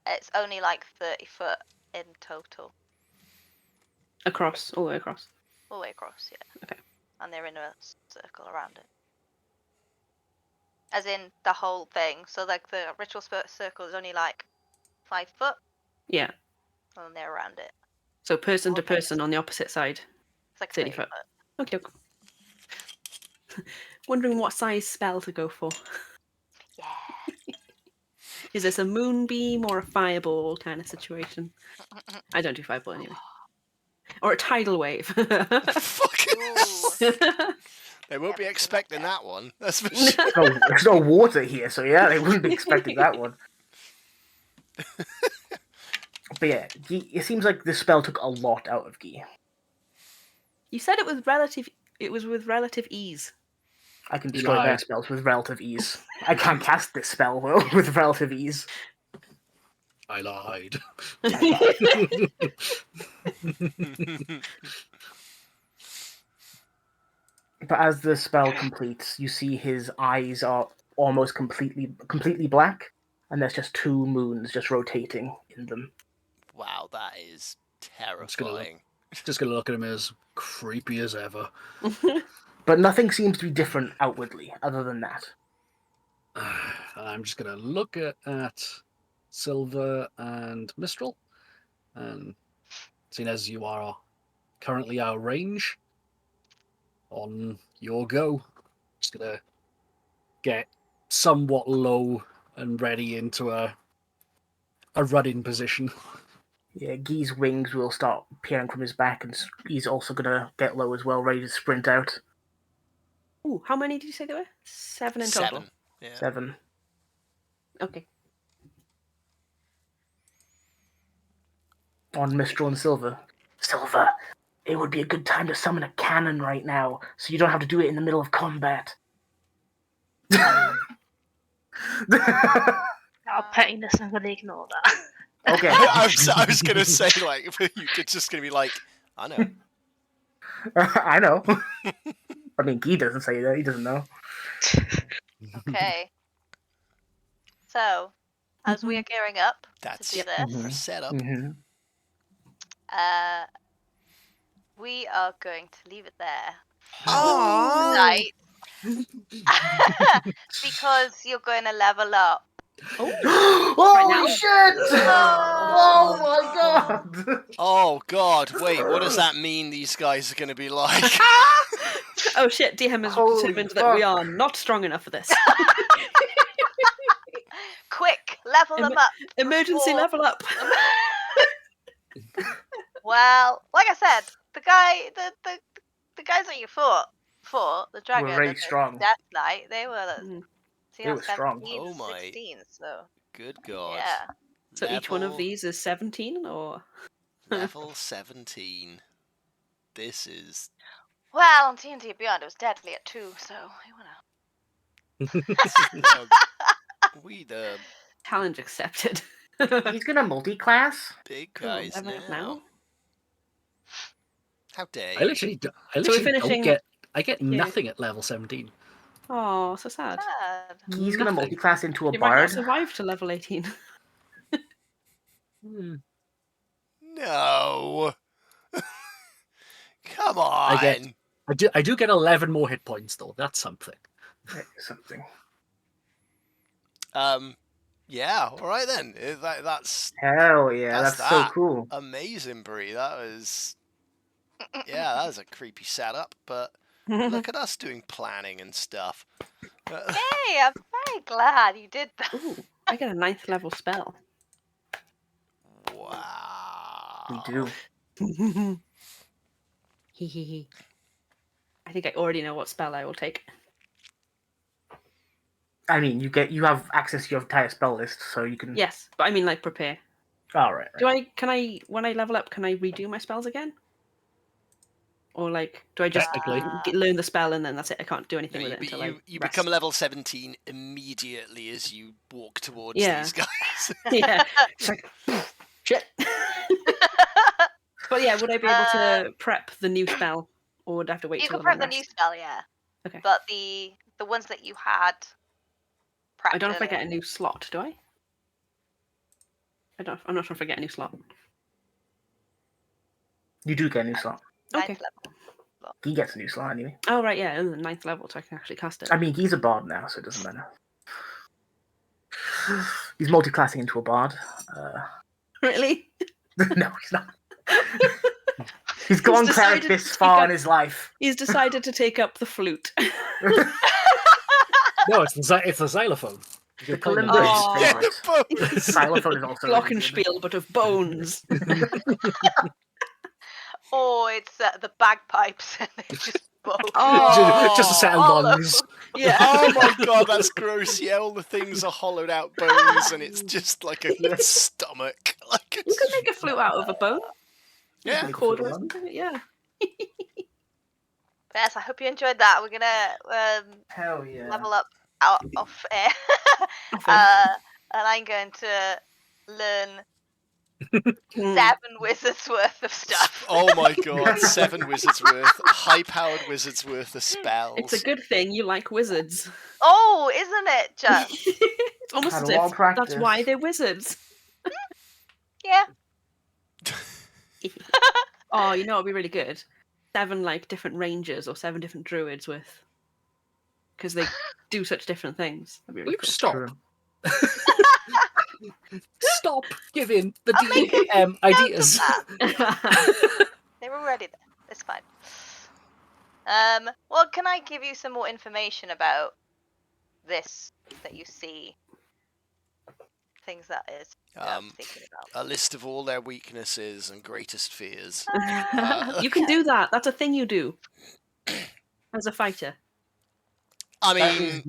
It's only like 30 foot in total. Across, all the way across. All the way across, yeah. Okay. And they're in a circle around it. As in the whole thing. So like the ritual circle is only like 5 foot. Yeah. And they're around it. So person to person on the opposite side. It's like 30 foot. Okay. Wondering what size spell to go for. Yeah. Is this a moonbeam or a fireball kind of situation? I don't do fireball anyway. Or a tidal wave. They won't be expecting that one. That's for sure. There's no water here, so yeah, they wouldn't be expecting that one. But yeah, it seems like this spell took a lot out of Guy. You said it was with relative ease. I can destroy their spells with relative ease. I can't cast this spell, though, with relative ease. I lied. But as the spell completes, you see his eyes are almost completely black, and there's just 2 moons just rotating in them. Wow, that is terrifying. Just gonna look at him as creepy as ever. But nothing seems to be different outwardly, other than that. I'm just gonna look at Silver and Mistral, and seeing as you are currently our range, on your go, just gonna get somewhat low and ready into a running position. Yeah, Guy's wings will start appearing from his back, and he's also gonna get low as well, ready to sprint out. Ooh, how many did you say there were? 7 in total? 7. Yeah. 7. Okay. On Mistral and Silver. Silver, it would be a good time to summon a cannon right now, so you don't have to do it in the middle of combat. Our pettiness, I'm going to ignore that. Okay. I was going to say, like, you're just going to be like, I know. I know. I mean, Guy doesn't say that. He doesn't know. Okay. So, as we are gearing up That's to do this, our setup. Mm-hmm. we are going to leave it there Aww. tonight. Because you're going to level up. Holy shit! Oh my god! Oh god, wait, what does that mean these guys are going to be like? Oh shit, DM has Holy determined that we fuck. are not strong enough for this. Quick, level them up. Emergency before- level up. Well, like I said, the guys that you fought, the dragon, Were very and the strong. Death Knight, they were They were strong. 17 Oh and my 16, so Good god. yeah. So each one of Level- these is 17, or Level 17. This is... Well, on D&D Beyond, it was deadly at 2, so you uh, we the challenge accepted. He's gonna multi-class? big Cool, guys level up now. now. How dare I you? literally we're don't finishing- get. I get nothing at level 17. Oh, so sad. sad. He's gonna Nothing. multi-class into a You might not bard. survive to level 18. No. Come on. I do get 11 more hit points though. That's something. Something. Yeah, all right then. That's Hell yeah, That's that's so that. cool. amazing, Bree. That was... Yeah, that was a creepy setup, but look at us doing planning and stuff. Hey, I'm very glad you did that. Ooh, I get a 9th level spell. Wow. We do. Hehehe. I think I already know what spell I will take. I mean, you have access to your entire spell list, so you can. Yes, but I mean like prepare. All right. Can I when I level up, can I redo my spells again? Or like, do I just Technically. learn the spell and then that's it? I can't do anything No, with it until you I rest. become level 17 immediately as you walk towards Yeah. these guys. Yeah. It's like, shit. But yeah, would I be able to prep the new spell, or would I have to wait You till can the long prep the new rest? spell, yeah. Okay. But the ones that you had prepped I don't know if I earlier. get a new slot, do I? I'm not sure if I get a new slot. You do get a new slot. ninth Okay. level. He gets a new slot anyway. Oh right, yeah, and the 9th level, so I can actually cast it. I mean, he's a bard now, so it doesn't matter. He's multi-classing into a bard. Really? No, he's not. He's gone cleric decided this to far take in his life. He's decided to take up the flute. No, it's the xylophone. The You're playing kalimba Oh. is Yeah, his favorite. Xylophone is also really good. Glockenspiel, but of bones. Or it's the bagpipes and they just both. Oh. Just a set of Hollow. lungs. Yeah. Oh my god, that's gross. Yeah, all the things are hollowed out bones and it's just like a Yes. stomach. Like You can make a flute out of a bone. Yeah. Make a Cord flute or one. something. Yeah. Yes, I hope you enjoyed that. We're gonna Hell yeah. level up out of air. Off And I'm going to learn Hmm. 7 wizards worth of stuff. Oh my god, 7 wizards worth, high-powered wizards worth of spells. It's a good thing you like wizards. Oh, isn't it just? It's almost Had as a lot of if practice. that's why they're wizards. Yeah. Oh, you know what'd be really good? 7 like different rangers or 7 different druids with, because they do such different things. That'd be Will really you cool. stop? True. Stop giving the I'll make DM ideas. They were already there. It's fine. Well, can I give you some more information about this that you see? Things that is I'm thinking about. A list of all their weaknesses and greatest fears. You can do that. That's a thing you do as a fighter. I That mean, is,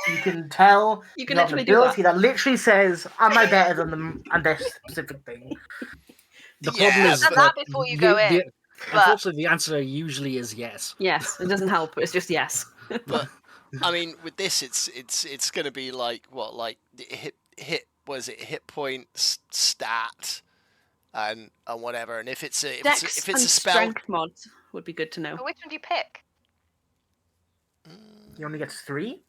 you can tell You can you have an literally do that. ability that literally says, "Am I better than them?" and this specific thing. The Yeah, problem is I've done that before you go in. Unfortunately, the answer usually is yes. Yes, it doesn't help. It's just yes. But I mean, with this, it's going to be like what, like hit was it hit points, stat, and whatever. And if it's a Dex if and it's a spell, strength mod would be good to know. But which one do you pick? He only gets 3?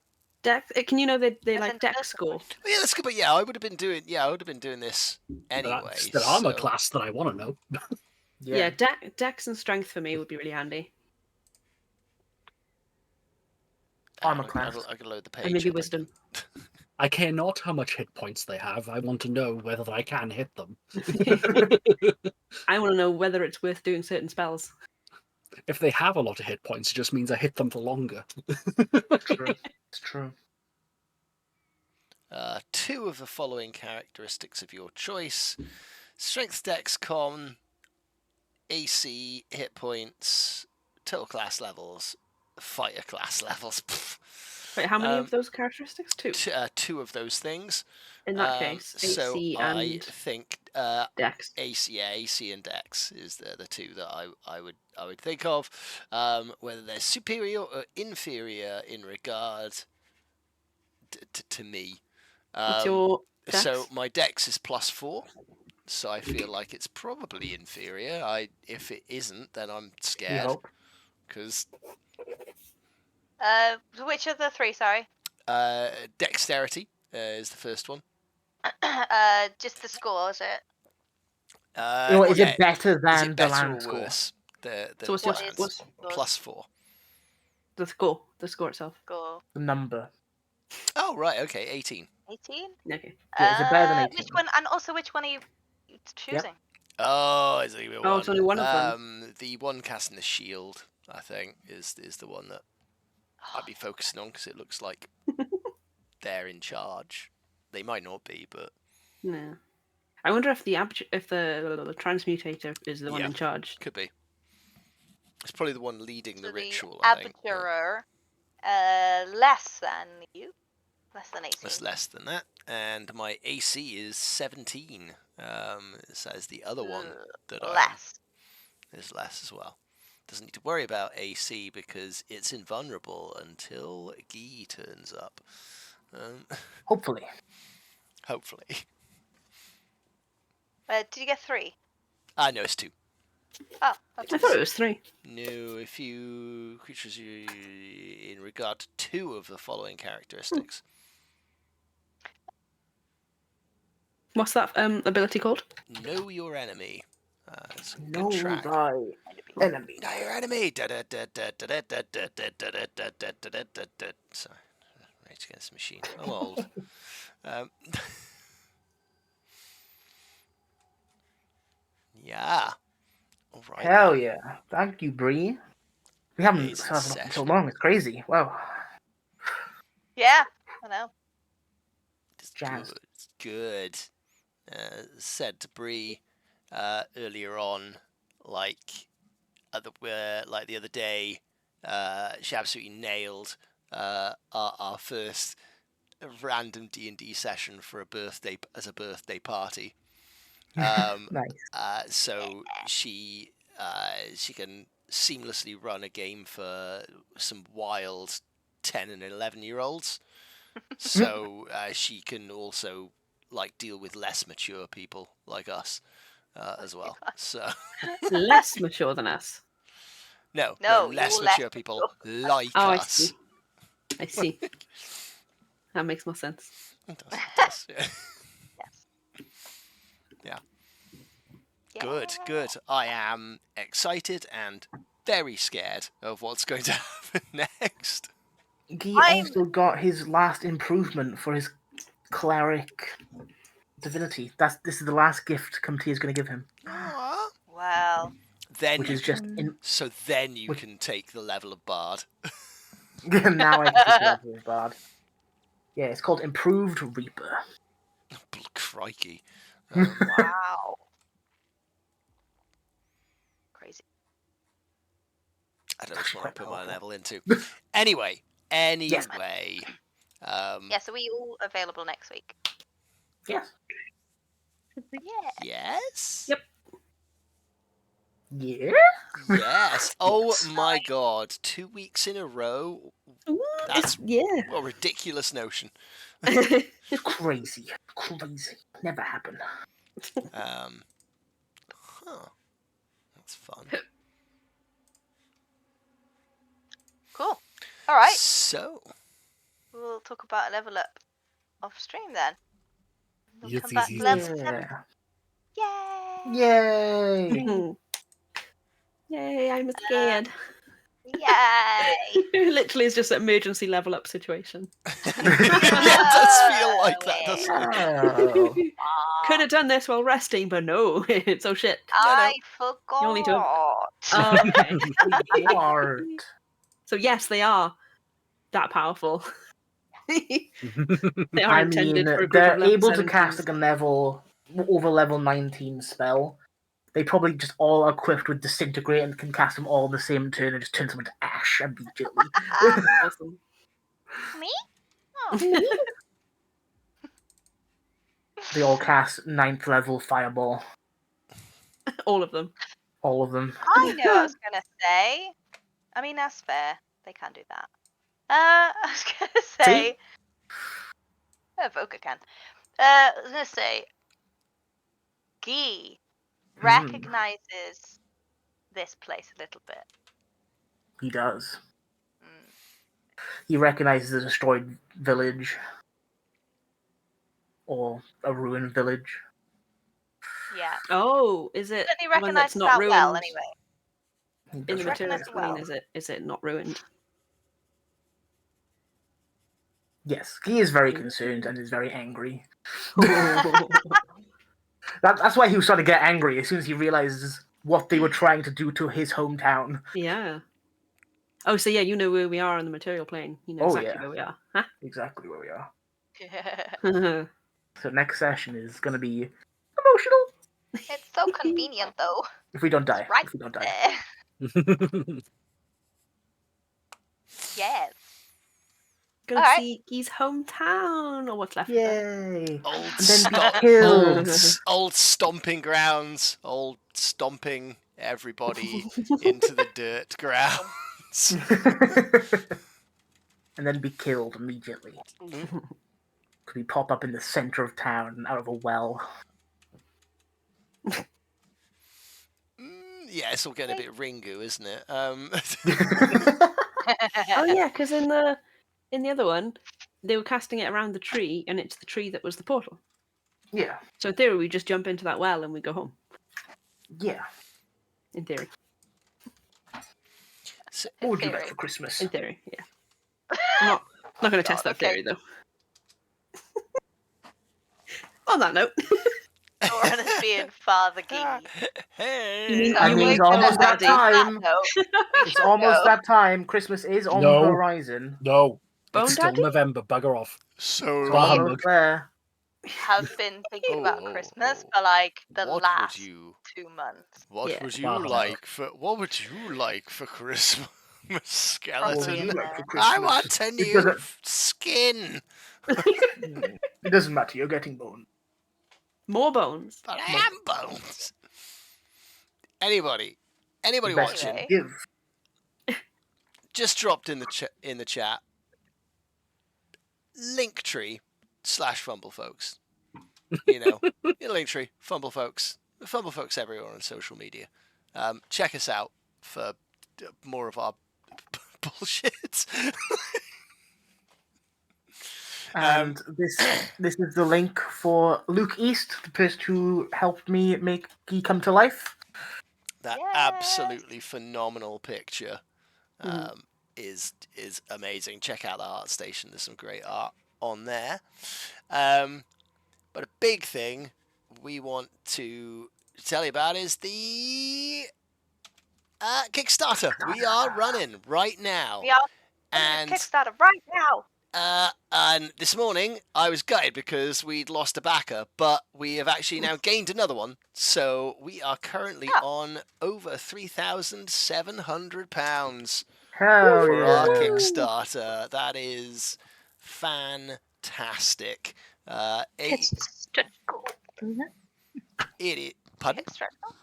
Dex, can you know they As like in Dex first score? Oh, yeah, that's good. But yeah, I would have been doing this anyway. That's the armor so- class that I want to know. Yeah, Dex and strength for me would be really handy. Armor I class. could load the page. And maybe up. wisdom. I care not how much hit points they have. I want to know whether I can hit them. I want to know whether it's worth doing certain spells. If they have a lot of hit points, it just means I hit them for longer. True. It's true. 2 of the following characteristics of your choice: strength, dex, con, AC, hit points, total class levels, fighter class levels. Wait, how many of those characteristics? 2. 2 of those things. In that case, so AC I and think Dex. AC and Dex is the 2 that I would think of. Whether they're superior or inferior in regard to me. What's your Dex? So my Dex is +4. So I feel like it's probably inferior. If it isn't, then I'm You scared hope. because Which of the 3? Sorry. dexterity is the first one. Just the score, is it? You know, is yeah. it better Is than it the better or land score? worse? So what's What your is what's +4. the score? The score itself. score? The number. Oh right, okay, 18. 18. Okay. Yeah, is it better than 18? Which one? And also, which one are you choosing? Oh, is it one? Oh, it's only one of them. The one casting the shield, I think, is the one that I'd be focusing on because it looks like they're in charge. They might not be, but No. I wonder if the transmutator is the one Yeah. in charge. could be. It's probably the one leading So the ritual. the I think. but Abjurer, less than you, less than 18. That's less than that, and my AC is 17. It says the other one that less. is less as well. Doesn't need to worry about AC because it's invulnerable until Guy turns up. Hopefully. Hopefully. Did you get 3? No, it's 2. Oh, I okay. thought it was 3. No, if you creatures in regard to 2 of the following characteristics. What's that ability called? Know your enemy. It's a good Know track. thy enemy. Know your enemy. Sorry, Rage Against the Machine. I'm old. Yeah. All right. Hell yeah. Thank you, Bree. We haven't Amazing started session. so long. It's crazy. Wow. Yeah, I know. It's Jazz. good. It's good. Said to Bree earlier on, like the other day, she absolutely nailed our first random D&D session for a birthday party. Nice. So she can seamlessly run a game for some wild 10 and 11-year-olds. So she can also like deal with less mature people like us as well. So Less mature than us. no, No, less you're mature less people like Oh, I us. see. I see. That makes more sense. It does, yeah. Yes. Yeah. Yeah. Good. I am excited and very scared of what's going to happen next. He I'm- also got his last improvement for his cleric divinity. This is the last gift Comte is going to give him, Aw. Wow. Then which you is just can, so then you can take the level of bard. now I can take the level of bard. Yeah, it's called Improved Reaper. Crikey. Wow. Crazy. I don't know which one I Quite put my powerful. level into. Anyway. Yes. Yeah, so we all available next week. Yes. Yeah. Yes? Yep. Yeah. Yes. Oh my god. 2 weeks in a row. Ooh, That's yeah. a ridiculous notion. It's crazy. Crazy. Never happened. That's fun. Cool. All right. So, We'll talk about a level up off stream then. We'll Yes, come yes, back yes, to level yes. 7. Yeah. Yay! Yay. Yay, I'm scared. Yay! Literally, it's just an emergency level up situation. it does feel like that, doesn't it? Oh. Could have done this while resting, but no. It's oh shit. I You forgot. only do Oh, okay. What? So yes, they are that powerful. They are I intended mean, for a group they're of level able to cast 17s. like a over level 19 spell. They probably just all are equipped with Disintegrate and can cast them all in the same turn and just turn them into ash immediately. Awesome. Me? Oh. They all cast 9th level Fireball. All of them. All of them. I know what I was going to say. I mean, that's fair. They can do that. I was going to say... Voka can. I was going to say... Guy recognizes this place a little bit. He does. Mm. He recognizes the destroyed village. Or a ruined village. Yeah. Oh, is it Certainly one that's recognizes not that ruined? well, anyway. He In does the material recognize it plane, well. is it not ruined? Yes, he is very concerned and is very angry. That's why he was starting to get angry as soon as he realizes what they were trying to do to his hometown. Yeah. Oh, so yeah, you know where we are on the material plane. You know Oh, exactly yeah. where we are. Exactly where we are. Huh? So next session is going to be emotional. It's so convenient, though. If we don't die. It's right If we don't die. there. Yes. Go All right. see Guy's hometown, or what's left of it. Yay! Old, And then be sto- killed. old stomping grounds. Old stomping everybody into the dirt grounds. And then be killed immediately. Could we pop up in the center of town out of a well? Yeah, it's all getting a bit Ringu, isn't it? Oh yeah, because in the other one, they were casting it around the tree, and it's the tree that was the portal. Yeah. So in theory, we just jump into that well and we go home. Yeah. In theory. So, What would you like for Christmas? In theory, yeah. I'm not going to test that okay. theory though. On that note. Doran is being Father Guy. hey. You mean- I you mean, mean it's almost that Daddy. time. It's almost that time. Christmas is on No. the horizon. No, Bone it's still Daddy? November. Bugger off. So, Bah, Almost humbug. there. Have been thinking about Christmas for like the what last would you? 2 months. What Yeah. would Bah, you humbug. like for? What would you like for Christmas, What skeleton? would you like for I Christmas? want a It new doesn't- skin. It doesn't matter. You're getting bone. More bones. But I am bones. Anybody Best watching? Anyway. give. Just dropped in the chat. Linktree/Fumble folks. You know, Linktree, Fumble folks everywhere on social media. Check us out for more of our bullshit. And this is the link for Luke East, the person who helped me make Guy come to life. That Yes. absolutely phenomenal picture is amazing. Check out the art station. There's some great art on there. But a big thing we want to tell you about is the Kickstarter. We are running right now. We are And Kickstarter right now. and this morning I was gutted because we'd lost a backer, but we have actually now gained another one. So we are currently on over £3,700 Hell for our yeah. Kickstarter. That is fantastic. It's stretch goal, isn't it? It is. Pardon? Kickstarter.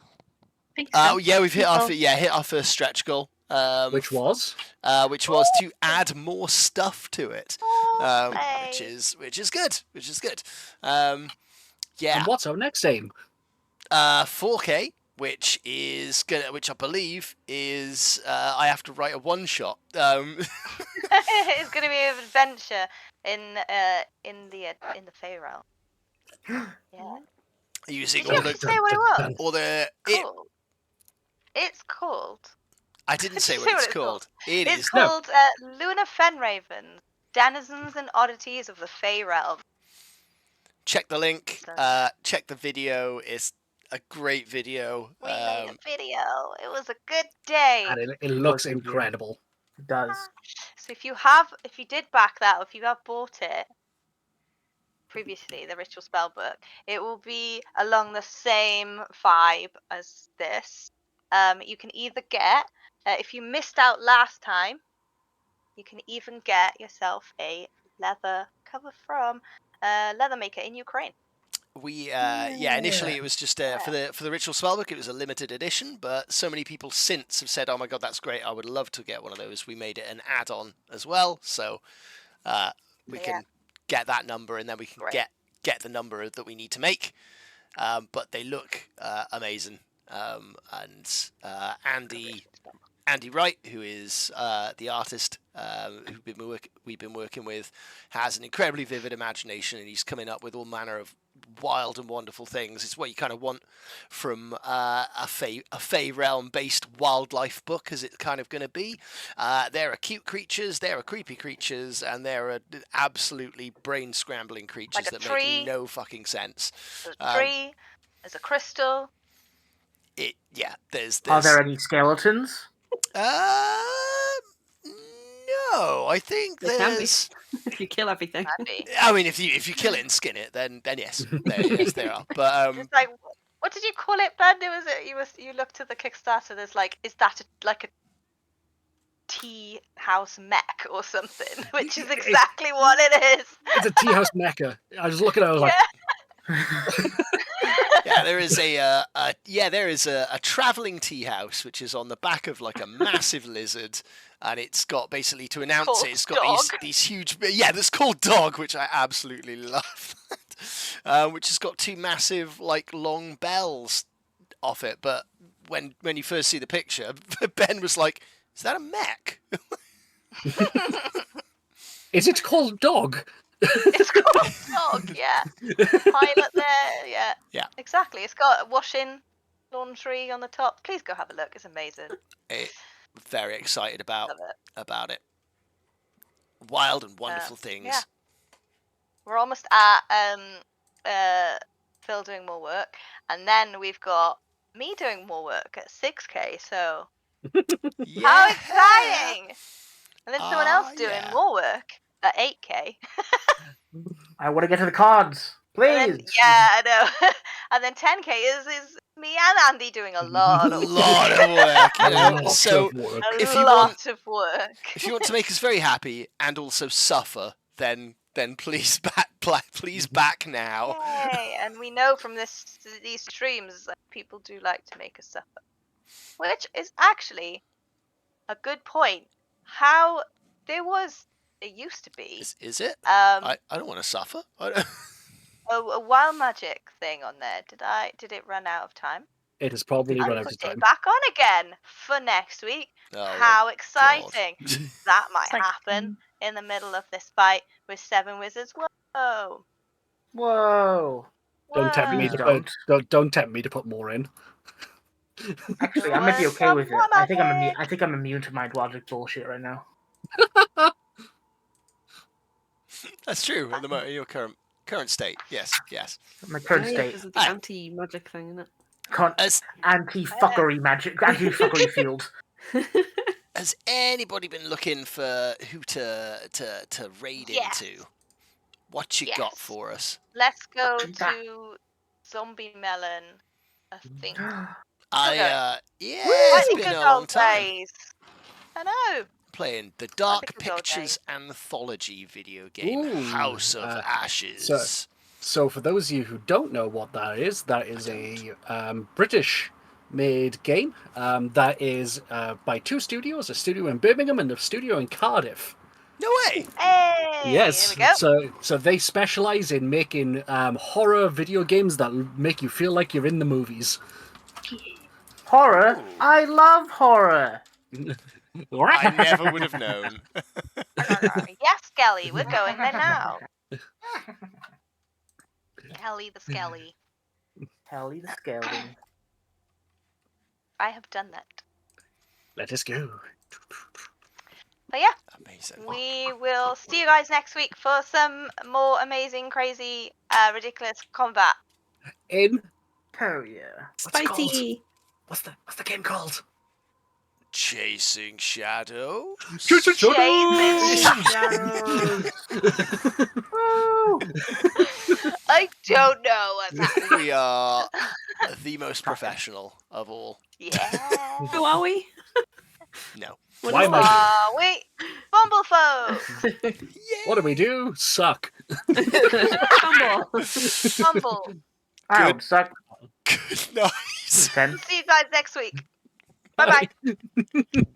think so. Yeah, we've hit People- hit our first stretch goal. Which was? Which was to add more stuff to it, Hey. which is good. Yeah, And what's our next aim? 4K, which I believe is I have to write a one shot. It's going to be an adventure in the Fey realm. Yeah. Using Did you actually say what it was? all the Cool. It's called. I didn't say Did you what say it's what it's called. It's No. called Luna Fenravens, Denizens and Oddities of the Fey realm. Check the link. Done. Check the video. It's a great video. We made a video. It was a good day. And it looks incredible. It does. So if you did back that, or if you have bought it previously, the Ritual Spellbook, it will be along the same vibe as this. You can either get, if you missed out last time, you can even get yourself a leather cover from Leather Maker in Ukraine. Initially it was just for the Ritual Spellbook. It was a limited edition, but so many people since have said, "Oh my god, that's great! I would love to get one of those." We made it an add-on as well, so we can get that number, and then we can get the number that we need to make. But they look amazing, and Andy Wright, who is the artist we've been working with, has an incredibly vivid imagination, and he's coming up with all manner of wild and wonderful things. It's what you kind of want from a Fey realm based wildlife book, as it's kind of going to be. There are cute creatures, there are creepy creatures, and there are absolutely brain scrambling creatures Like a that tree. make no fucking sense. There's a tree. There's a crystal. There's Are there any skeletons? No, I think There can be. there's. If you kill everything. Maybe. I mean, if you kill it and skin it, then yes, there are. But It's like, what did you call it, Ben? You looked at the Kickstarter. There's like, is that like a tea house mech or something? Which is exactly what it is. It's a tea house mecca. I was looking at it, I was like, yeah, there is a traveling tea house which is on the back of like a massive lizard, and it's got basically to announce Called it. It's got Dog. these huge that's called Dog, which I absolutely love. Which has got two massive like long bells off it. But when you first see the picture, Ben was like, "Is that a mech?" is it called Dog? It's called Dog, yeah. Pilot there, yeah. Yeah. Exactly. It's got washing, laundry on the top. Please go have a look. It's amazing. Very excited Love about it. Wild and wonderful things. Yeah. We're almost at Phil doing more work, and then we've got me doing more work at 6K. So how exciting! And then someone else doing more work at 8K. I want to get to the cards, please. And then, yeah, I know. And then 10K is me and Andy doing a lot of work. You know? So if you want to make us very happy and also suffer, then please back now. Yay. And we know from these streams that people do like to make us suffer, which is actually a good point. How it used to be. Is it? I don't want to suffer. A wild magic thing on there. Did it run out of time? It has probably run out Put of time. it back on again for next week. Oh, How exciting! That might It's like, happen in the middle of this fight with 7 wizards. Whoa! Whoa. Don't tempt me Whoa. to don't tempt me to put more in. Actually, I might be okay with it. I think I'm immune to mind logic bullshit right now. That's true. At the moment, your current state. Yes. My current Yeah, state. because of the anti-magic thing, isn't it? Anti-fuckery magic. Anti-fuckery field. Has anybody been looking for who to raid into? What you got for us? Let's go to Zombie Melon. I think. It's been a long time. Days. I know. Playing the Dark think it was Pictures Anthology video game, Ooh, House of Ashes. So for those of you who don't know what that is a British made game that is by two studios, a studio in Birmingham and a studio in Cardiff. No way! Hey, Yes, there we go. so they specialize in making horror video games that make you feel like you're in the movies. Horror? Ooh. I love horror. I never would have known. Yes, Skelly, we're going there now. Kelly the Skelly. Kelly the Skeleton. I have done that. Let us go. But yeah, Amazing. we will see you guys next week for some more amazing, crazy, ridiculous combat. In Oh yeah. what's it called? Spicy. What's the game called? Chasing Shadows? Chasing Shadows. Woo! I don't know what's happening. We are the most professional of all. Yeah. Who are we? No. Why am I? Wait, Fumble Foe. What do we do? Suck. Fumble. Fumble. I don't suck. Good night. Ten. See you guys next week. Bye bye.